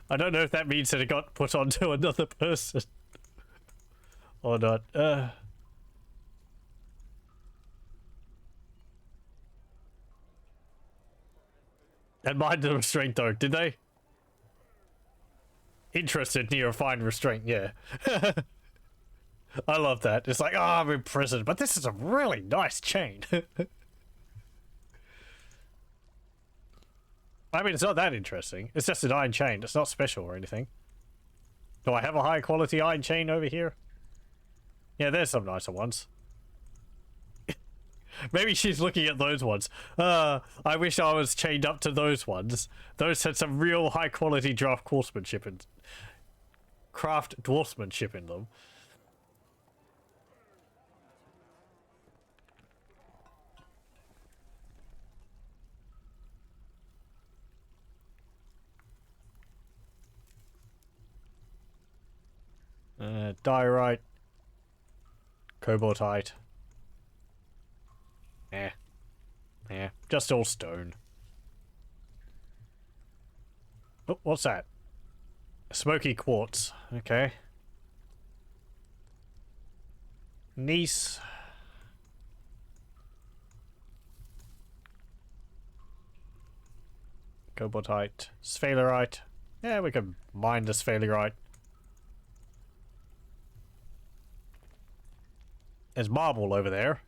Speaker 1: I don't know if that means that it got put onto another person. Or not. And mind the restraint, though, did they? Interested near a fine restraint, yeah. I love that. It's like, oh, I'm in prison, but this is a really nice chain. I mean, it's not that interesting. It's just an iron chain. It's not special or anything. Do I have a high quality iron chain over here? Yeah, there's some nicer ones. Maybe she's looking at those ones. I wish I was chained up to those ones. Those had some real high quality draft craftsmanship and craft dwarfsmanship in them. Diorite. Cobaltite. Yeah, just all stone. Oh, what's that? Smoky quartz. Okay. Nice. Cobaltite, sphalerite. Yeah, we can mine the sphalerite. There's marble over there.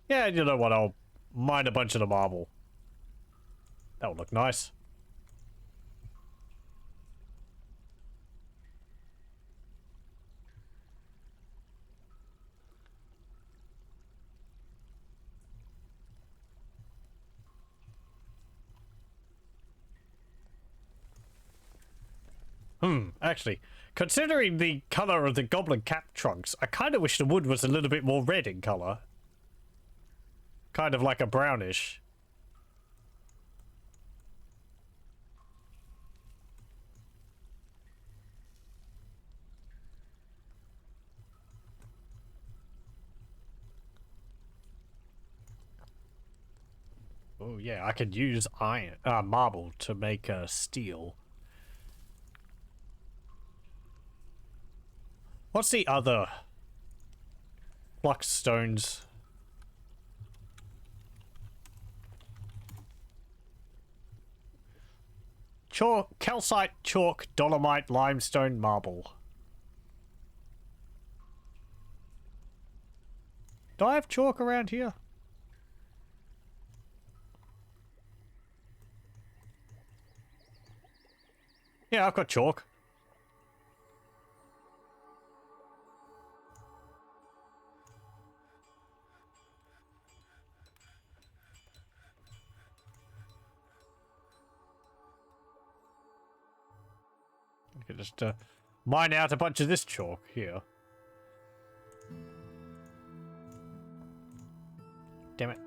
Speaker 1: Yeah, you know what? I'll mine a bunch of the marble. That would look nice. Actually, considering the color of the goblin cap trunks, I kind of wish the wood was a little bit more red in color. Kind of like a brownish. Oh yeah, I could use iron, marble to make steel. What's the other flux stones? Chalk, calcite, chalk, dolomite, limestone, marble. Do I have chalk around here? Yeah, I've got chalk. I could just mine out a bunch of this chalk here. Damn it.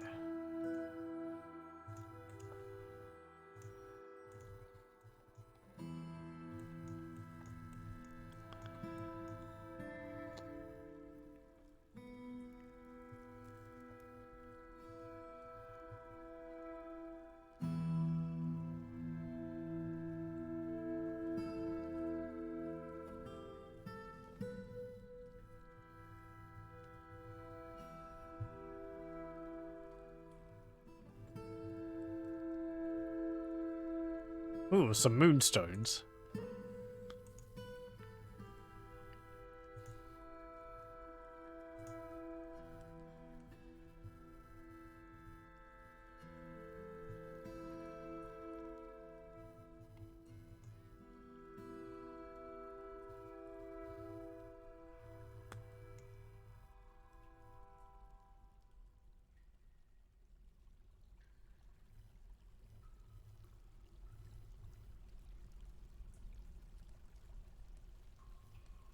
Speaker 1: Ooh, some moonstones.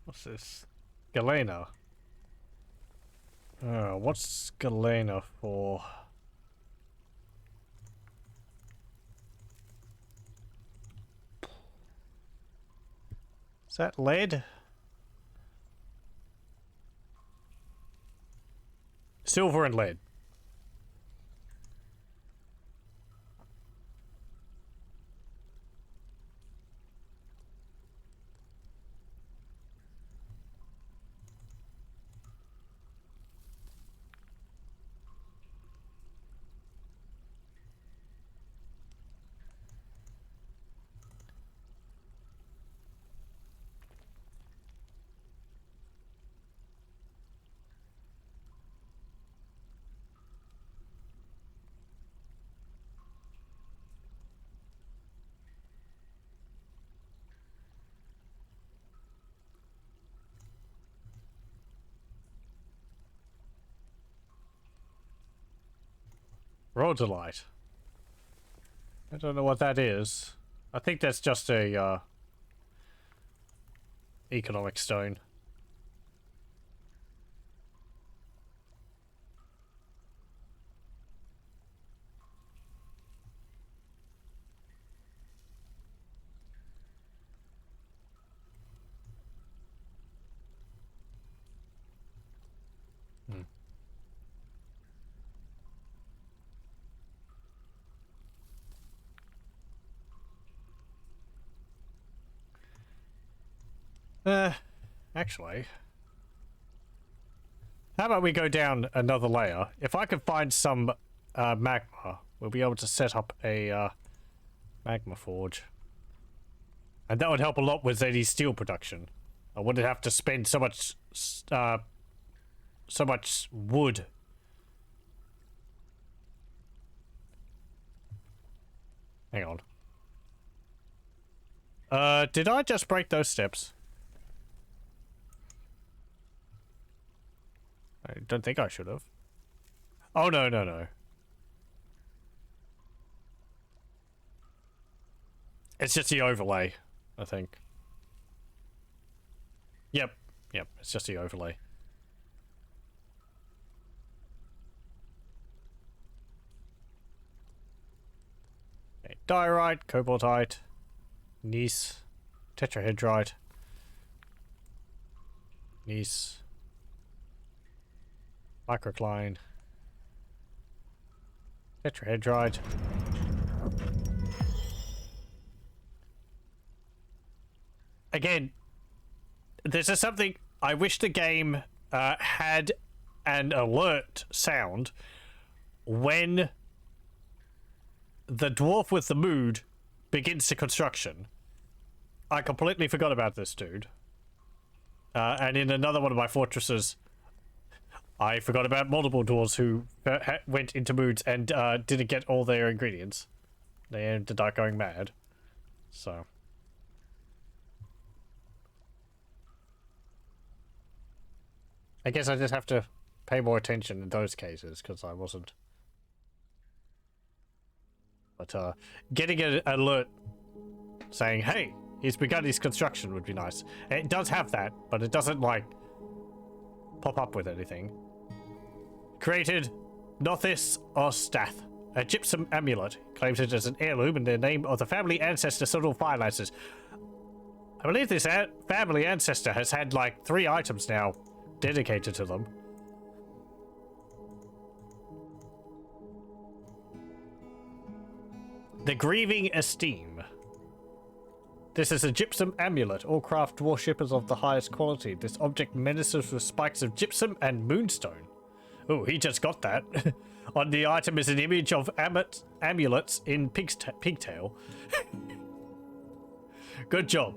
Speaker 1: What's this? Galena. What's Galena for? Is that lead? Silver and lead. Rhodolite. I don't know what that is. I think that's just a economic stone. Actually, how about we go down another layer? If I can find some magma, we'll be able to set up a Magma forge. And that would help a lot with any steel production. I wouldn't have to spend so much wood. Hang on. Did I just break those steps? I don't think I should have. Oh, no, no, no. It's just the overlay, I think. Yep, it's just the overlay. Okay, diorite, cobaltite, gneiss, tetrahedrite, gneiss, microcline, tetrahedrite. Again, this is something I wish the game had an alert sound when the dwarf with the mood begins the construction. I completely forgot about this dude. And in another one of my fortresses, I forgot about multiple dwarves who went into moods and didn't get all their ingredients. They ended up going mad. So... I guess I just have to pay more attention in those cases, because I wasn't. But getting an alert saying, hey, he's begun his construction would be nice. It does have that, but it doesn't, like, pop up with anything. Created Nothis Ostath, a gypsum amulet. Claims it as an heirloom in the name of the family ancestor Cyril Firelances. I believe this family ancestor has had, like, 3 items now dedicated to them. The Grieving Esteem. This is a gypsum amulet. All craft worshippers of the highest quality. This object menaces with spikes of gypsum and moonstone. Oh, he just got that. On the item is an image of amulets in pigtail. Good job.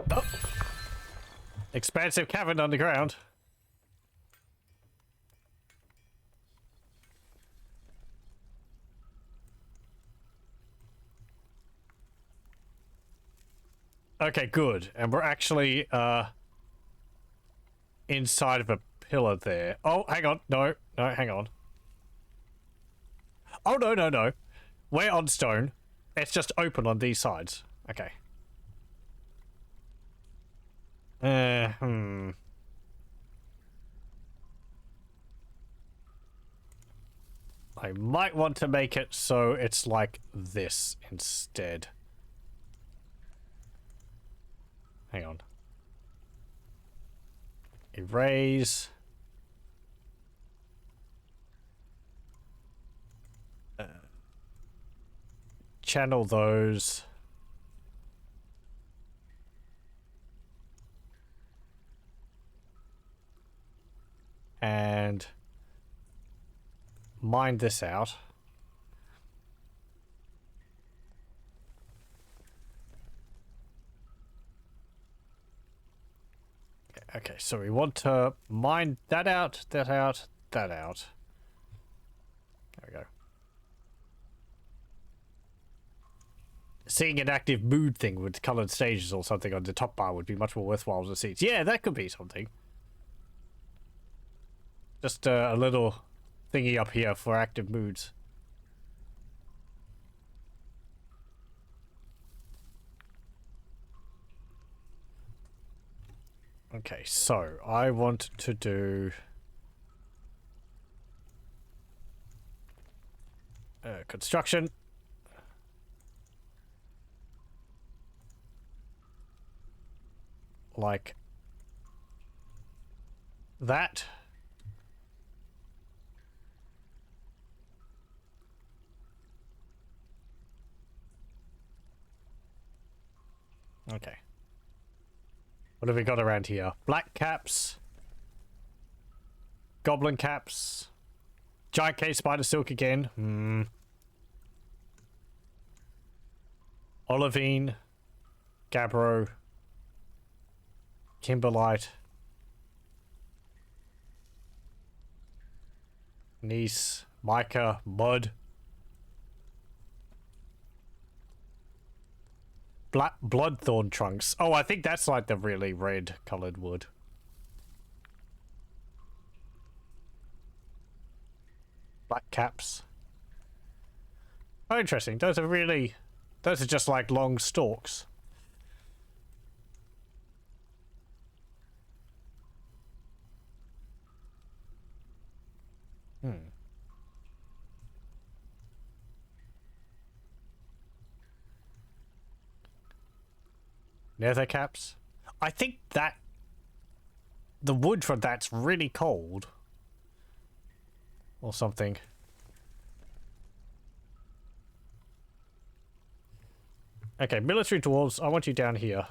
Speaker 1: Oh. Expansive cavern underground. Okay, good. And we're actually inside of a pillar there. Oh, hang on. No, hang on. Oh, no. We're on stone. It's just open on these sides. Okay. I might want to make it so it's like this instead. Hang on. Erase. Channel those. And mine this out. Okay, so we want to mine that out, that out, that out. There we go. Seeing an active mood thing with colored stages or something on the top bar would be much more worthwhile to see. Yeah, that could be something. Just a little thingy up here for active moods. Okay, so I want to do construction. Like that. Okay. What have we got around here? Black caps. Goblin caps. Giant cave spider silk again. Olivine. Gabbro. Kimberlite. Nice. Mica. Mud. Bloodthorn trunks. Oh, I think that's like the really red colored wood. Black caps. Oh, interesting. Those are just like long stalks. Nether caps. I think that the wood for that's really cold. Or something. Okay, military dwarves, I want you down here.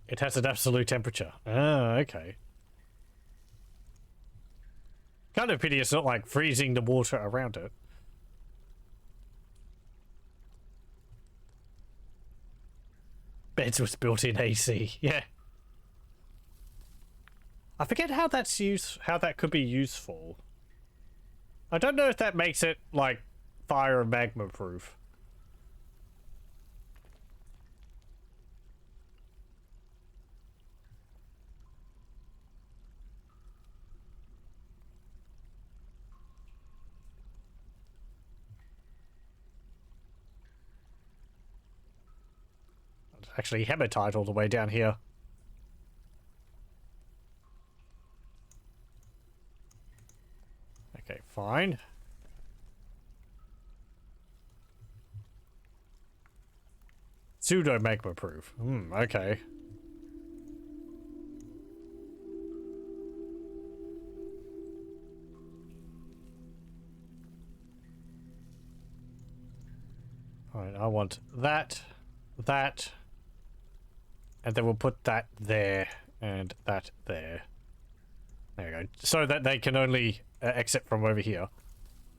Speaker 1: It has an absolute temperature. Ah, okay. Kind of pity it's not like freezing the water around it. Beds with built-in AC. Yeah. I forget how that's how that could be useful. I don't know if that makes it like fire and magma proof. Actually, hematite all the way down here. Okay, fine. Pseudo magma proof. Okay. Alright, I want that, that. And then we'll put that there, and that there. There we go. So that they can only exit from over here.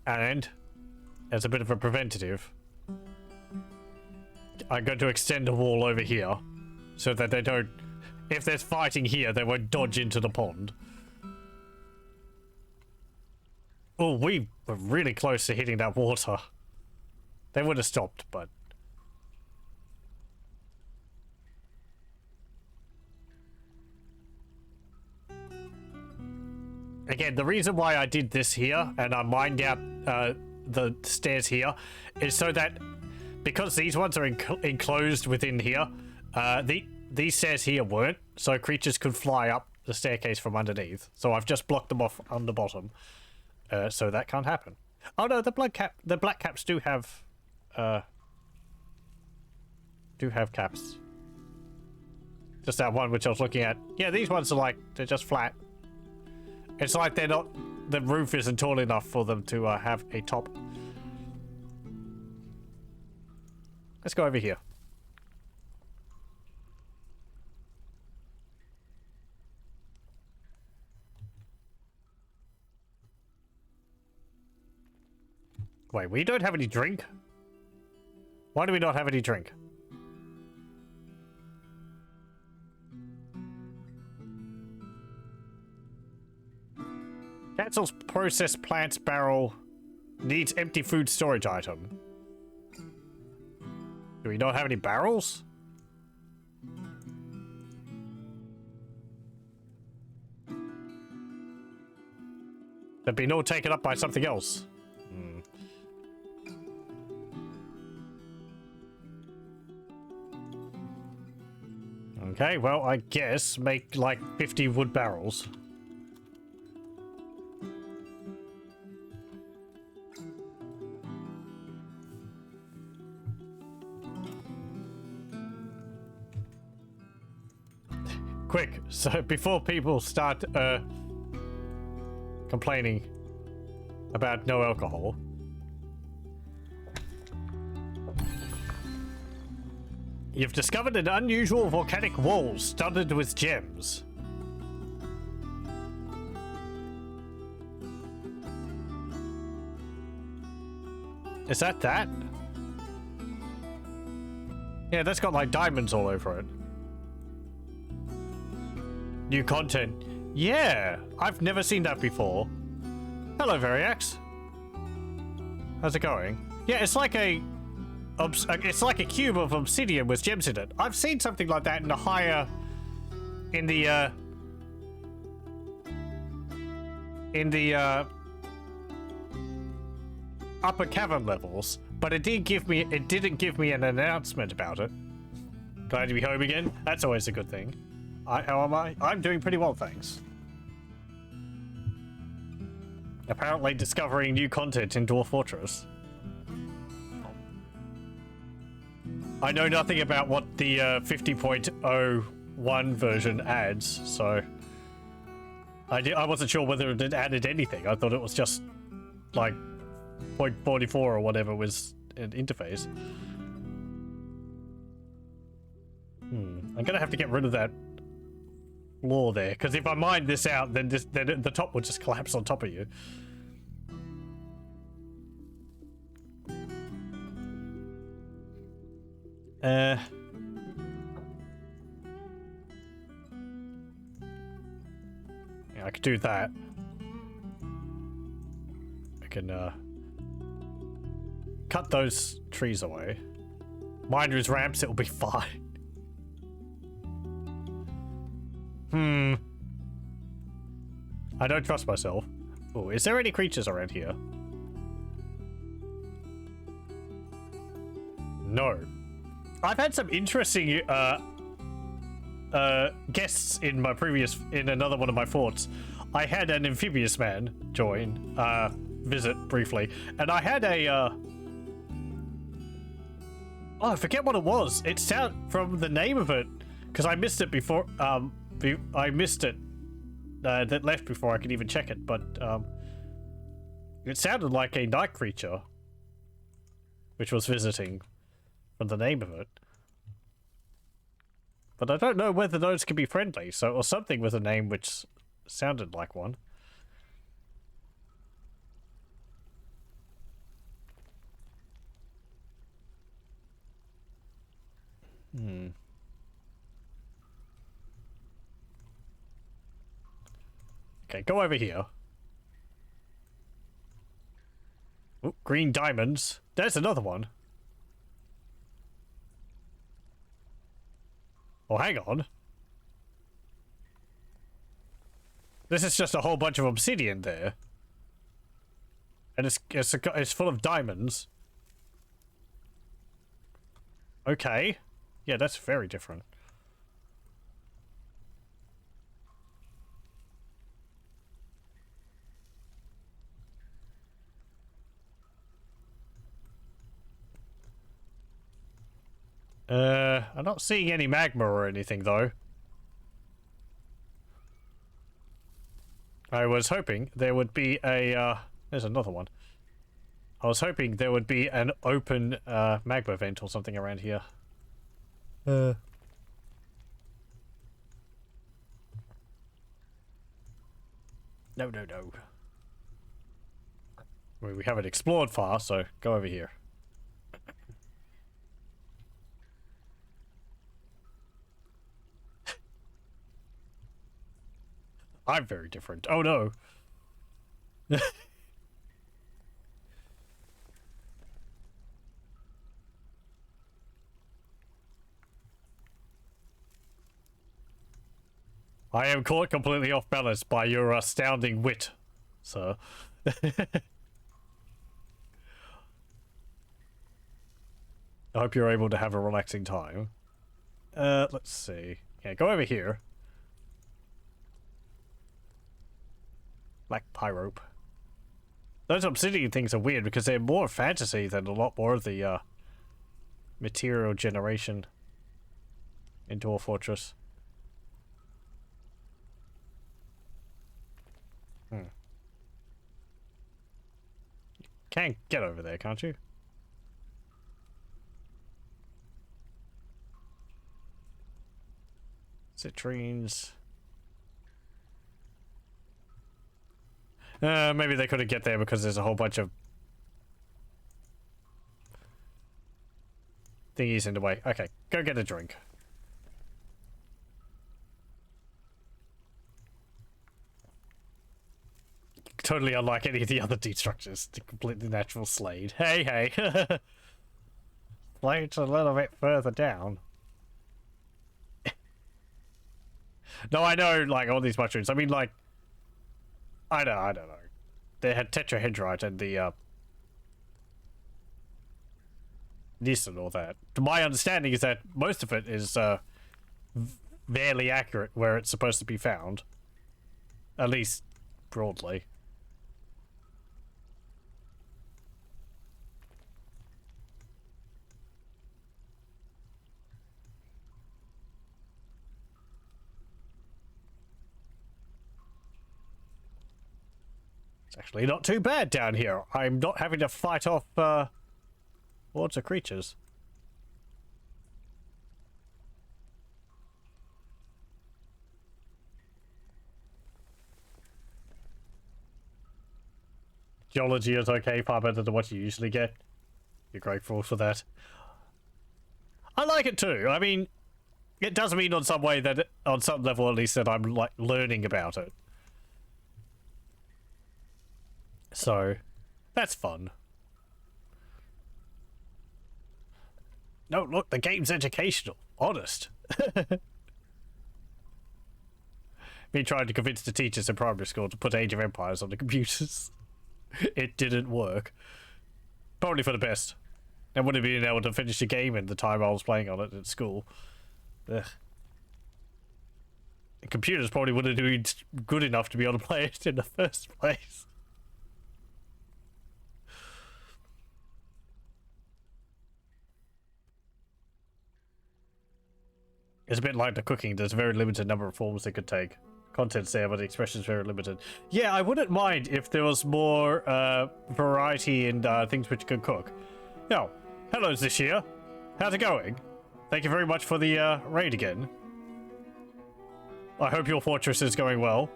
Speaker 1: And, as a bit of a preventative, I'm going to extend a wall over here, so that they don't... If there's fighting here, they won't dodge into the pond. Oh, we were really close to hitting that water. They would have stopped, but... Again, the reason why I did this here, and I mined out the stairs here, is so that, because these ones are enclosed within here, these stairs here weren't, so creatures could fly up the staircase from underneath. So I've just blocked them off on the bottom, so that can't happen. Oh no, the black caps do have caps. Just that one which I was looking at. Yeah, these ones are like, they're just flat. It's like they're not, the roof isn't tall enough for them to have a top. Let's go over here. Wait, we don't have any drink? Why do we not have any drink? Cancels processed plants barrel. Needs empty food storage item. Do we not have any barrels? They've been all taken up by something else. Okay, well, I guess make like 50 wood barrels. Quick, so before people start complaining about no alcohol, You've discovered an unusual volcanic wall studded with gems. Is that? Yeah, that's got like diamonds all over it. New content. Yeah, I've never seen that before. Hello, Variax. How's it going? Yeah, it's like a cube of obsidian with gems in it. I've seen something like that in the higher, in the upper cavern levels, but it didn't give me an announcement about it. Glad to be home again. That's always a good thing. How am I? I'm doing pretty well, thanks. Apparently discovering new content in Dwarf Fortress. I know nothing about what the 50.01 version adds, so I wasn't sure whether it added anything. I thought it was just like 0.44 or whatever was an interface. I'm gonna have to get rid of that floor there, because if I mine this out, then the top will just collapse on top of you. Yeah, I could do that. I can cut those trees away. Miners ramps, it'll be fine. I don't trust myself. Oh, is there any creatures around here? No. I've had some interesting guests in my in another one of my forts. I had an amphibious man join, visit briefly, and I had a oh, I forget what it was. It sounded from the name of it, because I missed it before. I missed it. That left before I could even check it, but it sounded like a night creature, which was visiting, from the name of it. But I don't know whether those can be friendly, or something with a name which sounded like one. Okay, go over here. Ooh, green diamonds. There's another one. Oh, hang on. This is just a whole bunch of obsidian there. And it's full of diamonds. Okay. Yeah, that's very different. I'm not seeing any magma or anything, though. I was hoping there would be a, there's another one. I was hoping there would be an open, magma vent or something around here. No. I mean, we haven't explored far, so go over here. I'm very different. Oh no. I am caught completely off balance by your astounding wit, sir. I hope you're able to have a relaxing time. Let's see. Yeah, go over here. Black pyrope. Those obsidian things are weird because they're more fantasy than a lot more of the material generation in Dwarf Fortress. Can't get over there, can't you? Citrines. Maybe they couldn't get there because there's a whole bunch of thingies in the way. Okay, go get a drink. Totally unlike any of the other deed structures. The completely natural Slade. Hey, hey. Slade's a little bit further down. No, I know, like, all these mushrooms. I mean, like, I don't know. They had tetrahedrite and the, this and all that. My understanding is that most of it is, fairly accurate where it's supposed to be found. At least, broadly. Actually not too bad down here. I'm not having to fight off hordes of creatures. Geology is okay, far better than what you usually get. You're grateful for that. I like it too. I mean, it does mean on some way that, on some level at least, that I'm like learning about it. So, that's fun. No, look, the game's educational. Honest. Me trying to convince the teachers in primary school to put Age of Empires on the computers. It didn't work. Probably for the best. I wouldn't have been able to finish the game in the time I was playing on it at school. Ugh. The computers probably wouldn't have been good enough to be able to play it in the first place. It's a bit like the cooking. There's a very limited number of forms it could take. Content's there, but the expression's very limited. Yeah, I wouldn't mind if there was more variety in things which you could cook. Yo, hello Zishia. How's it going? Thank you very much for the raid again. I hope your fortress is going well.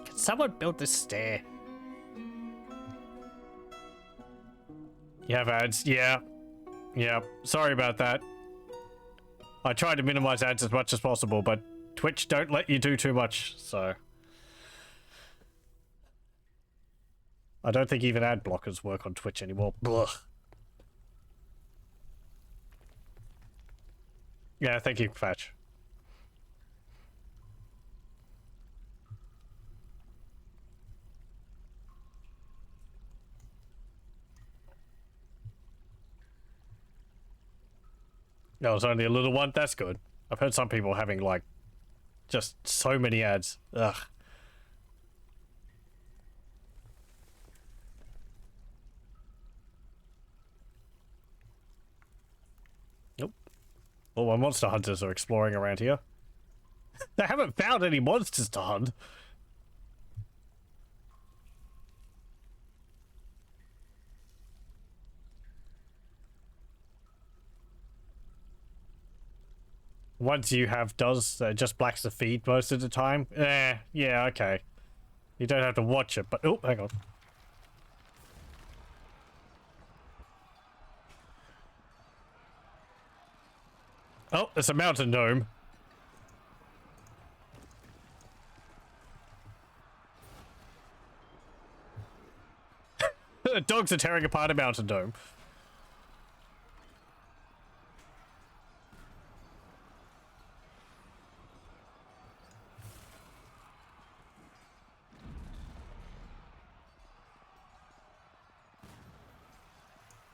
Speaker 1: Can someone build this stair? You have ads? Yeah. Yeah. Sorry about that. I try to minimize ads as much as possible, but Twitch don't let you do too much, so. I don't think even ad blockers work on Twitch anymore. Blah. Yeah, thank you, Fatch. No, it's only a little one. That's good. I've heard some people having, like, just so many ads. Ugh. Nope. All my monster hunters are exploring around here. They haven't found any monsters to hunt. Once you have does just blacks the feed most of the time. Yeah, okay. You don't have to watch it, but oh, hang on. Oh, it's a mountain gnome. Dogs are tearing apart a mountain gnome.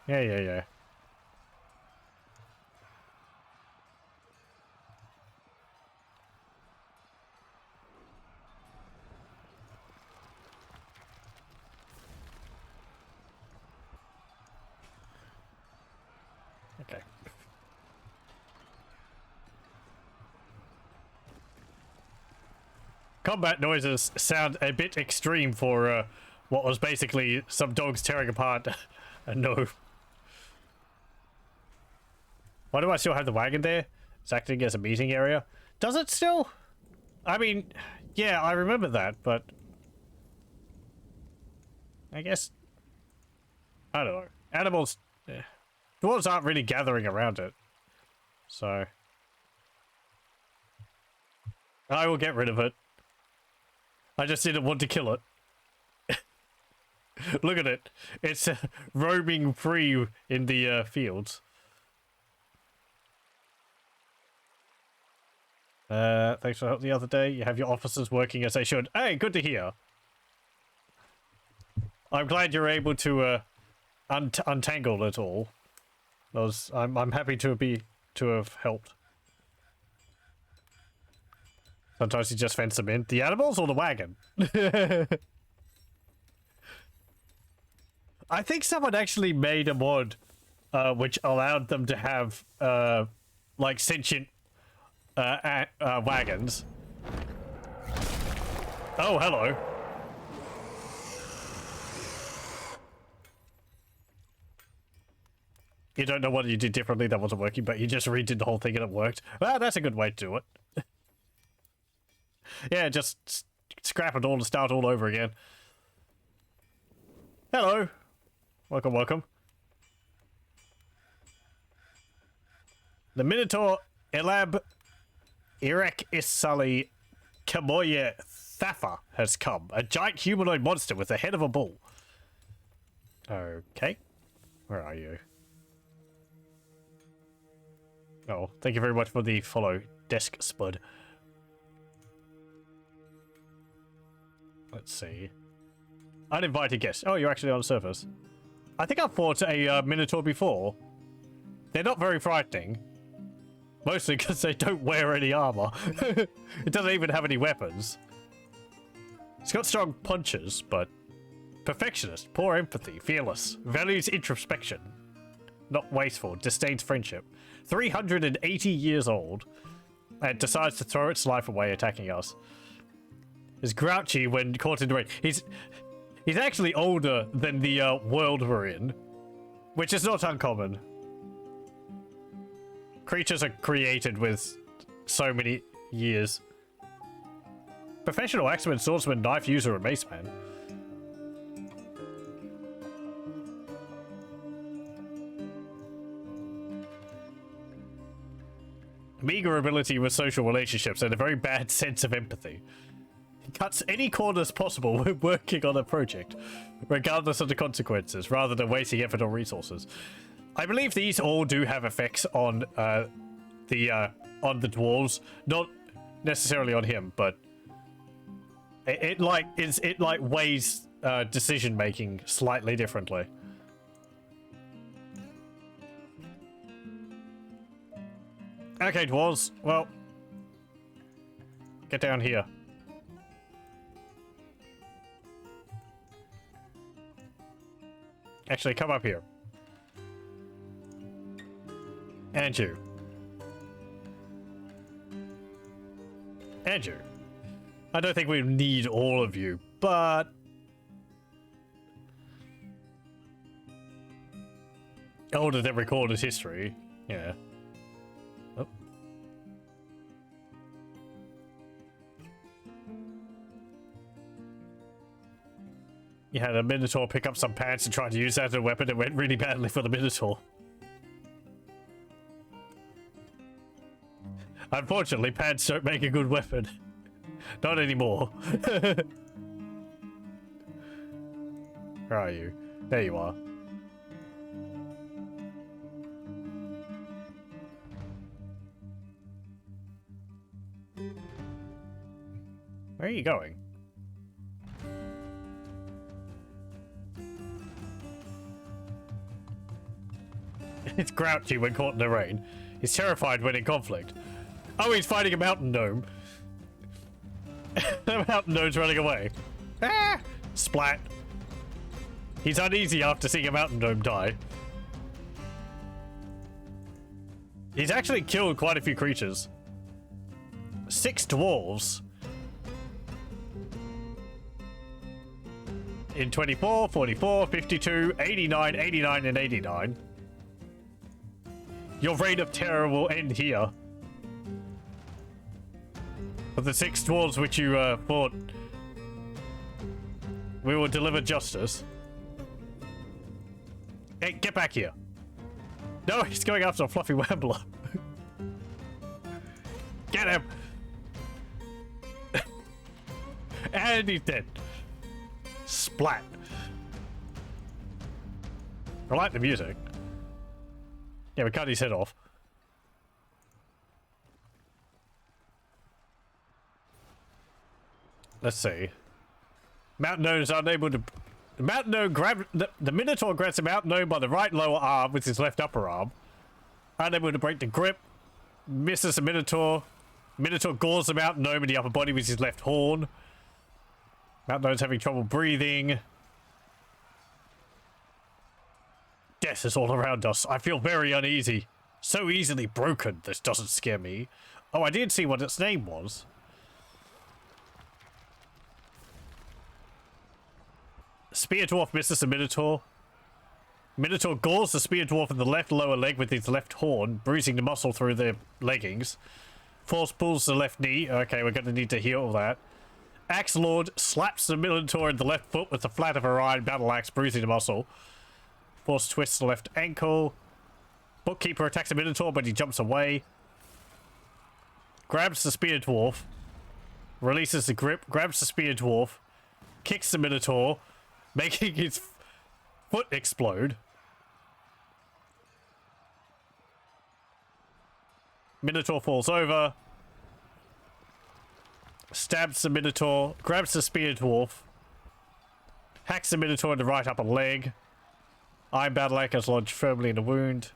Speaker 1: Yeah. Okay. Combat noises sound a bit extreme for what was basically some dogs tearing apart a gnome. Why do I still have the wagon there? It's acting as a meeting area. Does it still? I mean, yeah, I remember that, but I guess I don't know. Animals, dwarves aren't really gathering around it, so I will get rid of it. I just didn't want to kill it. Look at it. It's roaming free in the fields. Thanks for help the other day. You have your officers working as they should. Hey, good to hear. I'm glad you're able to untangle it all. I'm happy to have helped. Sometimes you just fence them in. The animals or the wagon? I think someone actually made a mod which allowed them to have like sentient wagons. Oh, hello. You don't know what you did differently that wasn't working, but you just redid the whole thing and it worked. Well, that's a good way to do it. Yeah, just scrap it all and start all over again. Hello. Welcome, welcome. The Minotaur Elab Irek Isali Kamoye Thafa has come. A giant humanoid monster with the head of a bull. Okay. Where are you? Oh, thank you very much for the follow, Desk Spud. Let's see. Uninvited guest. Oh, you're actually on the surface. I think I've fought a Minotaur before. They're not very frightening. Mostly because they don't wear any armor. It doesn't even have any weapons. It's got strong punches, but perfectionist, poor empathy, fearless, values introspection, not wasteful, disdains friendship. 380 years old, and decides to throw its life away attacking us. Is grouchy when caught in the rain. He's actually older than the world we're in, which is not uncommon. Creatures are created with so many years. Professional axeman, swordsman, knife user, and mace man. Meager ability with social relationships and a very bad sense of empathy. He cuts any corners possible when working on a project, regardless of the consequences, rather than wasting effort or resources. I believe these all do have effects on the dwarves, not necessarily on him, but it weighs decision making slightly differently. Okay, dwarves. Well, get down here. Actually, come up here. And you. And you. I don't think we need all of you, but older than recorded history. Yeah. Oh. You had a Minotaur pick up some pants and try to use that as a weapon. It went really badly for the Minotaur. Unfortunately, pants don't make a good weapon. Not anymore. Where are you? There you are. Where are you going? It's grouchy when caught in the rain. He's terrified when in conflict. Oh, he's fighting a mountain gnome. The mountain gnome's running away. Ah! Splat. He's uneasy after seeing a mountain gnome die. He's actually killed quite a few creatures. 6 dwarves. In 24, 44, 52, 89, 89, and 89. Your reign of terror will end here. For the 6 dwarves which you fought, we will deliver justice. Hey, get back here. No, he's going after a fluffy wambler. Get him! And he's dead. Splat. I like the music. Yeah, we cut his head off. Let's see. Mountain gnome is unable to... The mountain gnome grab... The Minotaur grabs the mountain gnome by the right lower arm with his left upper arm. Unable to break the grip. Misses the Minotaur. Minotaur gores the mountain gnome in the upper body with his left horn. Mountain gnome's having trouble breathing. Death is all around us. I feel very uneasy. So easily broken. This doesn't scare me. Oh, I did see what its name was. Spear dwarf misses the Minotaur. Minotaur gores the spear dwarf in the left lower leg with his left horn, bruising the muscle through their leggings. Force pulls the left knee. Okay, we're going to need to heal that. Axe Lord slaps the Minotaur in the left foot with the flat of her iron battle axe, bruising the muscle. Force twists the left ankle. Bookkeeper attacks the Minotaur, but he jumps away. Grabs the spear dwarf. Releases the grip. Grabs the spear dwarf. Kicks the Minotaur, making his foot explode. Minotaur falls over. Stabs the Minotaur. Grabs the spear dwarf. Hacks the Minotaur in the right upper leg. Iron battle axe is lodged firmly in the wound.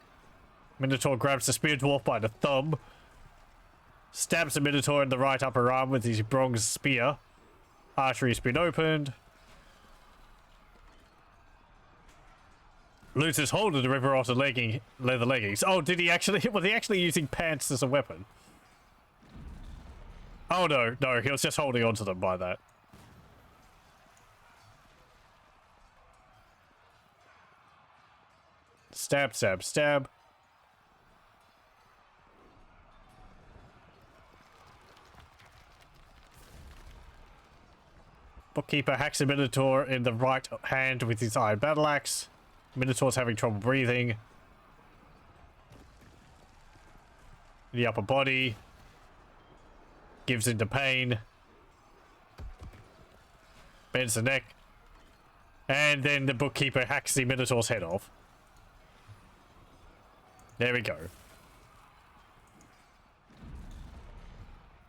Speaker 1: Minotaur grabs the spear dwarf by the thumb. Stabs the Minotaur in the right upper arm with his bronze spear. Artery's been opened. Loses hold of the river off the leather leggings. Oh, did he actually? Was he actually using pants as a weapon? Oh no, no, he was just holding onto them by that. Stab, stab, stab. Bookkeeper hacks a Minotaur in the right hand with his iron battle axe. Minotaur's having trouble breathing. The upper body. Gives into pain. Bends the neck. And then the bookkeeper hacks the Minotaur's head off. There we go.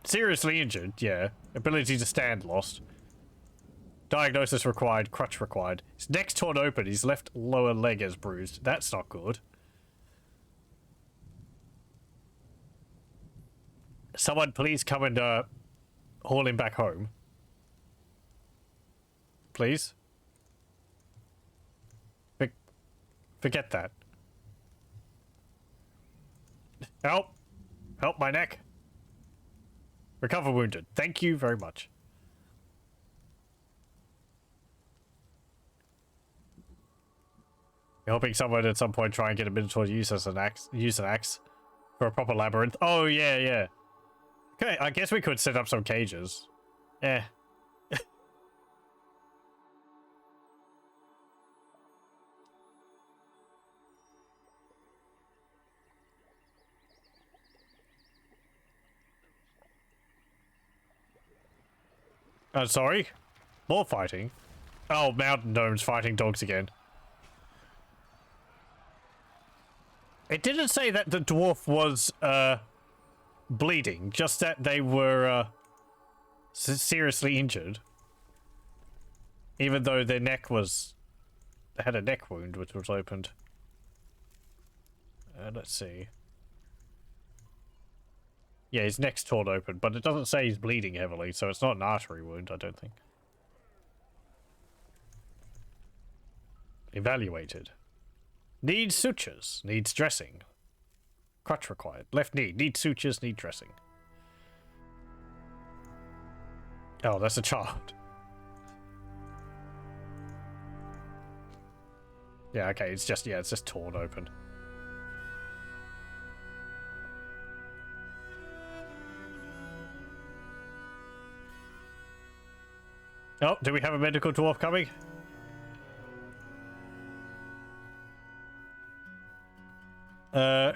Speaker 1: Seriously injured, yeah. Ability to stand lost. Diagnosis required, crutch required. His neck's torn open, his left lower leg is bruised. That's not good. Someone please come and haul him back home. Please? Forget that. Help! Help my neck! Recover wounded. Thank you very much. You're hoping someone at some point try and get a Minotaur to use an axe for a proper labyrinth. Oh yeah, yeah. Okay, I guess we could set up some cages. Eh. I'm sorry? More fighting? Oh, mountain gnomes fighting dogs again. It didn't say that the dwarf was, bleeding, just that they were, seriously injured. Even though their neck was... They had a neck wound which was opened. Let's see. Yeah, his neck's torn open, but it doesn't say he's bleeding heavily, so it's not an artery wound, I don't think. Evaluated. Needs sutures. Needs dressing. Crutch required. Left knee. Needs sutures. Need dressing. Oh, that's a child. Yeah, okay, it's just torn open. Oh, do we have a medical dwarf coming?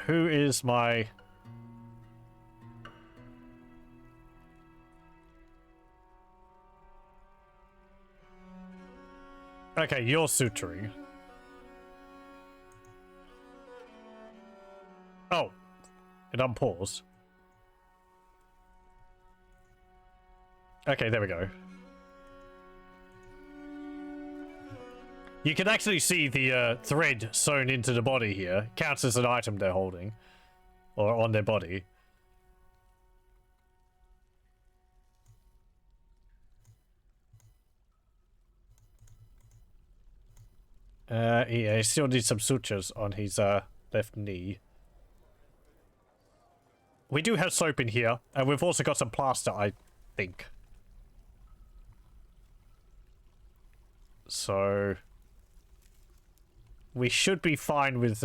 Speaker 1: Who is my... Okay, you're suturing. Oh, it unpaused. Okay, there we go. You can actually see the thread sewn into the body here. Counts as an item they're holding. Or on their body. Yeah, he still needs some sutures on his left knee. We do have soap in here, and we've also got some plaster, I think. So... we should be fine with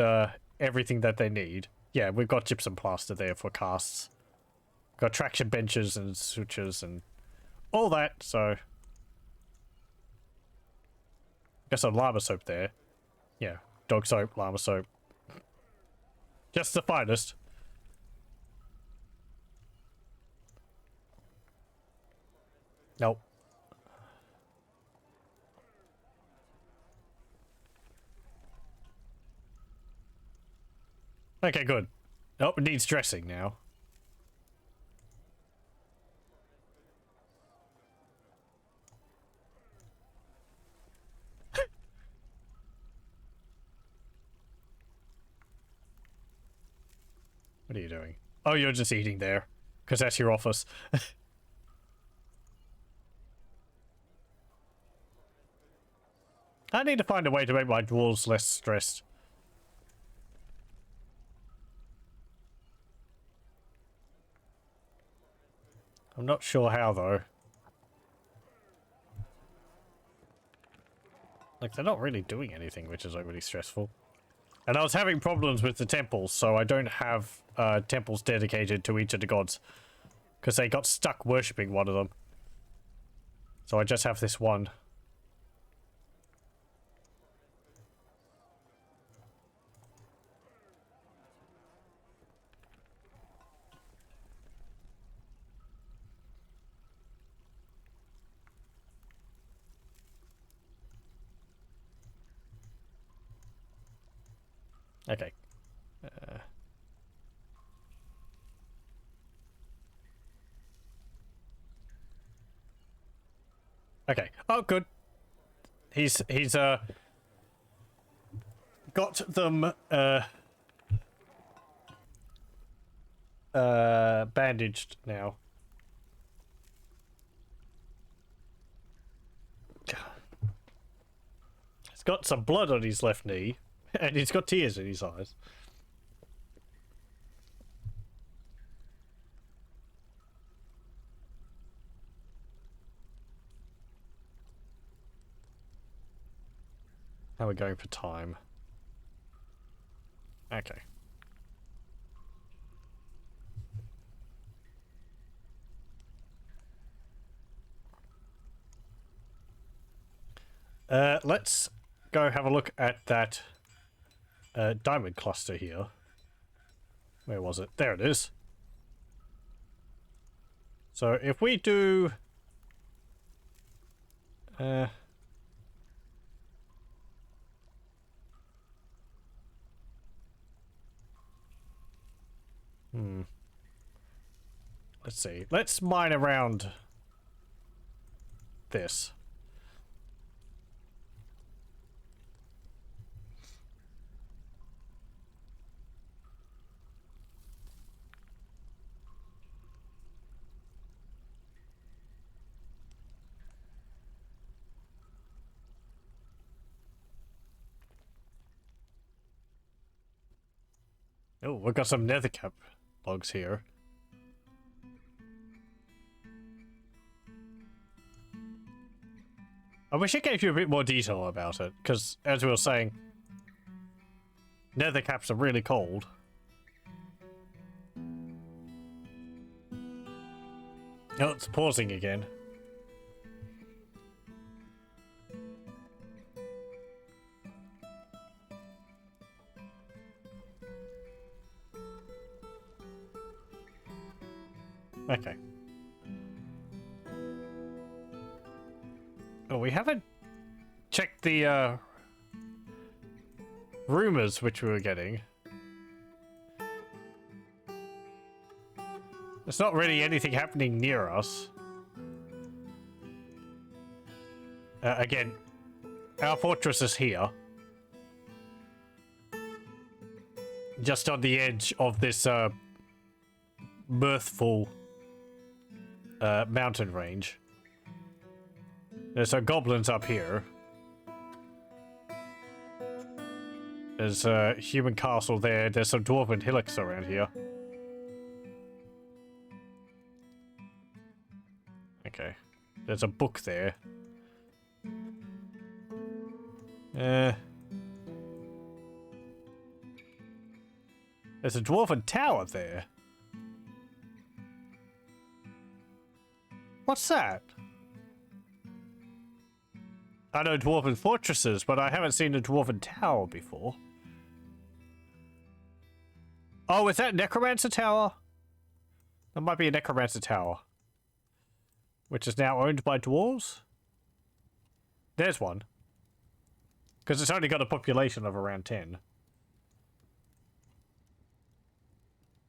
Speaker 1: everything that they need. Yeah, we've got gypsum plaster there for casts. Got traction benches and sutures and all that, so... got some llama soap there. Yeah, dog soap, llama soap. Just the finest. Nope. Okay, good. Oh, it needs dressing now. What are you doing? Oh, you're just eating there. Because that's your office. I need to find a way to make my dwarves less stressed. I'm not sure how, though. Like, they're not really doing anything, which is like really stressful. And I was having problems with the temples, so I don't have temples dedicated to each of the gods. Because they got stuck worshipping one of them. So I just have this one. Okay. Okay. Oh, good. He's got them bandaged now. He's got some blood on his left knee. And he's got tears in his eyes. How are we going for time? Okay. Let's go have a look at that diamond cluster here. Where was it? There it is. So if we do... let's see. Let's mine around this. Oh, we've got some nethercap logs here. I wish it gave you a bit more detail about it, because as we were saying, Nether caps are really cold. Oh, it's pausing again. Okay. Oh, we haven't checked the rumors which we were getting. There's not really anything happening near us. Again, our fortress is here. Just on the edge of this mirthful mountain range. There's some goblins up here. There's a human castle there. There's some dwarven hillocks around here. Okay. There's a book there. There's a dwarven tower there. What's that? I know dwarven fortresses, but I haven't seen a dwarven tower before. Oh, is that Necromancer Tower? That might be a Necromancer Tower. Which is now owned by dwarves? There's one. Because it's only got a population of around 10.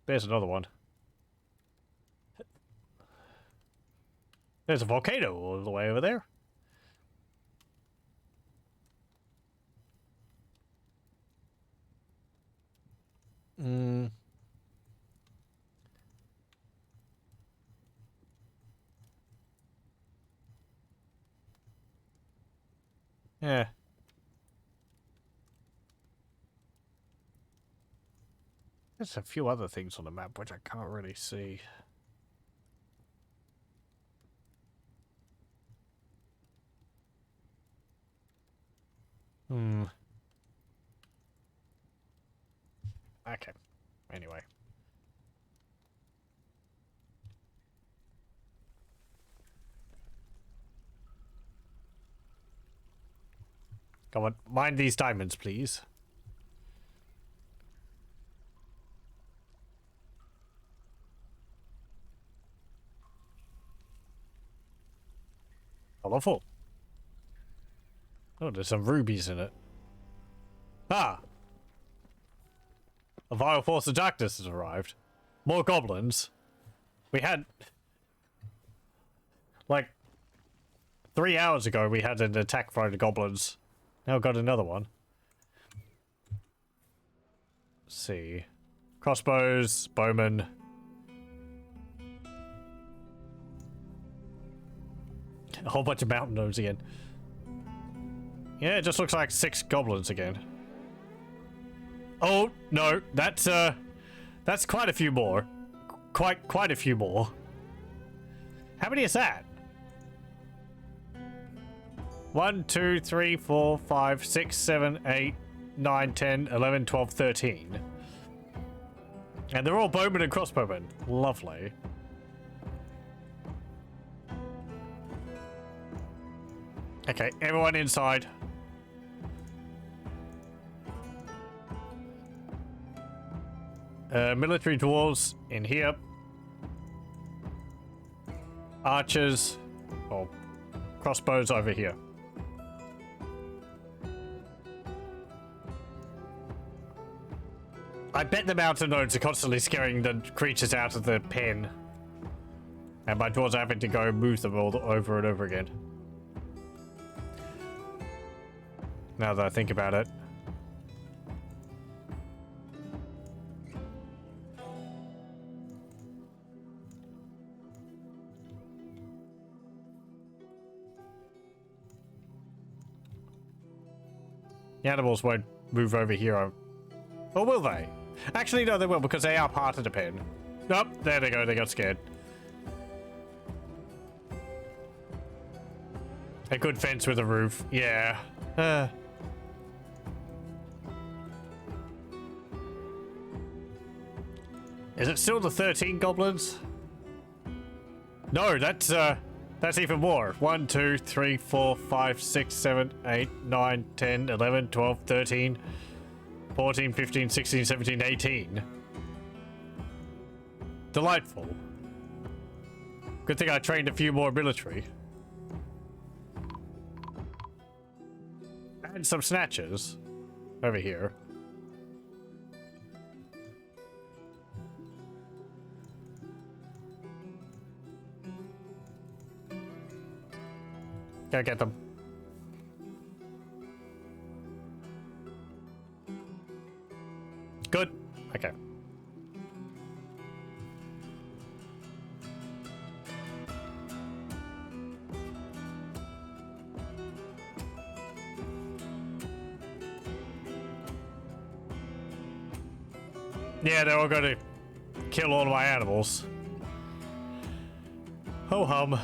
Speaker 1: There's another one. There's a volcano all the way over there. Yeah. There's a few other things on the map which I can't really see. Okay. Anyway. Come on, mine these diamonds, please. Colorful. Oh, there's some rubies in it. Ah! A vile force of darkness has arrived. More goblins. We had... like... 3 hours ago we had an attack from the goblins. Now got another one. Let's see. Crossbows, bowmen. A whole bunch of mountain gnomes again. Yeah, it just looks like 6 goblins again. Oh, no, that's quite a few more. Quite a few more. How many is that? 1, 2, 3, 4, 5, 6, 7, 8, 9, 10, 11, 12, 13. And they're all bowmen and crossbowmen. Lovely. Okay, everyone inside. Military dwarves in here. Archers, or crossbows over here. I bet the mountain gnomes are constantly scaring the creatures out of the pen. And my dwarves are having to go move them all over and over again. Now that I think about it. The animals won't move over here. Or will they? Actually, no, they will, because they are part of the pen. Nope, there they go, they got scared. A good fence with a roof, yeah. Is it still the 13 goblins? No, that's even more. 1, 2, 3, 4, 5, 6, 7, 8, 9, 10, 11, 12, 13, 14, 15, 16, 17, 18. Delightful. Good thing I trained a few more military. And some snatchers over here. Gotta get them. Good. Okay. Yeah, they're all gonna kill all of my animals. Ho hum.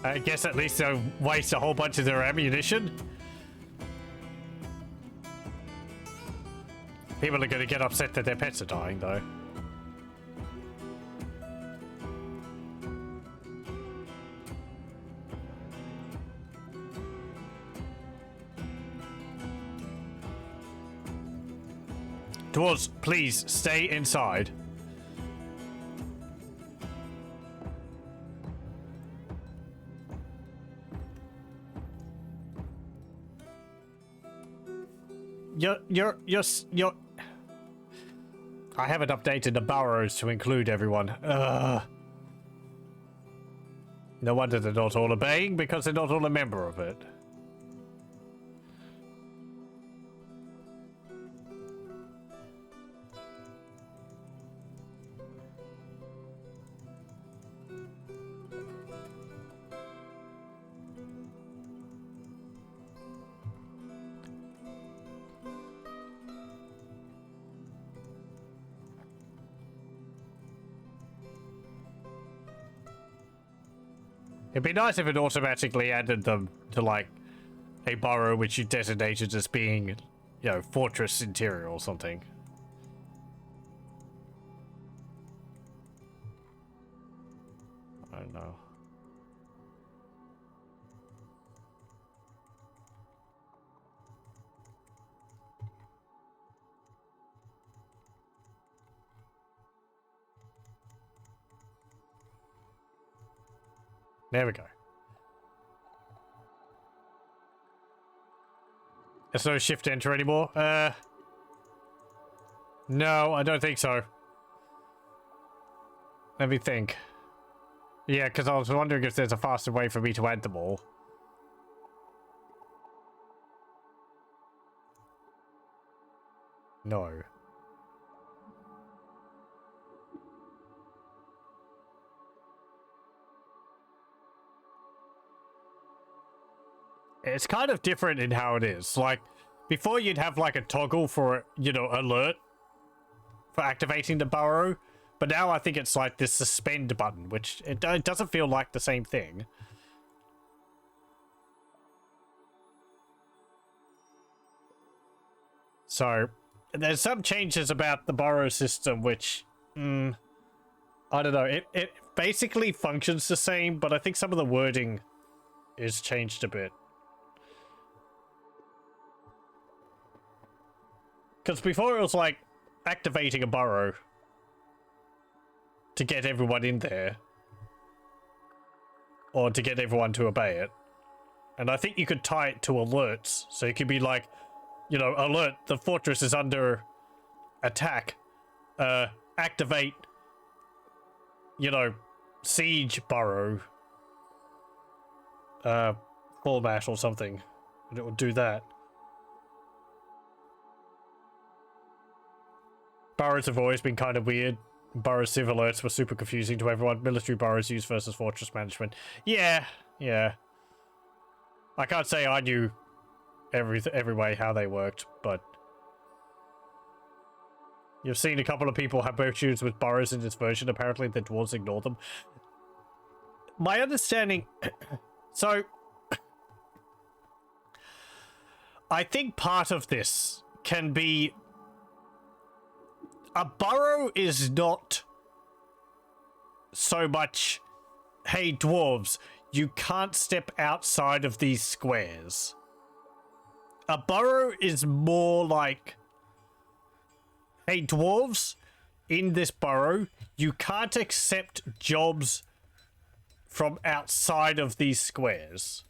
Speaker 1: I guess at least they'll waste a whole bunch of their ammunition. People are gonna get upset that their pets are dying, though. Dwarves, please stay inside. You're I haven't updated the burrows to include everyone. No wonder they're not all obeying, because they're not all a member of it. It'd be nice if it automatically added them to, like, a burrow which you designated as being, you know, fortress interior or something. I don't know. There we go. There's no shift enter anymore. No, I don't think so. Let me think. Yeah, because I was wondering if there's a faster way for me to add them all. No. It's kind of different in how it is. Like, before you'd have like a toggle for, you know, alert for activating the burrow. But now I think it's like this suspend button, which it doesn't feel like the same thing. So, there's some changes about the burrow system, which, I don't know. It basically functions the same, but I think some of the wording is changed a bit. Because before it was like activating a burrow to get everyone in there. Or to get everyone to obey it. And I think you could tie it to alerts. So it could be like, you know, alert, the fortress is under attack. Activate, you know, siege burrow. Format or something. And it would do that. Burrows have always been kind of weird. Burrow civ alerts were super confusing to everyone. Military burrows used versus fortress management. Yeah. I can't say I knew every way how they worked, but you've seen a couple of people have issues with burrows in this version. Apparently the dwarves ignore them. My understanding... So... I think part of this can be A burrow is not so much, hey dwarves, you can't step outside of these squares. A burrow is more like, hey dwarves, in this burrow, you can't accept jobs from outside of these squares.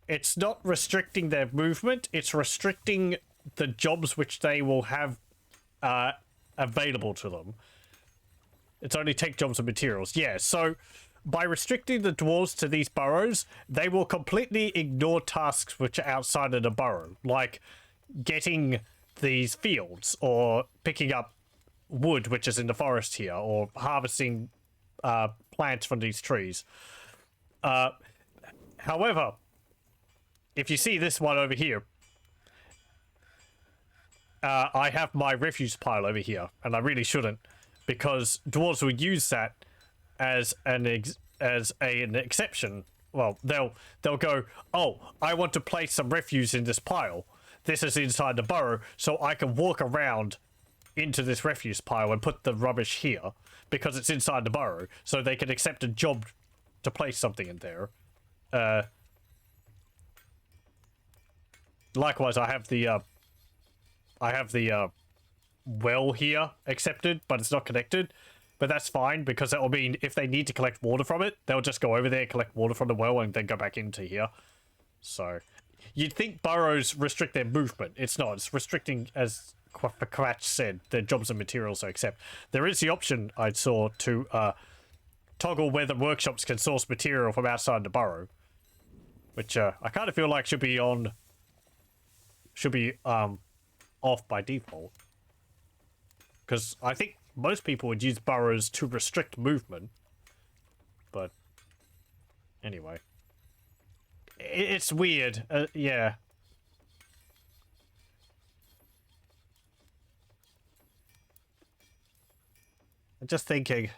Speaker 1: It's not restricting their movement, it's restricting the jobs which they will have available to them. It's only take jobs and materials. Yeah, so by restricting the dwarves to these burrows, they will completely ignore tasks which are outside of the burrow, like getting these fields, or picking up wood which is in the forest here, or harvesting plants from these trees. However, if you see this one over here, I have my refuse pile over here, and I really shouldn't, because dwarves will use that as an exception. Well, they'll go, oh, I want to place some refuse in this pile. This is inside the burrow, so I can walk around into this refuse pile and put the rubbish here because it's inside the burrow, so they can accept a job to place something in there. Likewise, I have the well here accepted, but it's not connected. But that's fine, because that will mean if they need to collect water from it, they'll just go over there, collect water from the well, and then go back into here. So you'd think burrows restrict their movement. It's not. It's restricting, as Quatch said, their jobs and materials they accept. There is the option I saw to toggle whether workshops can source material from outside the burrow, which I kind of feel like should be off by default, because I think most people would use burrows to restrict movement. But anyway, it's weird. Yeah. I'm just thinking,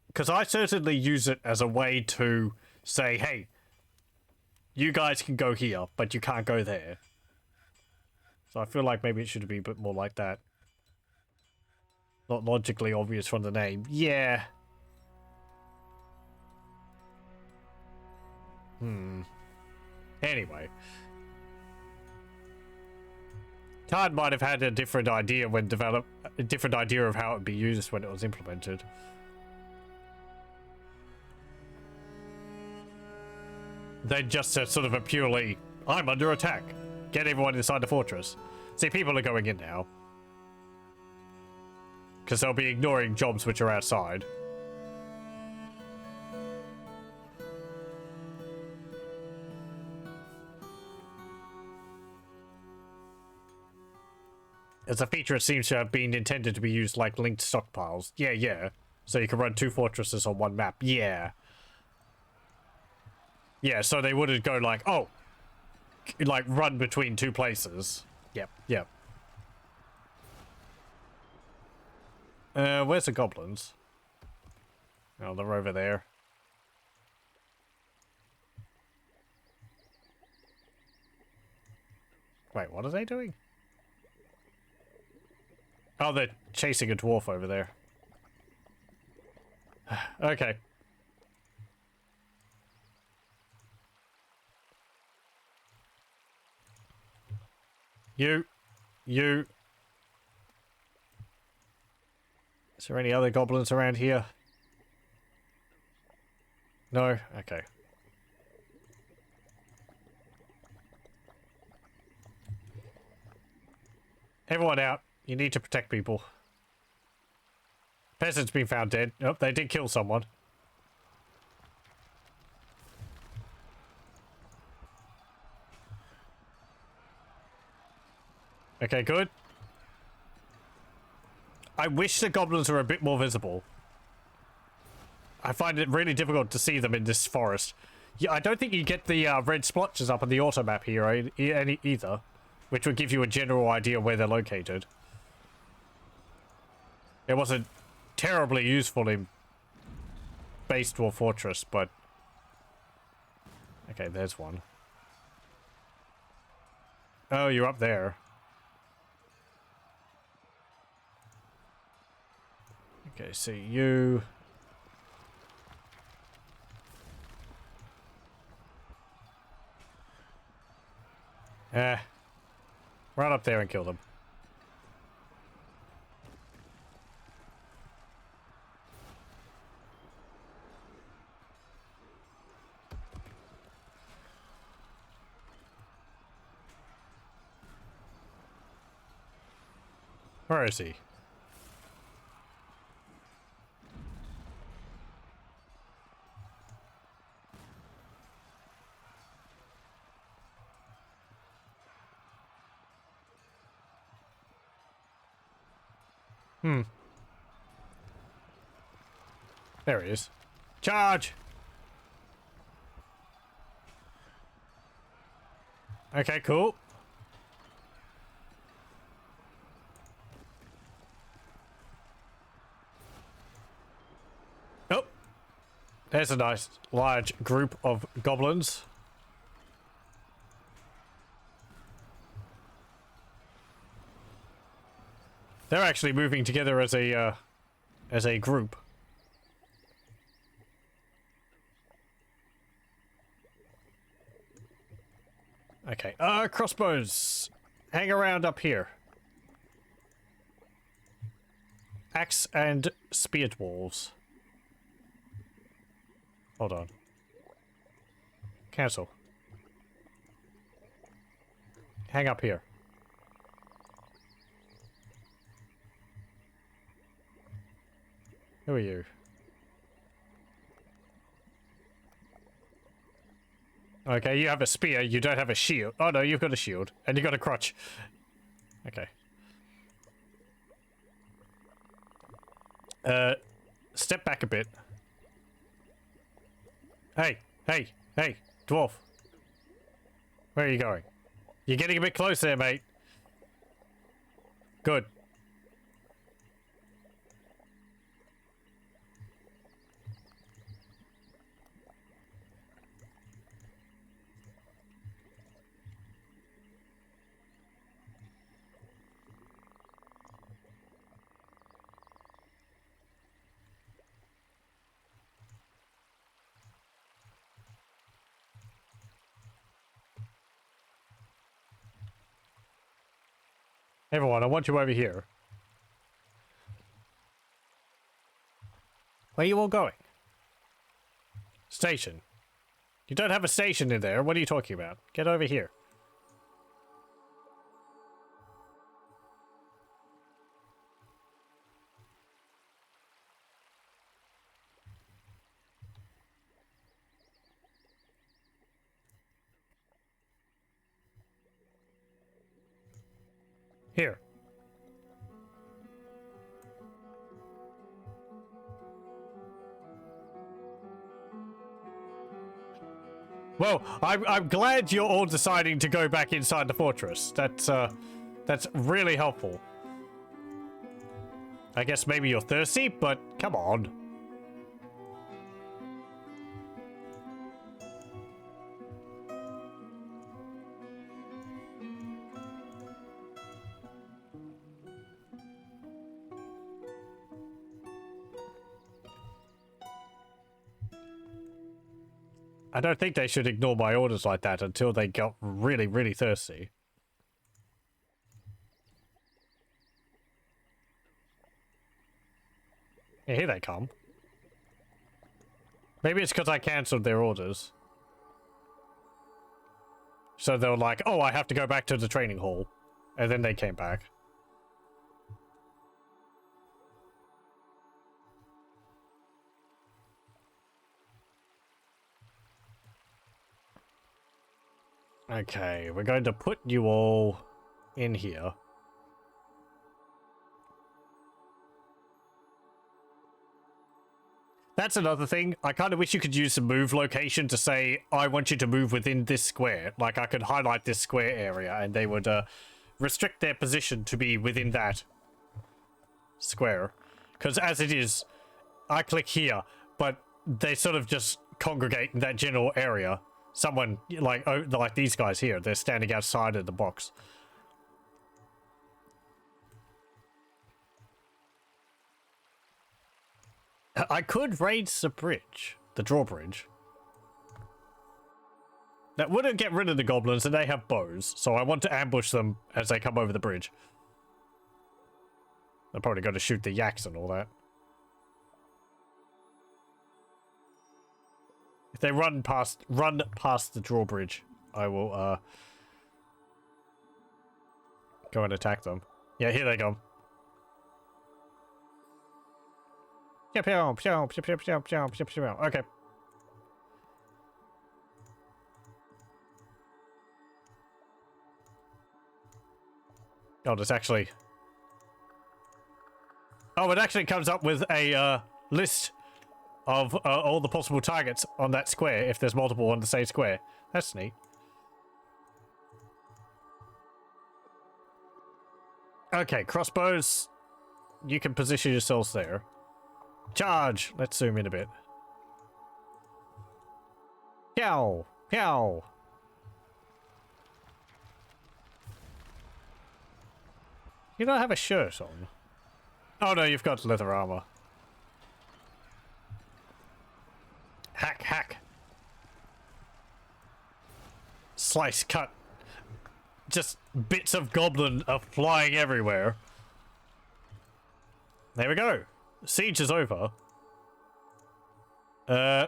Speaker 1: because I certainly use it as a way to say, hey, you guys can go here, but you can't go there. So I feel like maybe it should be a bit more like that. Not logically obvious from the name. Yeah. Anyway. Todd might have had a different idea when a different idea of how it would be used when it was implemented. Then just sort of a purely, I'm under attack. Get everyone inside the fortress. See, people are going in now. Because they'll be ignoring jobs which are outside. As a feature, it seems to have been intended to be used like linked stockpiles. Yeah, yeah. So you can run 2 fortresses on 1 map. Yeah. Yeah, so they wouldn't go like, oh, like run between 2 places. Yep, yep. Where's the goblins? Oh, they're over there. Wait, what are they doing? Oh, they're chasing a dwarf over there. Okay. You. Is there any other goblins around here? No? Okay. Everyone out. You need to protect people. Peasant's been found dead. Oh, they did kill someone. Okay, good. I wish the goblins were a bit more visible. I find it really difficult to see them in this forest. Yeah, I don't think you get the red splotches up on the auto map here either, which would give you a general idea where they're located. It wasn't terribly useful in base Dwarf Fortress, but... Okay, there's one. Oh, you're up there. Okay, so you... Run up there and kill them. Where is he? There he is. Charge! Okay, cool. Oh! There's a nice large group of goblins. They're actually moving together as a group. Okay, crossbows. Hang around up here. Axe and spear dwarves. Hold on. Cancel. Hang up here. Who are you? Okay, you have a spear, you don't have a shield. Oh no, you've got a shield. And you got a crutch. Okay. Step back a bit. Hey, hey, hey, dwarf. Where are you going? You're getting a bit close there, mate. Good. Everyone, I want you over here. Where are you all going? Station. You don't have a station in there. What are you talking about? Get over here. Here. Well, I'm glad you're all deciding to go back inside the fortress. That's really helpful. I guess maybe you're thirsty, but come on. I don't think they should ignore my orders like that until they got really, really thirsty. Yeah, here they come. Maybe it's because I cancelled their orders. So they were like, oh, I have to go back to the training hall. And then they came back. Okay, we're going to put you all in here. That's another thing. I kind of wish you could use the move location to say, I want you to move within this square. Like, I could highlight this square area and they would restrict their position to be within that square. Because as it is, I click here, but they sort of just congregate in that general area. Someone, like these guys here, they're standing outside of the box. I could raise the bridge, the drawbridge. That wouldn't get rid of the goblins, and they have bows, so I want to ambush them as they come over the bridge. They're probably going to shoot the yaks and all that. If they run past the drawbridge, I will go and attack them. Yeah, here they come. Okay. Oh, there's actually... Oh, it actually comes up with a list of all the possible targets on that square if there's multiple on the same square. That's neat. Okay, crossbows. You can position yourselves there. Charge! Let's zoom in a bit. Yow! Yow! You don't have a shirt on. Oh no, you've got leather armor. Hack, hack. Slice, cut. Just bits of goblin are flying everywhere. There we go. Siege is over. Yeah,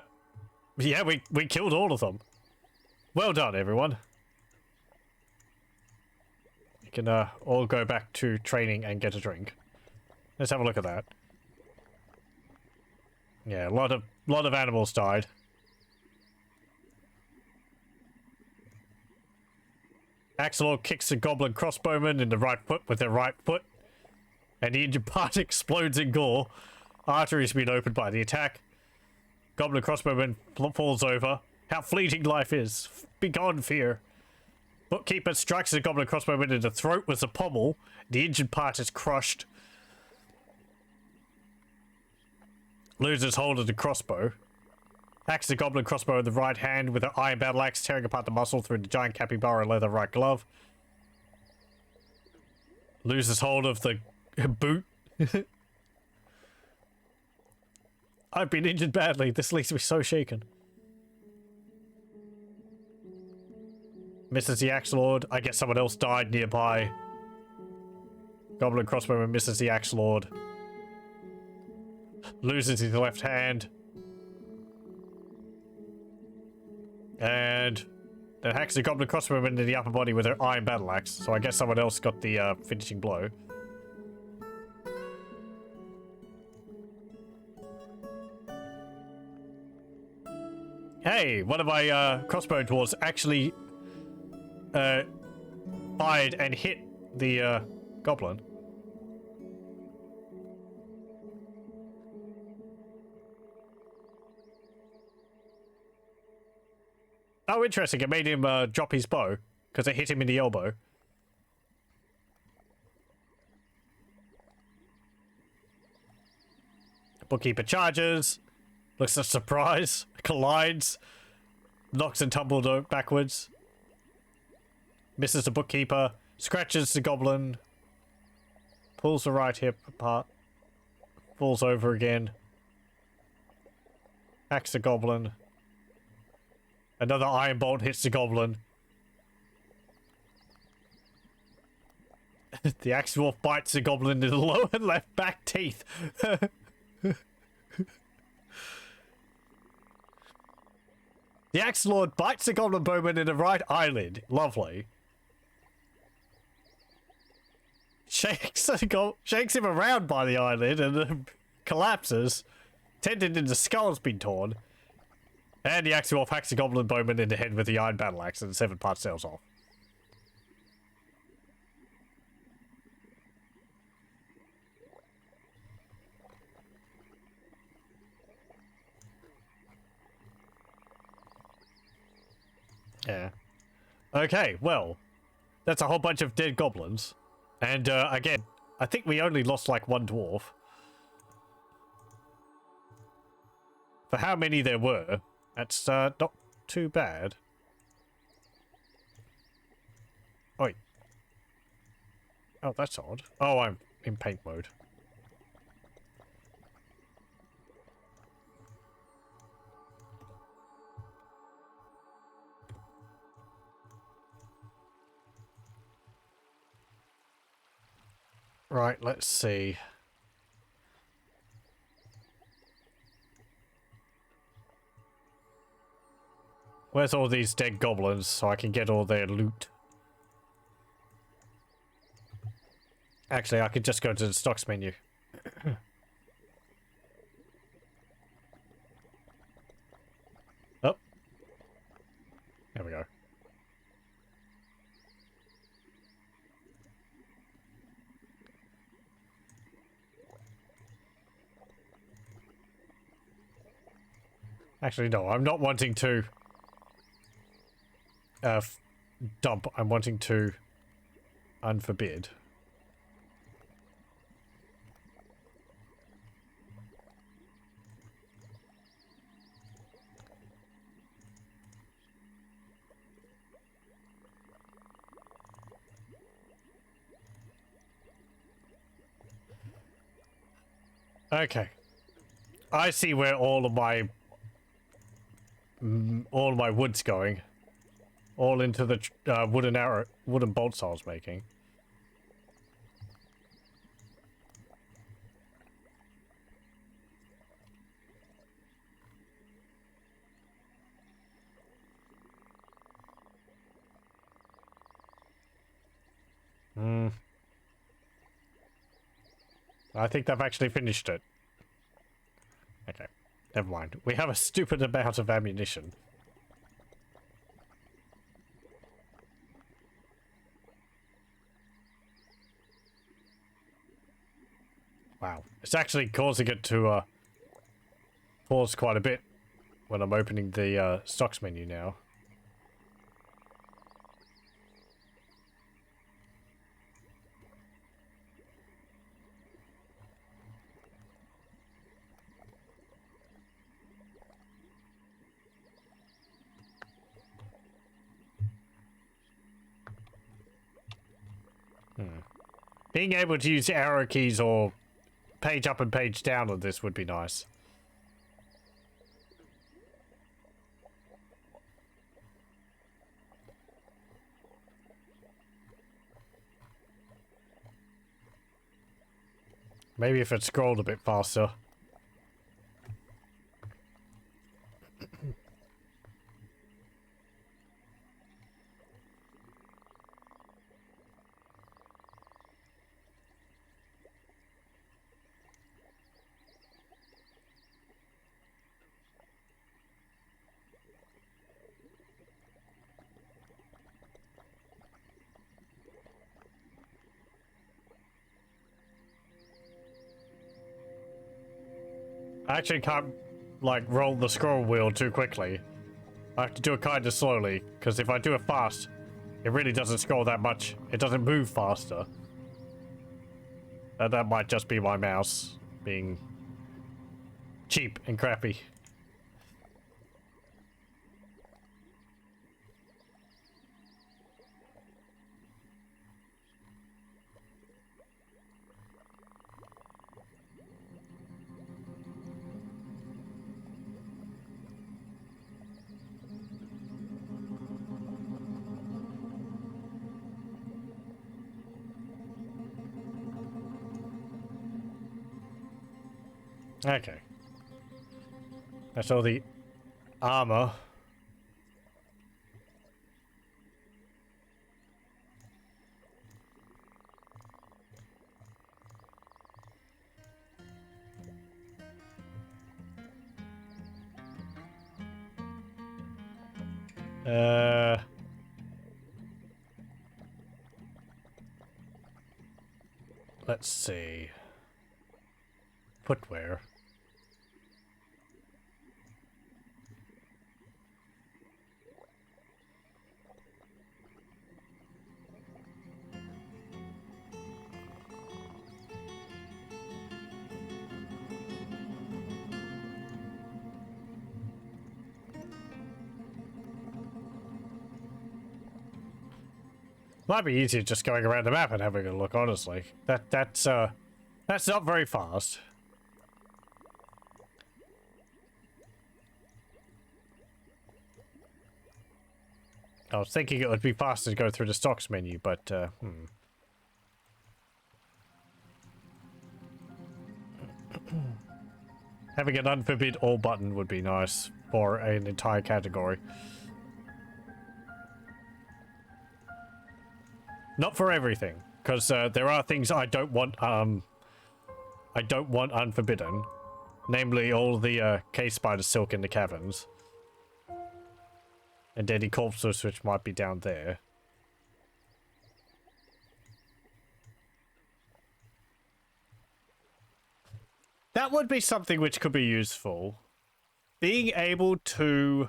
Speaker 1: we killed all of them. Well done, everyone. You can all go back to training and get a drink. Let's have a look at that. Yeah, a lot of animals died. Axelor kicks the goblin crossbowman in the right foot with their right foot, and the injured part explodes in gore. Arteries being opened by the attack. Goblin crossbowman falls over. How fleeting life is. Begone fear. Bookkeeper strikes the goblin crossbowman in the throat with a pommel. The injured part is crushed. Loses hold of the crossbow. Hacks the goblin crossbow with the right hand with an iron battle axe, tearing apart the muscle through the giant capybara leather right glove. Loses hold of the boot. I've been injured badly. This leaves me so shaken. Misses the axe lord. I guess someone else died nearby. Goblin crossbowman misses the axe lord. Loses his left hand. And then hacks the goblin crossbowman into the upper body with her iron battle axe. So I guess someone else got the finishing blow. Hey, one of my crossbow dwarves actually fired and hit the goblin. Oh, interesting. It made him drop his bow because it hit him in the elbow. Bookkeeper charges. Looks a surprise. Collides. Knocks and tumbles backwards. Misses the bookkeeper. Scratches the goblin. Pulls the right hip apart. Falls over again. Hacks the goblin. Another iron bolt hits the goblin. The axe dwarf bites the goblin in the lower left back teeth. The axe lord bites the goblin bowman in the right eyelid. Lovely. Shakes him around by the eyelid and collapses. Tendon in the skull's been torn. And the axe dwarf hacks the goblin bowman in the head with the iron battle axe and the 7 parts sails off. Yeah. Okay, well, that's a whole bunch of dead goblins. And again, I think we only lost like 1 dwarf. For how many there were, that's not too bad. Oi. Oh, that's odd. Oh, I'm in paint mode. Right, let's see. Where's all these dead goblins so I can get all their loot? Actually, I could just go to the stocks menu. Oh. There we go. Actually, no, I'm not wanting to dump. I'm wanting to unforbid. Okay. I see where all of my wood's going. All into the wooden bolts I was making. I think they've actually finished it. Okay, never mind. We have a stupid amount of ammunition. Wow, it's actually causing it to pause quite a bit when I'm opening the stocks menu now. Being able to use arrow keys or page up and page down on this would be nice. Maybe if it scrolled a bit faster. I actually can't, like, roll the scroll wheel too quickly. I have to do it kind of slowly, because if I do it fast, it really doesn't scroll that much. It doesn't move faster. That might just be my mouse being cheap and crappy. Okay. That's all the armor. Let's see. Footwear. Might be easier just going around the map and having a look, honestly. That's not very fast. I was thinking it would be faster to go through the stocks menu, but Having an unforbid all button would be nice for an entire category. Not for everything, because there are things I don't want unforbidden. Namely, all the cave spider silk in the caverns. And any corpses which might be down there. That would be something which could be useful. Being able to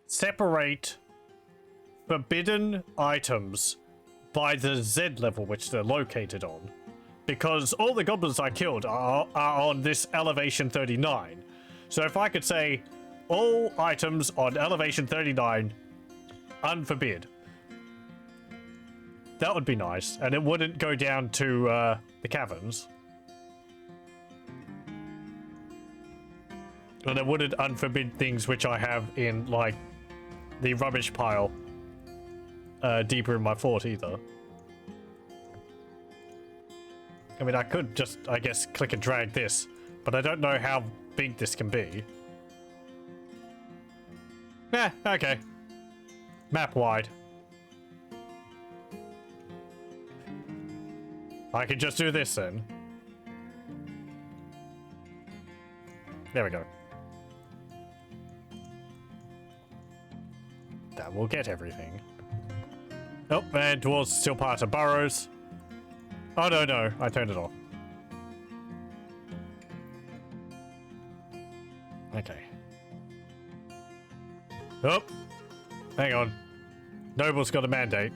Speaker 1: separate forbidden items by the Z level which they're located on. Because all the goblins I killed are on this elevation 39. So if I could say all items on elevation 39 unforbid, that would be nice. And it wouldn't go down to the caverns. And it wouldn't unforbid things which I have in, like, the rubbish pile deeper in my fort either. I mean, I could just, I guess, click and drag this, but I don't know how big this can be. Yeah, okay. Map wide. I can just do this then. There we go. That will get everything. Oh, and dwarves still part of burrows. Oh, no, I turned it off. Okay. Oh, hang on. Noble's got a mandate.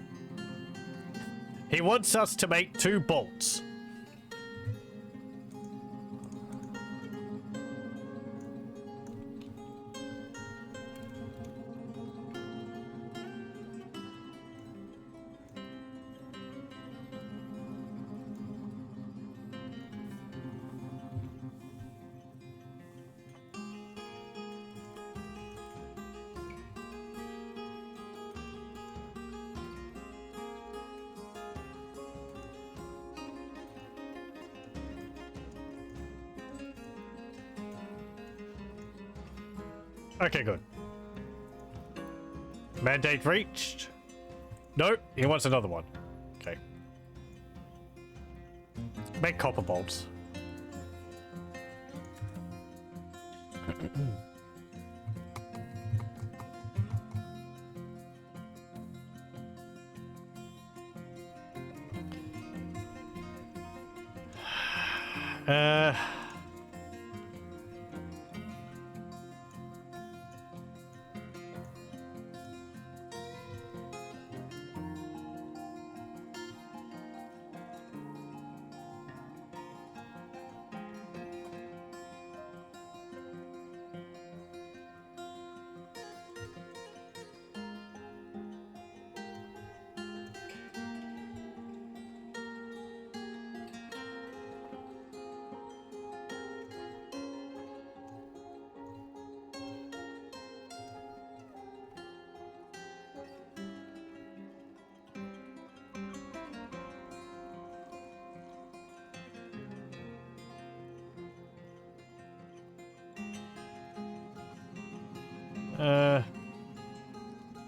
Speaker 1: He wants us to make 2 bolts. Okay, good. Mandate reached. Nope, he wants another one. Okay. Make copper bolts.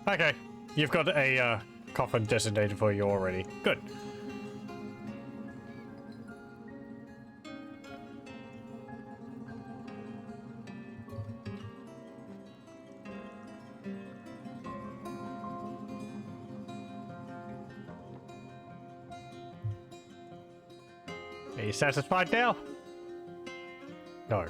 Speaker 1: Okay. You've got a coffin designated for you already. Good. Are you satisfied now? No.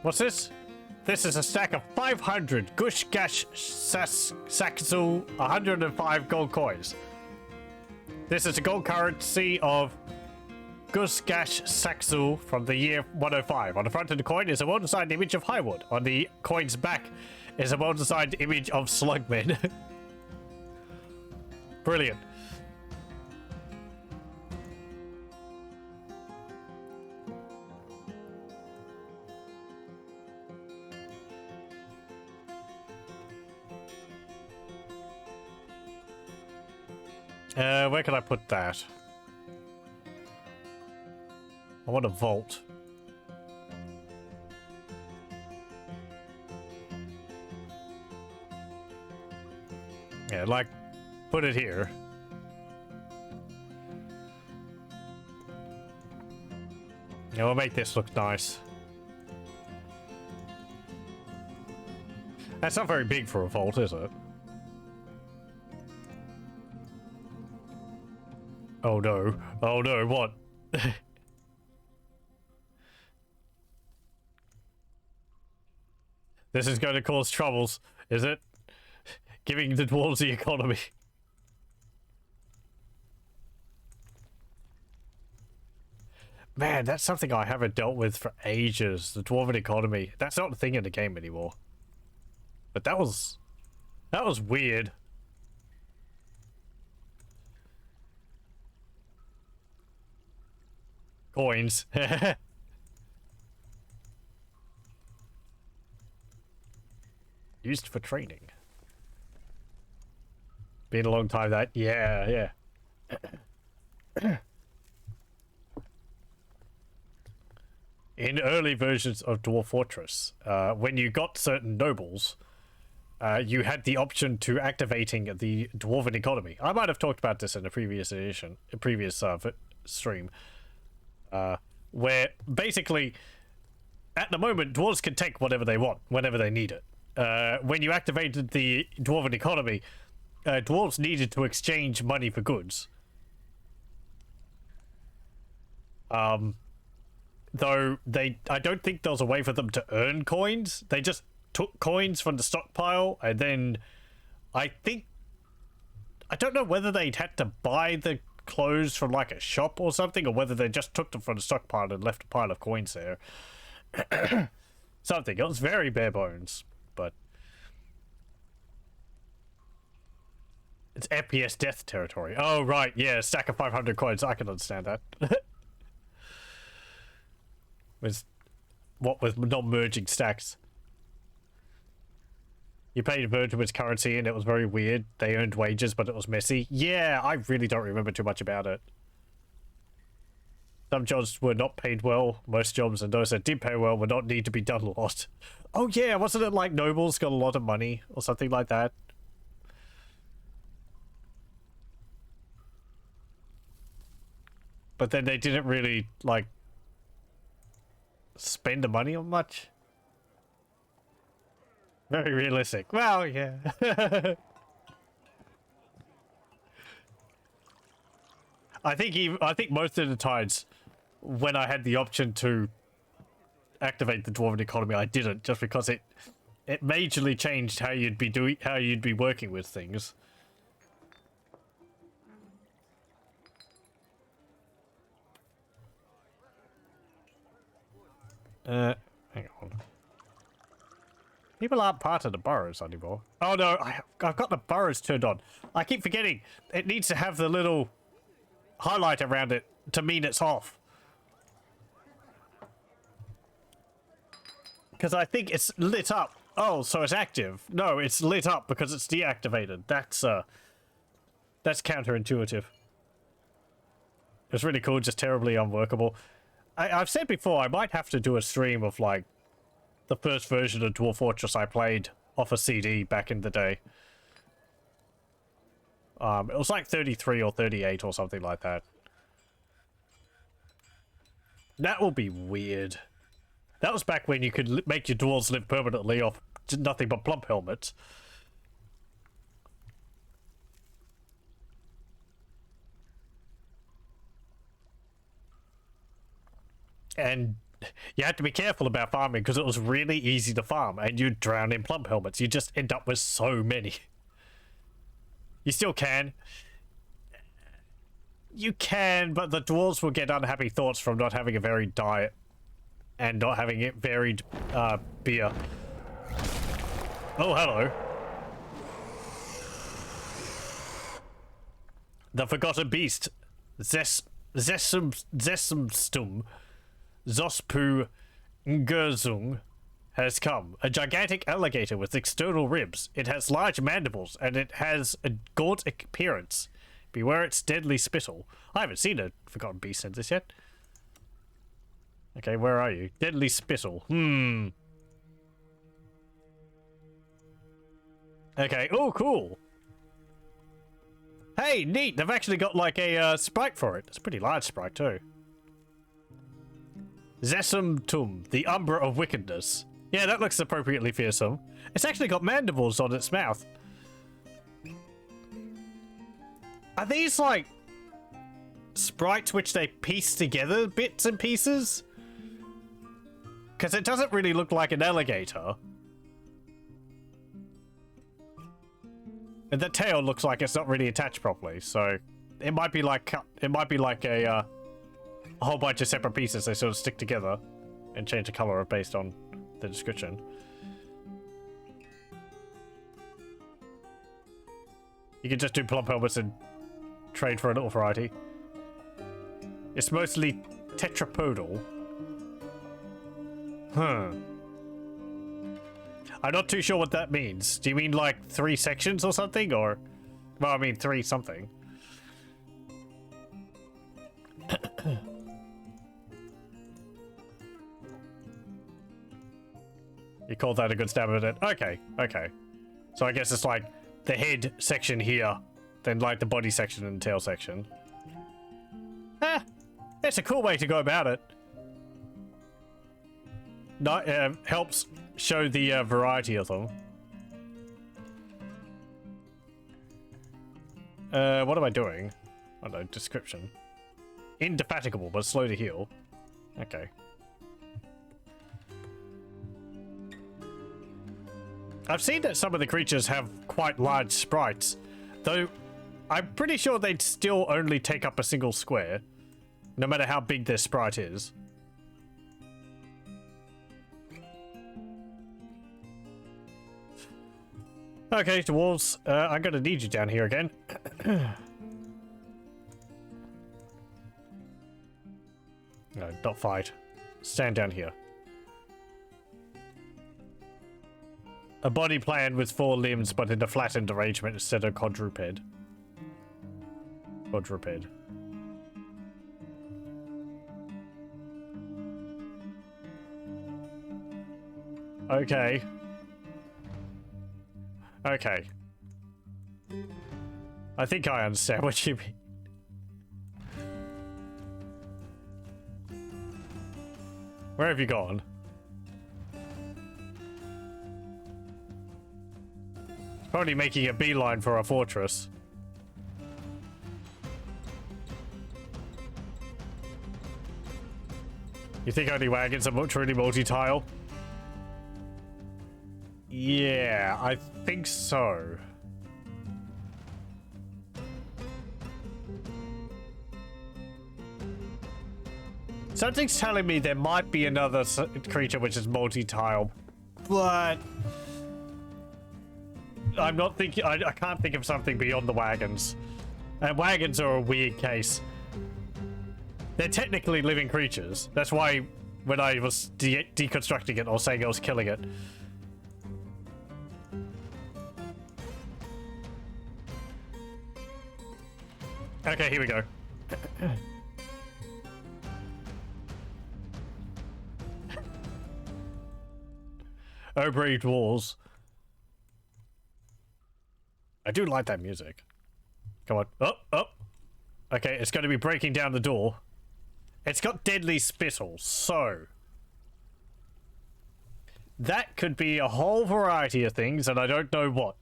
Speaker 1: What's this? This is a stack of 500 Gush Gash Saxel 105 gold coins. This is a gold currency of Gush Gash Saxel from the year 105. On the front of the coin is a well-designed image of Highwood. On the coin's back is a well-designed image of Slugmen. Brilliant. Where can I put that? I want a vault. Yeah, like, put it here. Yeah, we'll make this look nice. That's not very big for a vault, is it? Oh no. Oh no, what? This is going to cause troubles, is it? Giving the dwarves the economy. Man, that's something I haven't dealt with for ages. The dwarven economy. That's not a thing in the game anymore. But that was weird. Coins. Used for training. Been a long time that. Yeah. In early versions of Dwarf Fortress, when you got certain nobles, you had the option to activating the dwarven economy. I might have talked about this in a previous edition, a previous stream, where basically, at the moment, dwarves can take whatever they want, whenever they need it. When you activated the dwarven economy, dwarves needed to exchange money for goods. Though I don't think there was a way for them to earn coins. They just took coins from the stockpile, and then I don't know whether they'd had to buy the clothes from like a shop or something, or whether they just took them from the stockpile and left a pile of coins there. Something. It was very bare bones, but it's FPS death territory. Oh right, yeah, stack of 500 coins. I can understand that. With not merging stacks. You paid a virgin with currency and it was very weird. They earned wages, but it was messy. Yeah, I really don't remember too much about it. Some jobs were not paid well. Most jobs, and those that did pay well, would not need to be done a lot. Oh yeah, wasn't it like nobles got a lot of money or something like that? But then they didn't really, like, spend the money on much. Very realistic. Well, yeah. I think most of the times when I had the option to activate the dwarven economy, I didn't, just because it majorly changed how you'd be working with things. Hang on. People aren't part of the burrows anymore. Oh no, I've got the burrows turned on. I keep forgetting. It needs to have the little highlight around it to mean it's off. Because I think it's lit up. Oh, so it's active. No, it's lit up because it's deactivated. That's counterintuitive. It's really cool, just terribly unworkable. I've said before, I might have to do a stream of, like, the first version of Dwarf Fortress I played off a CD back in the day. It was like 33 or 38 or something like that. That will be weird. That was back when you could make your dwarves live permanently off nothing but plump helmets. And you had to be careful about farming because it was really easy to farm and you'd drown in plump helmets. You just end up with so many. You still can. You can, but the dwarves will get unhappy thoughts from not having a varied diet and not having it varied beer. Oh, hello. The Forgotten Beast. Zesemstum. Zospu Ngurzung has come. A gigantic alligator with external ribs. It has large mandibles and it has a gaunt appearance. Beware its deadly spittle. I haven't seen a Forgotten Beast in this yet. Okay, where are you? Deadly spittle. Okay, oh, cool. Hey, neat. They've actually got like a sprite for it. It's a pretty large sprite too. Zessum Tum, the Umbra of Wickedness. Yeah, that looks appropriately fearsome. It's actually got mandibles on its mouth. Are these like sprites which they piece together bits and pieces? Because it doesn't really look like an alligator. And the tail looks like it's not really attached properly, so it might be like a whole bunch of separate pieces they sort of stick together and change the color based on the description. You can just do plump helmets and trade for a little variety. It's mostly tetrapodal. Huh. I'm not too sure what that means. Do you mean like 3 sections or something? Or, well, I mean 3 something. You called that a good stab at it? Okay, okay. So I guess it's like the head section here, then like the body section and the tail section. It's a cool way to go about it. No, helps show the variety of them. What am I doing? I don't know, description. Indefatigable, but slow to heal. Okay. I've seen that some of the creatures have quite large sprites, though I'm pretty sure they'd still only take up a single square, no matter how big their sprite is. Okay, dwarves, I'm gonna need you down here again. No, not fight. Stand down here. A body plan with 4 limbs, but in a flattened arrangement instead of quadruped. Quadruped. Okay. Okay. I think I understand what you mean. Where have you gone? Probably making a beeline for our fortress. You think only wagons are truly multi-tile? Yeah, I think so. Something's telling me there might be another creature which is multi-tile, but I'm not thinking. I can't think of something beyond the wagons. And wagons are a weird case. They're technically living creatures. That's why when I was deconstructing it or saying I was killing it. Okay, here we go. Oh, brave dwarves. I do like that music. Come on. Oh, oh. Okay, it's going to be breaking down the door. It's got deadly spittle, so that could be a whole variety of things, and I don't know what.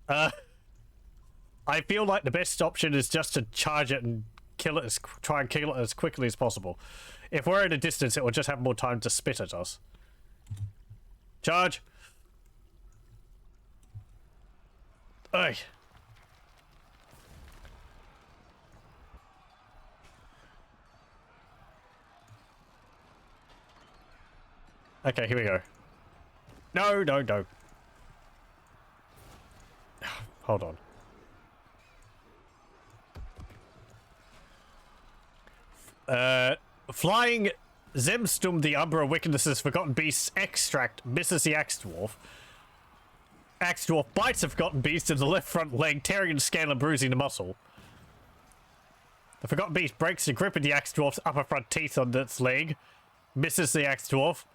Speaker 1: I feel like the best option is just to charge it and kill it, try and kill it as quickly as possible. If we're at a distance, it will just have more time to spit at us. Charge. Oi. Okay, here we go. No, no, no. Hold on. Flying Zemstum, the Umbra Wickedness's Forgotten Beasts extract misses the Axe Dwarf. Axe Dwarf bites a Forgotten Beast in the left front leg, tearing the scale and bruising the muscle. The Forgotten Beast breaks the grip of the Axe Dwarf's upper front teeth on its leg, misses the Axe Dwarf,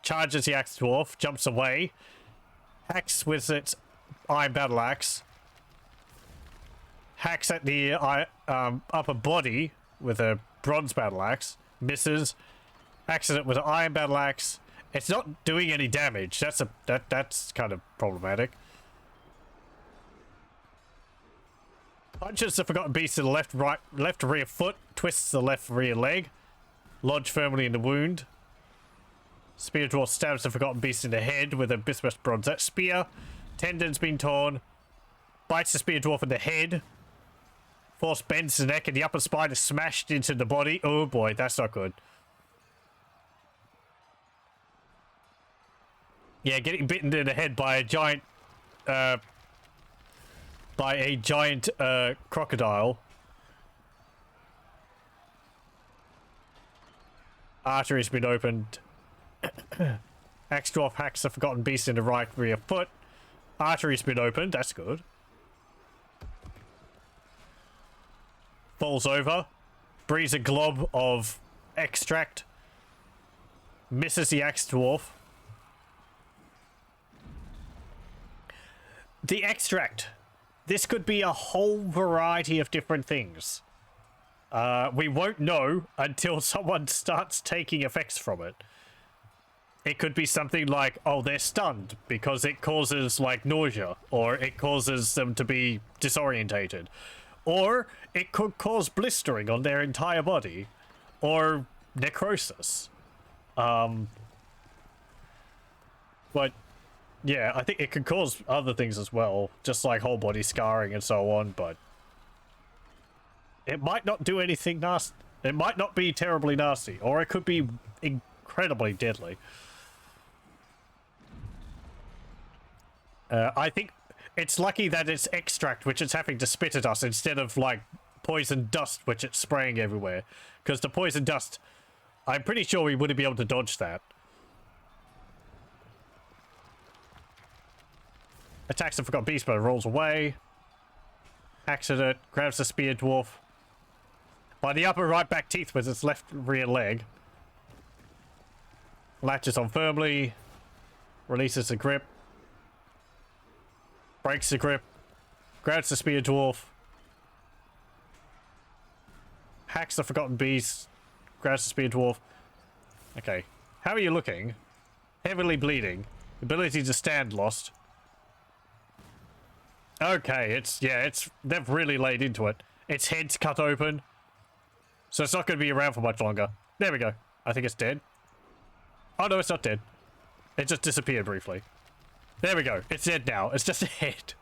Speaker 1: charges the Axe Dwarf, jumps away, hacks with its Iron Battle Axe, hacks at the upper body with a Bronze Battle Axe, misses, hacks at it with an Iron Battle Axe. It's not doing any damage. That's kind of problematic. Punches the Forgotten Beast to the left rear foot, twists the left rear leg, lodge firmly in the wound. Spear Dwarf stabs the Forgotten Beast in the head with a bismuth bronzette spear. Tendon's been torn. Bites the Spear Dwarf in the head. Force bends the neck and the upper spine is smashed into the body. Oh boy, that's not good. Yeah, getting bitten in the head by a giant crocodile. Artery's been opened. Axe Dwarf hacks the Forgotten Beast in the right rear foot. Artery's been opened, that's good. Falls over. Breathes a glob of extract. Misses the Axe Dwarf. The extract. This could be a whole variety of different things. We won't know until someone starts taking effects from it. It could be something like, oh, they're stunned because it causes, like, nausea, or it causes them to be disorientated, or it could cause blistering on their entire body, or necrosis. But, yeah, I think it could cause other things as well, just like whole body scarring and so on, but it might not do anything nasty. It might not be terribly nasty, or it could be incredibly deadly. I think it's lucky that it's extract, which it's having to spit at us, instead of, like, poison dust, which it's spraying everywhere. Because the poison dust, I'm pretty sure we wouldn't be able to dodge that. Attacks the Forgotten Beast, but it rolls away. Hacks at it, grabs the Spear Dwarf by the upper right back teeth with its left rear leg. Latches on firmly. Releases the grip. Breaks the grip. Grabs the Spear Dwarf. Hacks the Forgotten Beast. Grabs the Spear Dwarf. Okay. How are you looking? Heavily bleeding. Ability to stand lost. Okay, they've really laid into it. Its head's cut open. So it's not going to be around for much longer. There we go. I think it's dead. Oh no, it's not dead. It just disappeared briefly. There we go. It's dead now. It's just a head.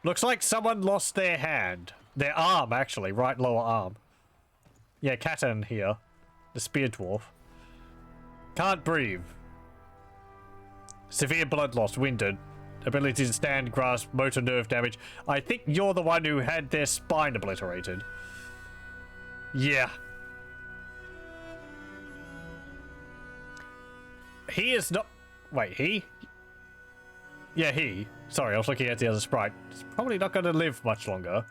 Speaker 1: Looks like someone lost their hand. Their arm, actually. Right lower arm. Yeah, Catan here. The Spear Dwarf. Can't breathe. Severe blood loss. Winded. Ability to stand, grasp, motor nerve damage. I think you're the one who had their spine obliterated. Yeah. He is not... Wait, he? Yeah, he. Sorry, I was looking at the other sprite. He's probably not going to live much longer.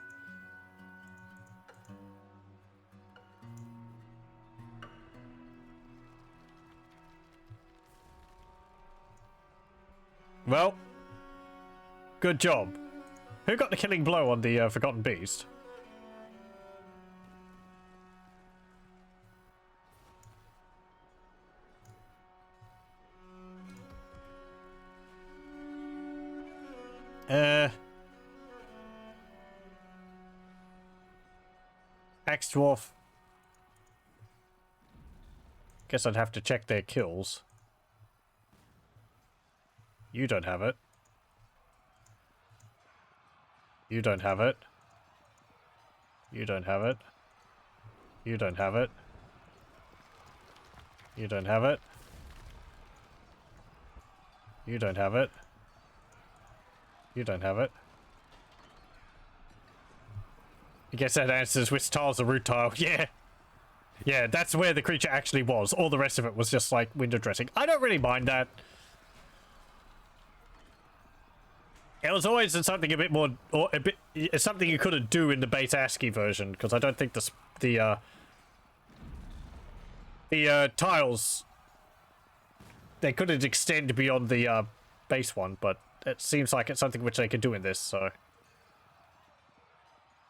Speaker 1: Well... Good job. Who got the killing blow on the Forgotten Beast? Axe Dwarf. Guess I'd have to check their kills. You don't have it. You don't have it. You don't have it. You don't have it. You don't have it. You don't have it. You don't have it. I guess that answers which tile's the root tile. Yeah. Yeah, that's where the creature actually was. All the rest of it was just like window dressing. I don't really mind that. It was always something a bit more, or a bit, it's something you couldn't do in the base ASCII version, because I don't think the tiles, they couldn't extend beyond the base one, but it seems like it's something which they can do in this, so.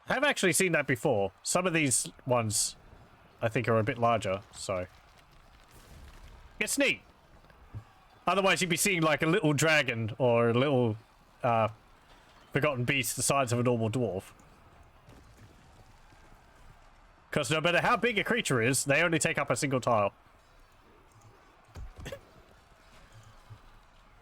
Speaker 1: I have actually seen that before. Some of these ones, I think, are a bit larger, so. It's neat. Otherwise, you'd be seeing like a little dragon or a little forgotten beast the size of a normal dwarf. Because no matter how big a creature is, they only take up a single tile.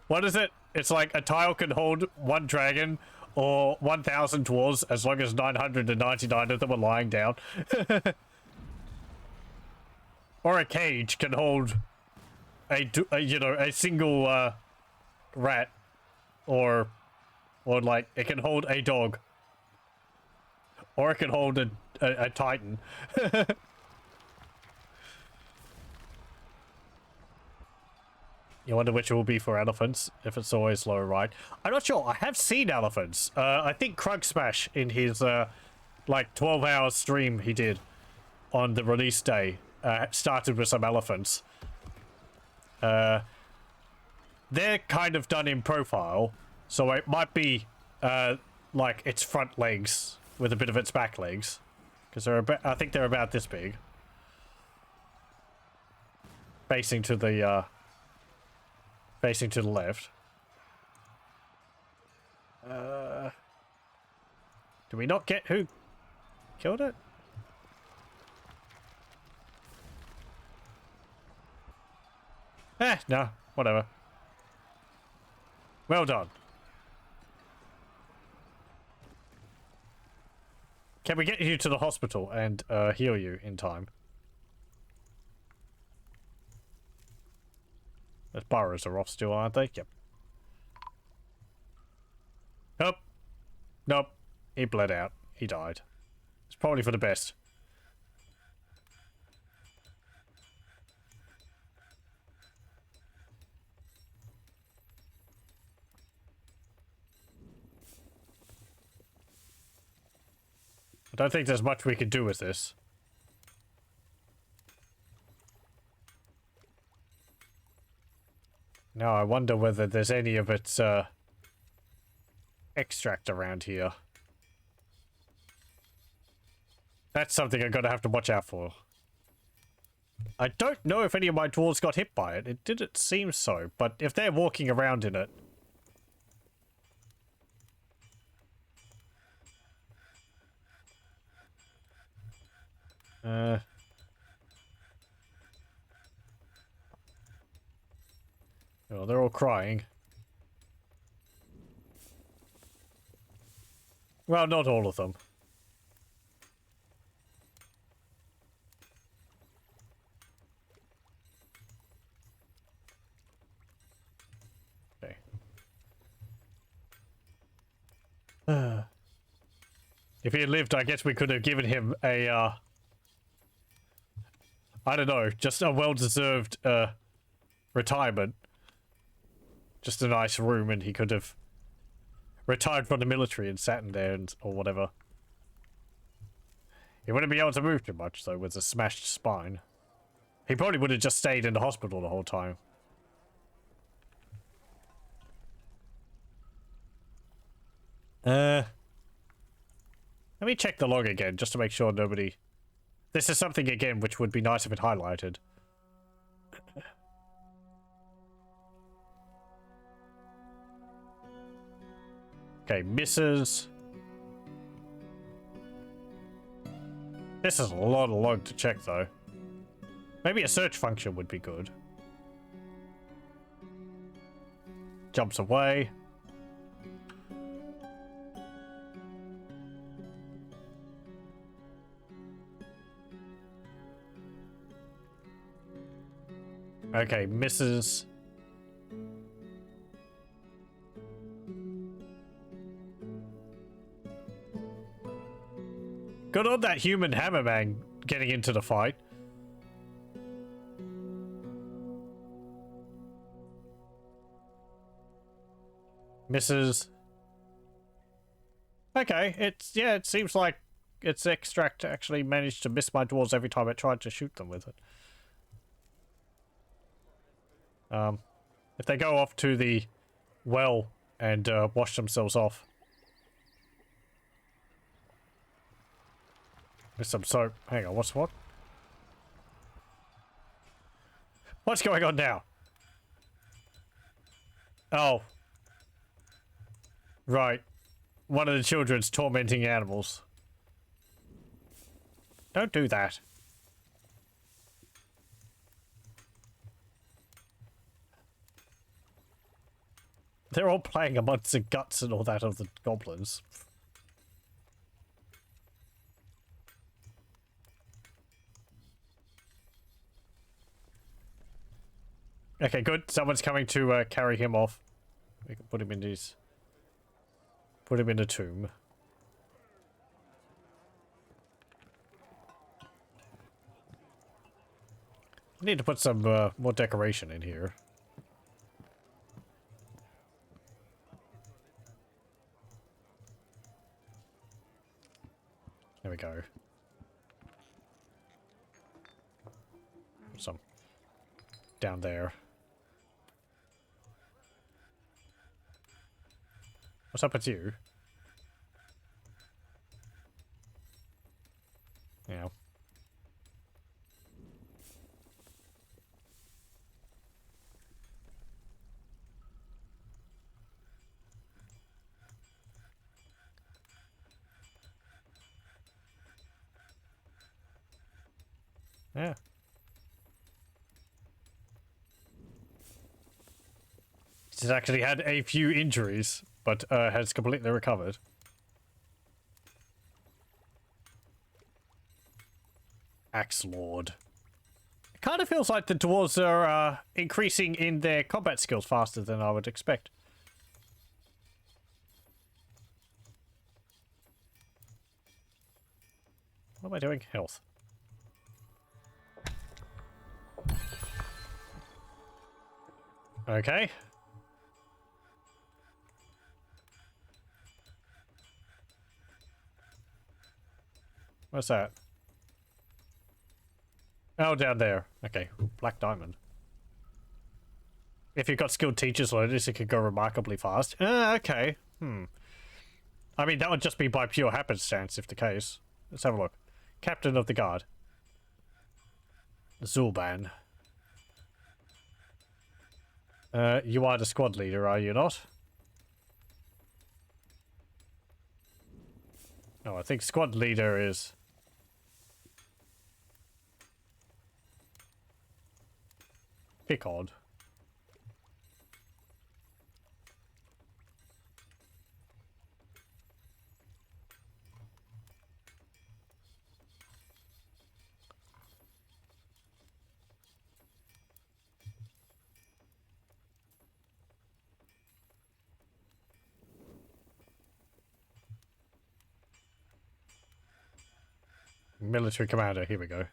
Speaker 1: What is it? It's like a tile can hold one dragon or 1,000 dwarves as long as 999 of them are lying down. Or a cage can hold a single rat, or like it can hold a dog, or it can hold a titan. You wonder which it will be for elephants, if it's always low, right? I'm not sure. I have seen elephants. I think Krug Smash in his like 12-hour stream he did on the release day started with some elephants. They're kind of done in profile, so it might be like its front legs with a bit of its back legs, because I think they're about this big, facing to the left. Do we not get who killed it? No, whatever. Well done. Can we get you to the hospital and heal you in time? Those burrows are off still, aren't they? Yep. Nope. Nope. He bled out. He died. It's probably for the best. I don't think there's much we can do with this. Now I wonder whether there's any of its extract around here. That's something I'm gonna have to watch out for. I don't know if any of my dwarves got hit by it. It didn't seem so, but if they're walking around in it... Oh, they're all crying. Well, not all of them. Okay. If he had lived, I guess we could have given him a, I don't know, just a well-deserved, retirement. Just a nice room, and he could have retired from the military and sat in there or whatever. He wouldn't be able to move too much, though, with a smashed spine. He probably would have just stayed in the hospital the whole time. Let me check the log again, just to make sure nobody... This is something, again, which would be nice if it highlighted. Okay, misses. This is a lot of log to check, though. Maybe a search function would be good. Jumps away. Okay, misses. Good on that human hammerman getting into the fight. Misses. Okay, yeah, it seems like its extract actually managed to miss my dwarves every time I tried to shoot them with it. If they go off to the well and wash themselves off with some soap. Hang on, what? What's going on now? Oh. Right. One of the children's tormenting animals. Don't do that. They're all playing amongst the guts and all that of the goblins. Okay, good. Someone's coming to carry him off. We can put him in his... Put him in a tomb. I need to put some more decoration in here. There we go. Some down there. What's up with you? Yeah. Yeah. She's actually had a few injuries, but has completely recovered. Axe Lord. It kind of feels like the dwarves are increasing in their combat skills faster than I would expect. What am I doing? Health. Okay. What's that? Oh, down there. Okay. Black diamond. If you've got skilled teachers like this, it could go remarkably fast. Okay. I mean, that would just be by pure happenstance if the case. Let's have a look. Captain of the Guard. Zulban. You are the squad leader, are you not? No, I think squad leader is... Pickard. Military commander, here we go.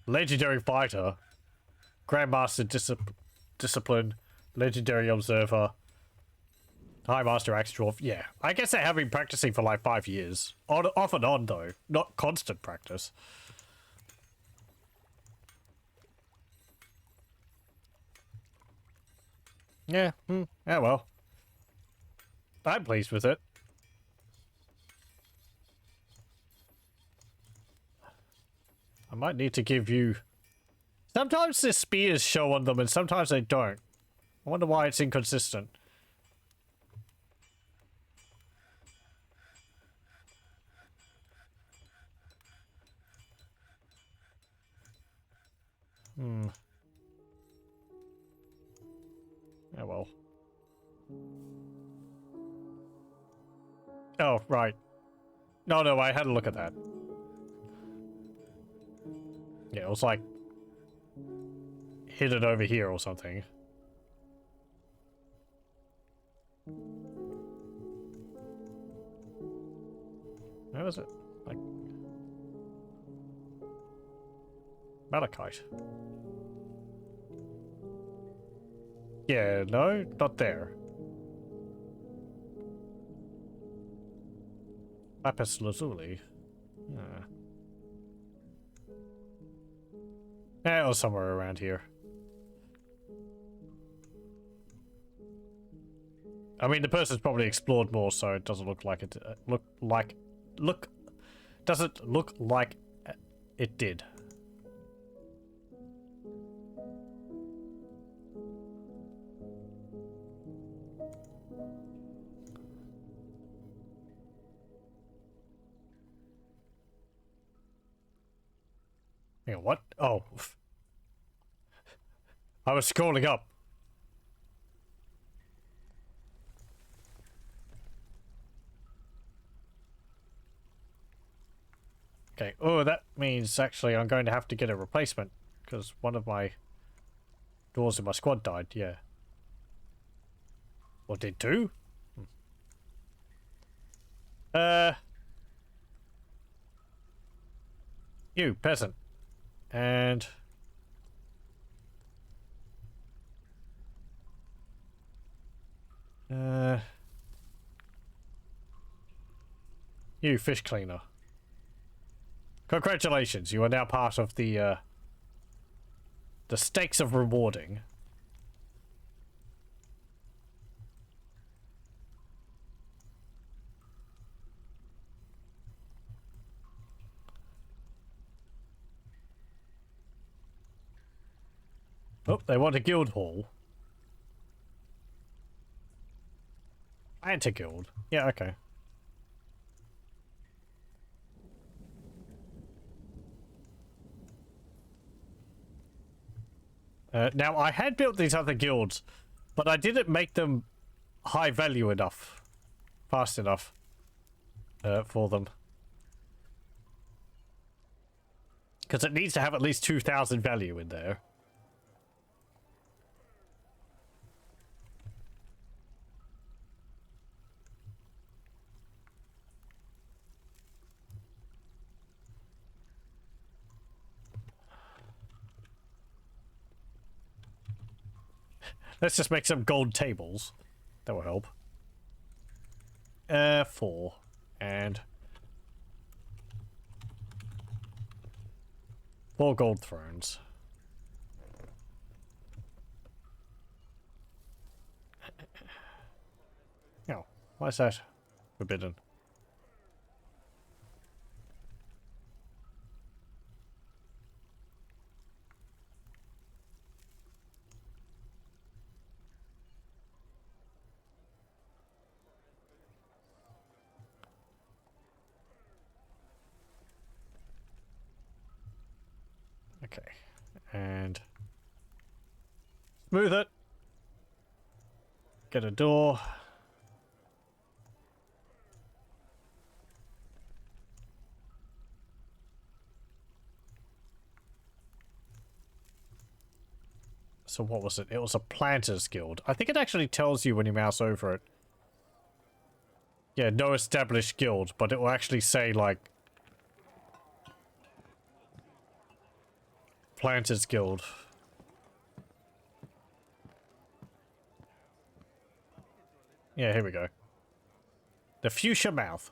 Speaker 1: Legendary fighter. Grandmaster discipline. Legendary observer. High Master Axe Dwarf. Yeah, I guess they have been practicing for like 5 years. Off and on, though. Not constant practice. Yeah, yeah, well. I'm pleased with it. I might need to give you... Sometimes the spears show on them and sometimes they don't. I wonder why it's inconsistent. Oh well. Oh, right. No, I had a look at that. Yeah, it was like... hidden over here or something. Where was it? Like... Malachite. Yeah, no, not there. Lapis lazuli. Yeah, it was somewhere around here. I mean, the person's probably explored more, so it doesn't look like it. Doesn't look like it did. Hang on, what? Oh. I was scrolling up. Okay, oh, that means actually I'm going to have to get a replacement, because one of my dwarves in my squad died, yeah. Or did two? You, peasant. And... you, fish cleaner. Congratulations, you are now part of the stakes of rewarding. Oh, they want a guild hall. Anti-guild. Yeah, okay. Now, I had built these other guilds, but I didn't make them high value enough. Fast enough. For them. Because it needs to have at least 2,000 value in there. Let's just make some gold tables. That will help. 4. And 4 gold thrones. Oh, why is that forbidden? Okay, and smooth it. Get a door. So what was it? It was a planters guild. I think it actually tells you when you mouse over it. Yeah, no established guild, but it will actually say like Planters Guild. Yeah, here we go. The fuchsia mouth.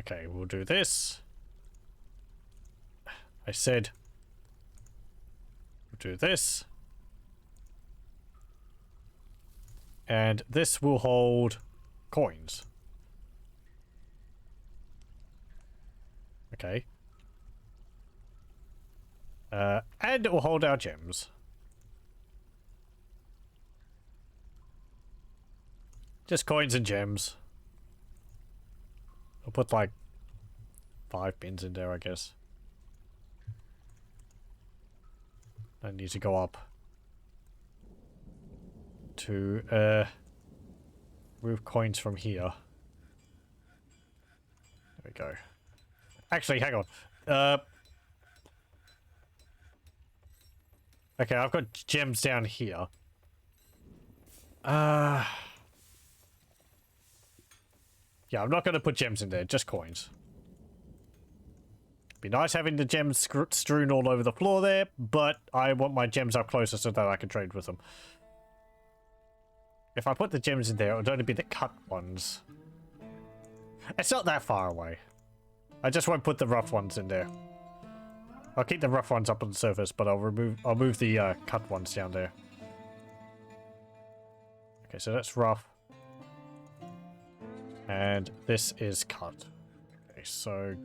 Speaker 1: Okay, we'll do this. I said we'll do this. And this will hold coins. Okay. And it will hold our gems. Just coins and gems. I'll put like 5 bins in there, I guess. I need to go up to move coins from here. There we go. Actually, hang on. Okay, I've got gems down here. Yeah, I'm not going to put gems in there, just coins. Be nice having the gems strewn all over the floor there, but I want my gems up closer so that I can trade with them. If I put the gems in there, it would only be the cut ones. It's not that far away. I just won't put the rough ones in there. I'll keep the rough ones up on the surface, but I'll move the cut ones down there. Okay, so that's rough. And this is cut. Okay, so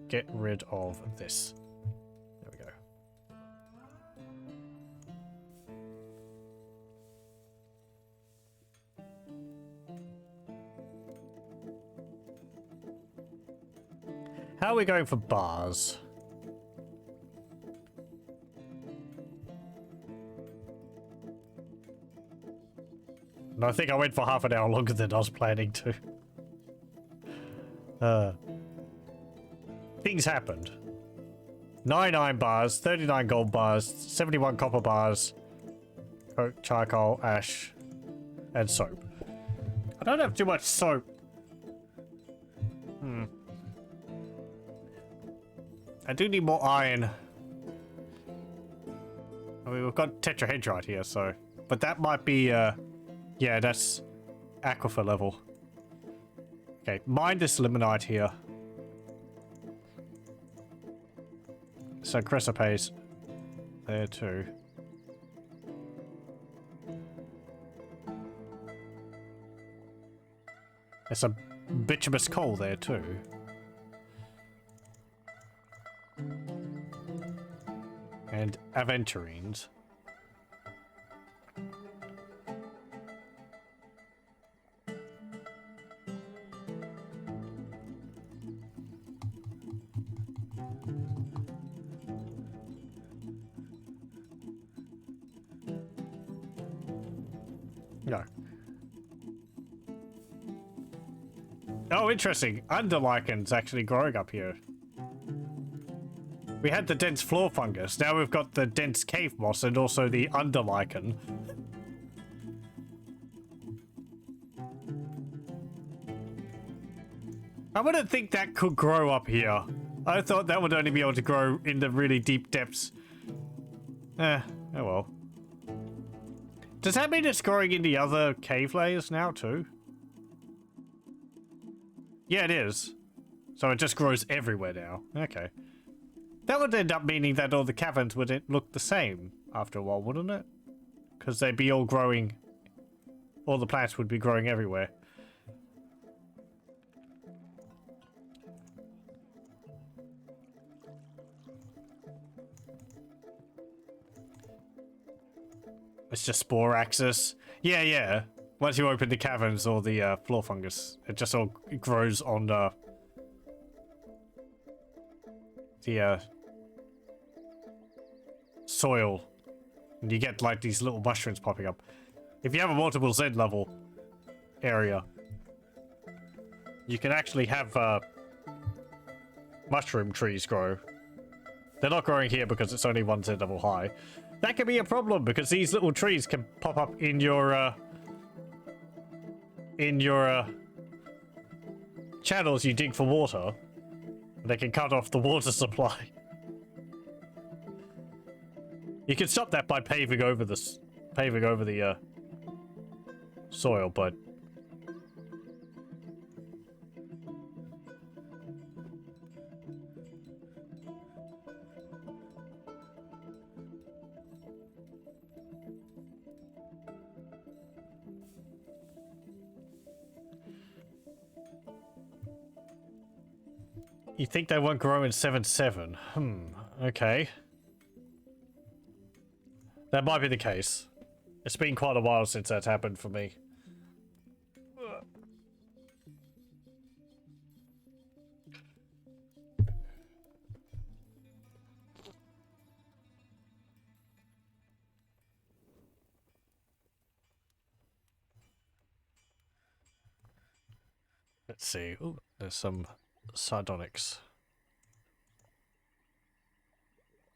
Speaker 1: get rid of this. There we go. How are we going for bars? And I think I went for half an hour longer than I was planning to. Things happened. 9 iron bars, 39 gold bars, 71 copper bars, coke, charcoal, ash, and soap. I don't have too much soap. I do need more iron. I mean, we've got tetrahedrite here, so... But that might be, yeah, that's aquifer level. Okay, mine this limonite here. So chrysopase there too. There's a bituminous coal there too. And aventurines. No. Oh, interesting. Underlichen's actually growing up here. We had the dense floor fungus. Now we've got the dense cave moss and also the underlichen. I wouldn't think that could grow up here. I thought that would only be able to grow in the really deep depths. Oh well. Does that mean it's growing in the other cave layers now too? Yeah, it is. So it just grows everywhere now. Okay. That would end up meaning that all the caverns would look the same after a while, wouldn't it? Because they'd be all growing... All the plants would be growing everywhere. It's just spore axis. Yeah, yeah. Once you open the caverns or the floor fungus, it just all grows on the soil. And you get like these little mushrooms popping up. If you have a multiple Z level area, you can actually have mushroom trees grow. They're not growing here because it's only 1 Z level high. That can be a problem because these little trees can pop up in your channels you dig for water. And they can cut off the water supply. You can stop that by paving over the soil, but you think they won't grow in 7.7? Okay. That might be the case. It's been quite a while since that's happened for me. Let's see. Ooh, there's some sardonyx.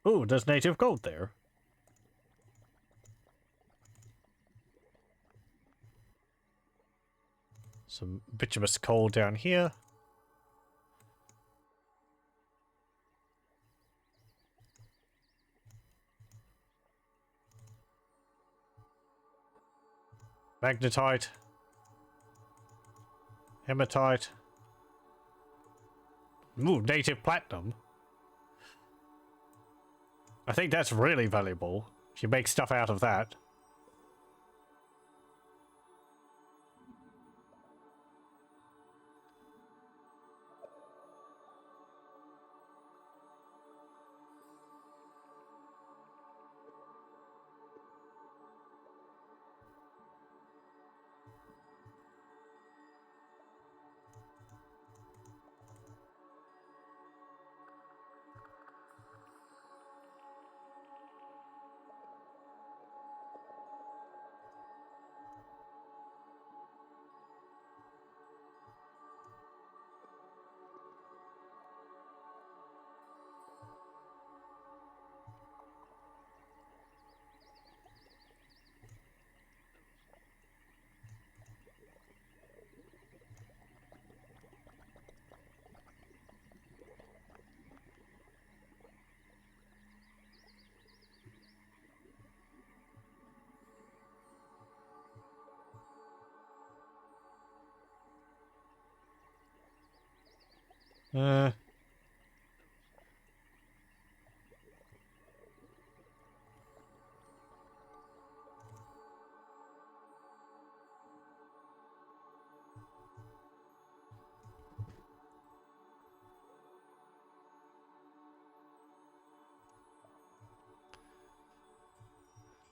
Speaker 1: Ooh, there's native gold there. Some bituminous coal down here. Magnetite. Hematite. Ooh, native platinum. I think that's really valuable. If you make stuff out of that.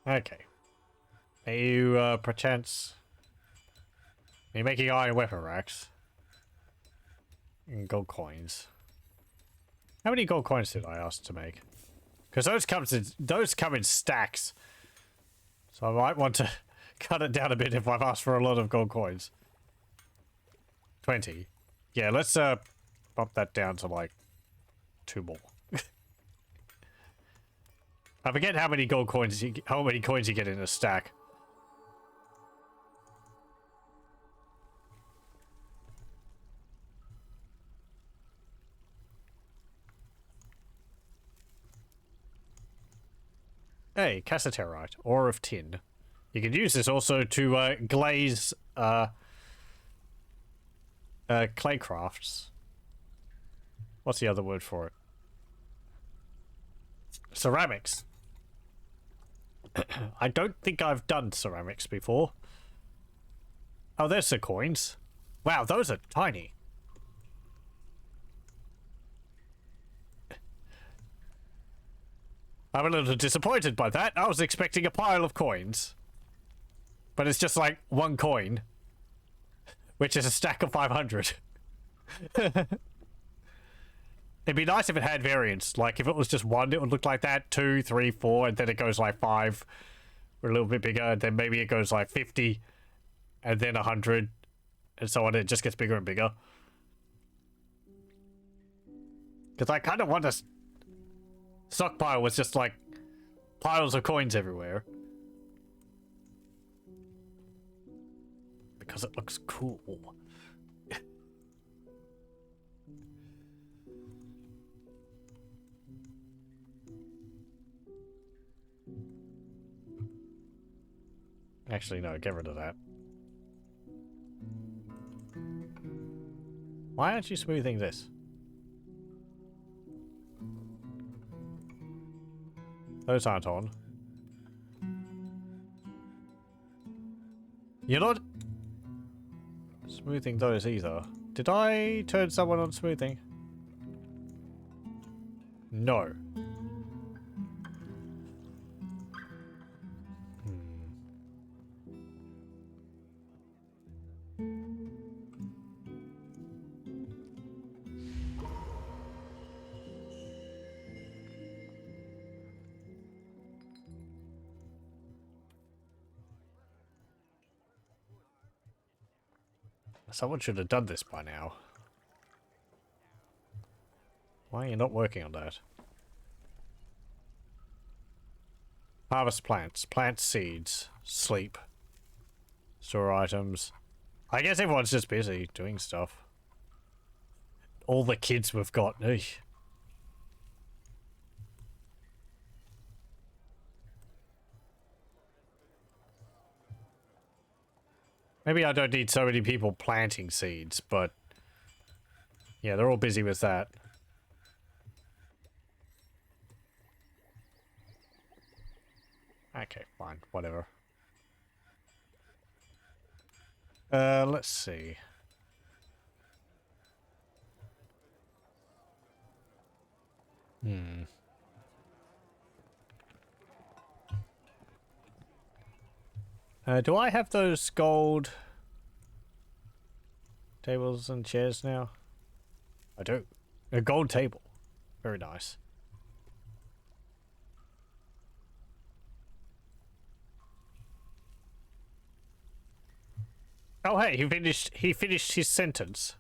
Speaker 1: Okay. Are you, perchance... Are you making iron weapon racks? And gold coins. How many gold coins did I ask to make? Because those come in stacks. So I might want to cut it down a bit if I've asked for a lot of gold coins. 20. Yeah, let's bump that down to like 2 more. I forget how many gold coins how many coins you get in a stack. Hey, cassaterite, ore of tin. You can use this also to glaze clay crafts. What's the other word for it? Ceramics. I don't think I've done ceramics before. Oh, there's the coins. Wow, those are tiny. I'm a little disappointed by that. I was expecting a pile of coins. But it's just like 1 coin. Which is a stack of 500. It'd be nice if it had variants. Like, if it was just 1, it would look like that. 2, 3, 4, and then it goes like 5. Or a little bit bigger. And then maybe it goes like 50. And then 100. And so on. It just gets bigger and bigger. Because I kind of want a stockpile with just like piles of coins everywhere. Because it looks cool. Actually, no, get rid of that. Why aren't you smoothing this? Those aren't on. You're not smoothing those either. Did I turn someone on smoothing? No. Someone should have done this by now. Why are you not working on that? Harvest plants. Plant seeds. Sleep. Store items. I guess everyone's just busy doing stuff. All the kids we've got. Eesh. Maybe I don't need so many people planting seeds, but yeah, they're all busy with that. Okay, fine, whatever. Let's see. Do I have those gold tables and chairs now? I do. A gold table. Very nice. Oh hey, he finished his sentence.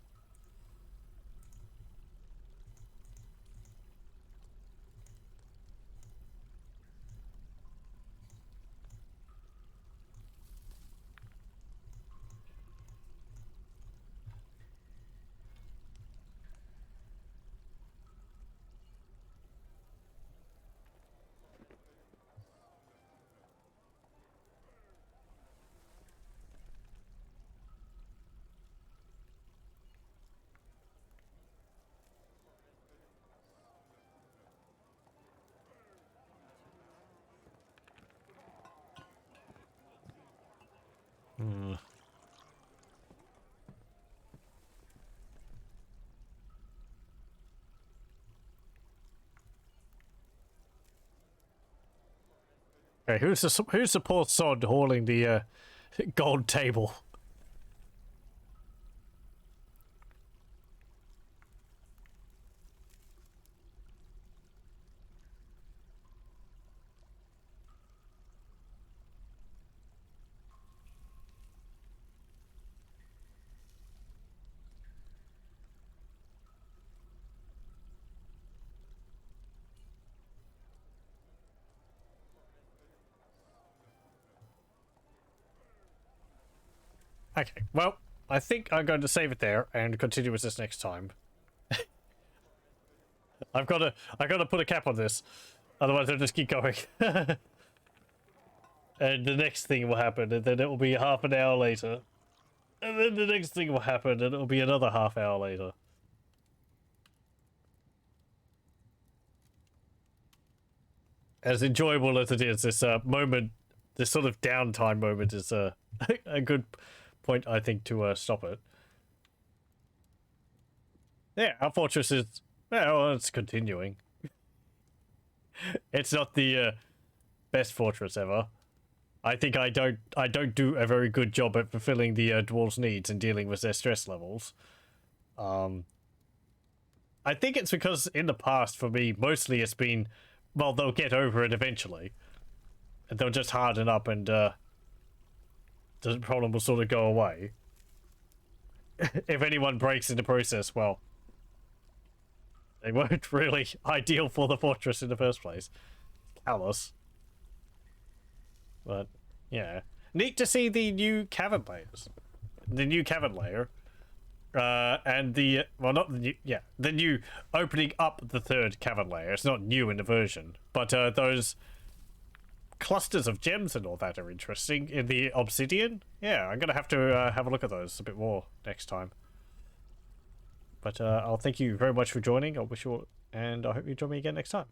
Speaker 1: Okay, who's the poor sod hauling the gold table? Okay, well, I think I'm going to save it there and continue with this next time. I gotta put a cap on this, otherwise I'll just keep going. And the next thing will happen, and then it will be half an hour later. And then the next thing will happen, and it'll be another half hour later. As enjoyable as it is, this moment, this sort of downtime moment is a good point, I think, to stop it. Yeah, our fortress is, well, it's continuing. It's not the best fortress ever. I think I don't do a very good job at fulfilling the dwarves' needs and dealing with their stress levels. I think it's because in the past, for me, mostly it's been, well, they'll get over it eventually. And they'll just harden up and the problem will sort of go away. If anyone breaks in the process, well, they weren't really ideal for the fortress in the first place. Callous. But, yeah. Neat to see the new cavern layers. The new cavern layer. And the, well, not the new, yeah, the new opening up the third cavern layer. It's not new in the version. But those clusters of gems and all that are interesting in the obsidian. Yeah, I'm going to have a look at those a bit more next time. But I'll thank you very much for joining. I wish you all, and I hope you join me again next time.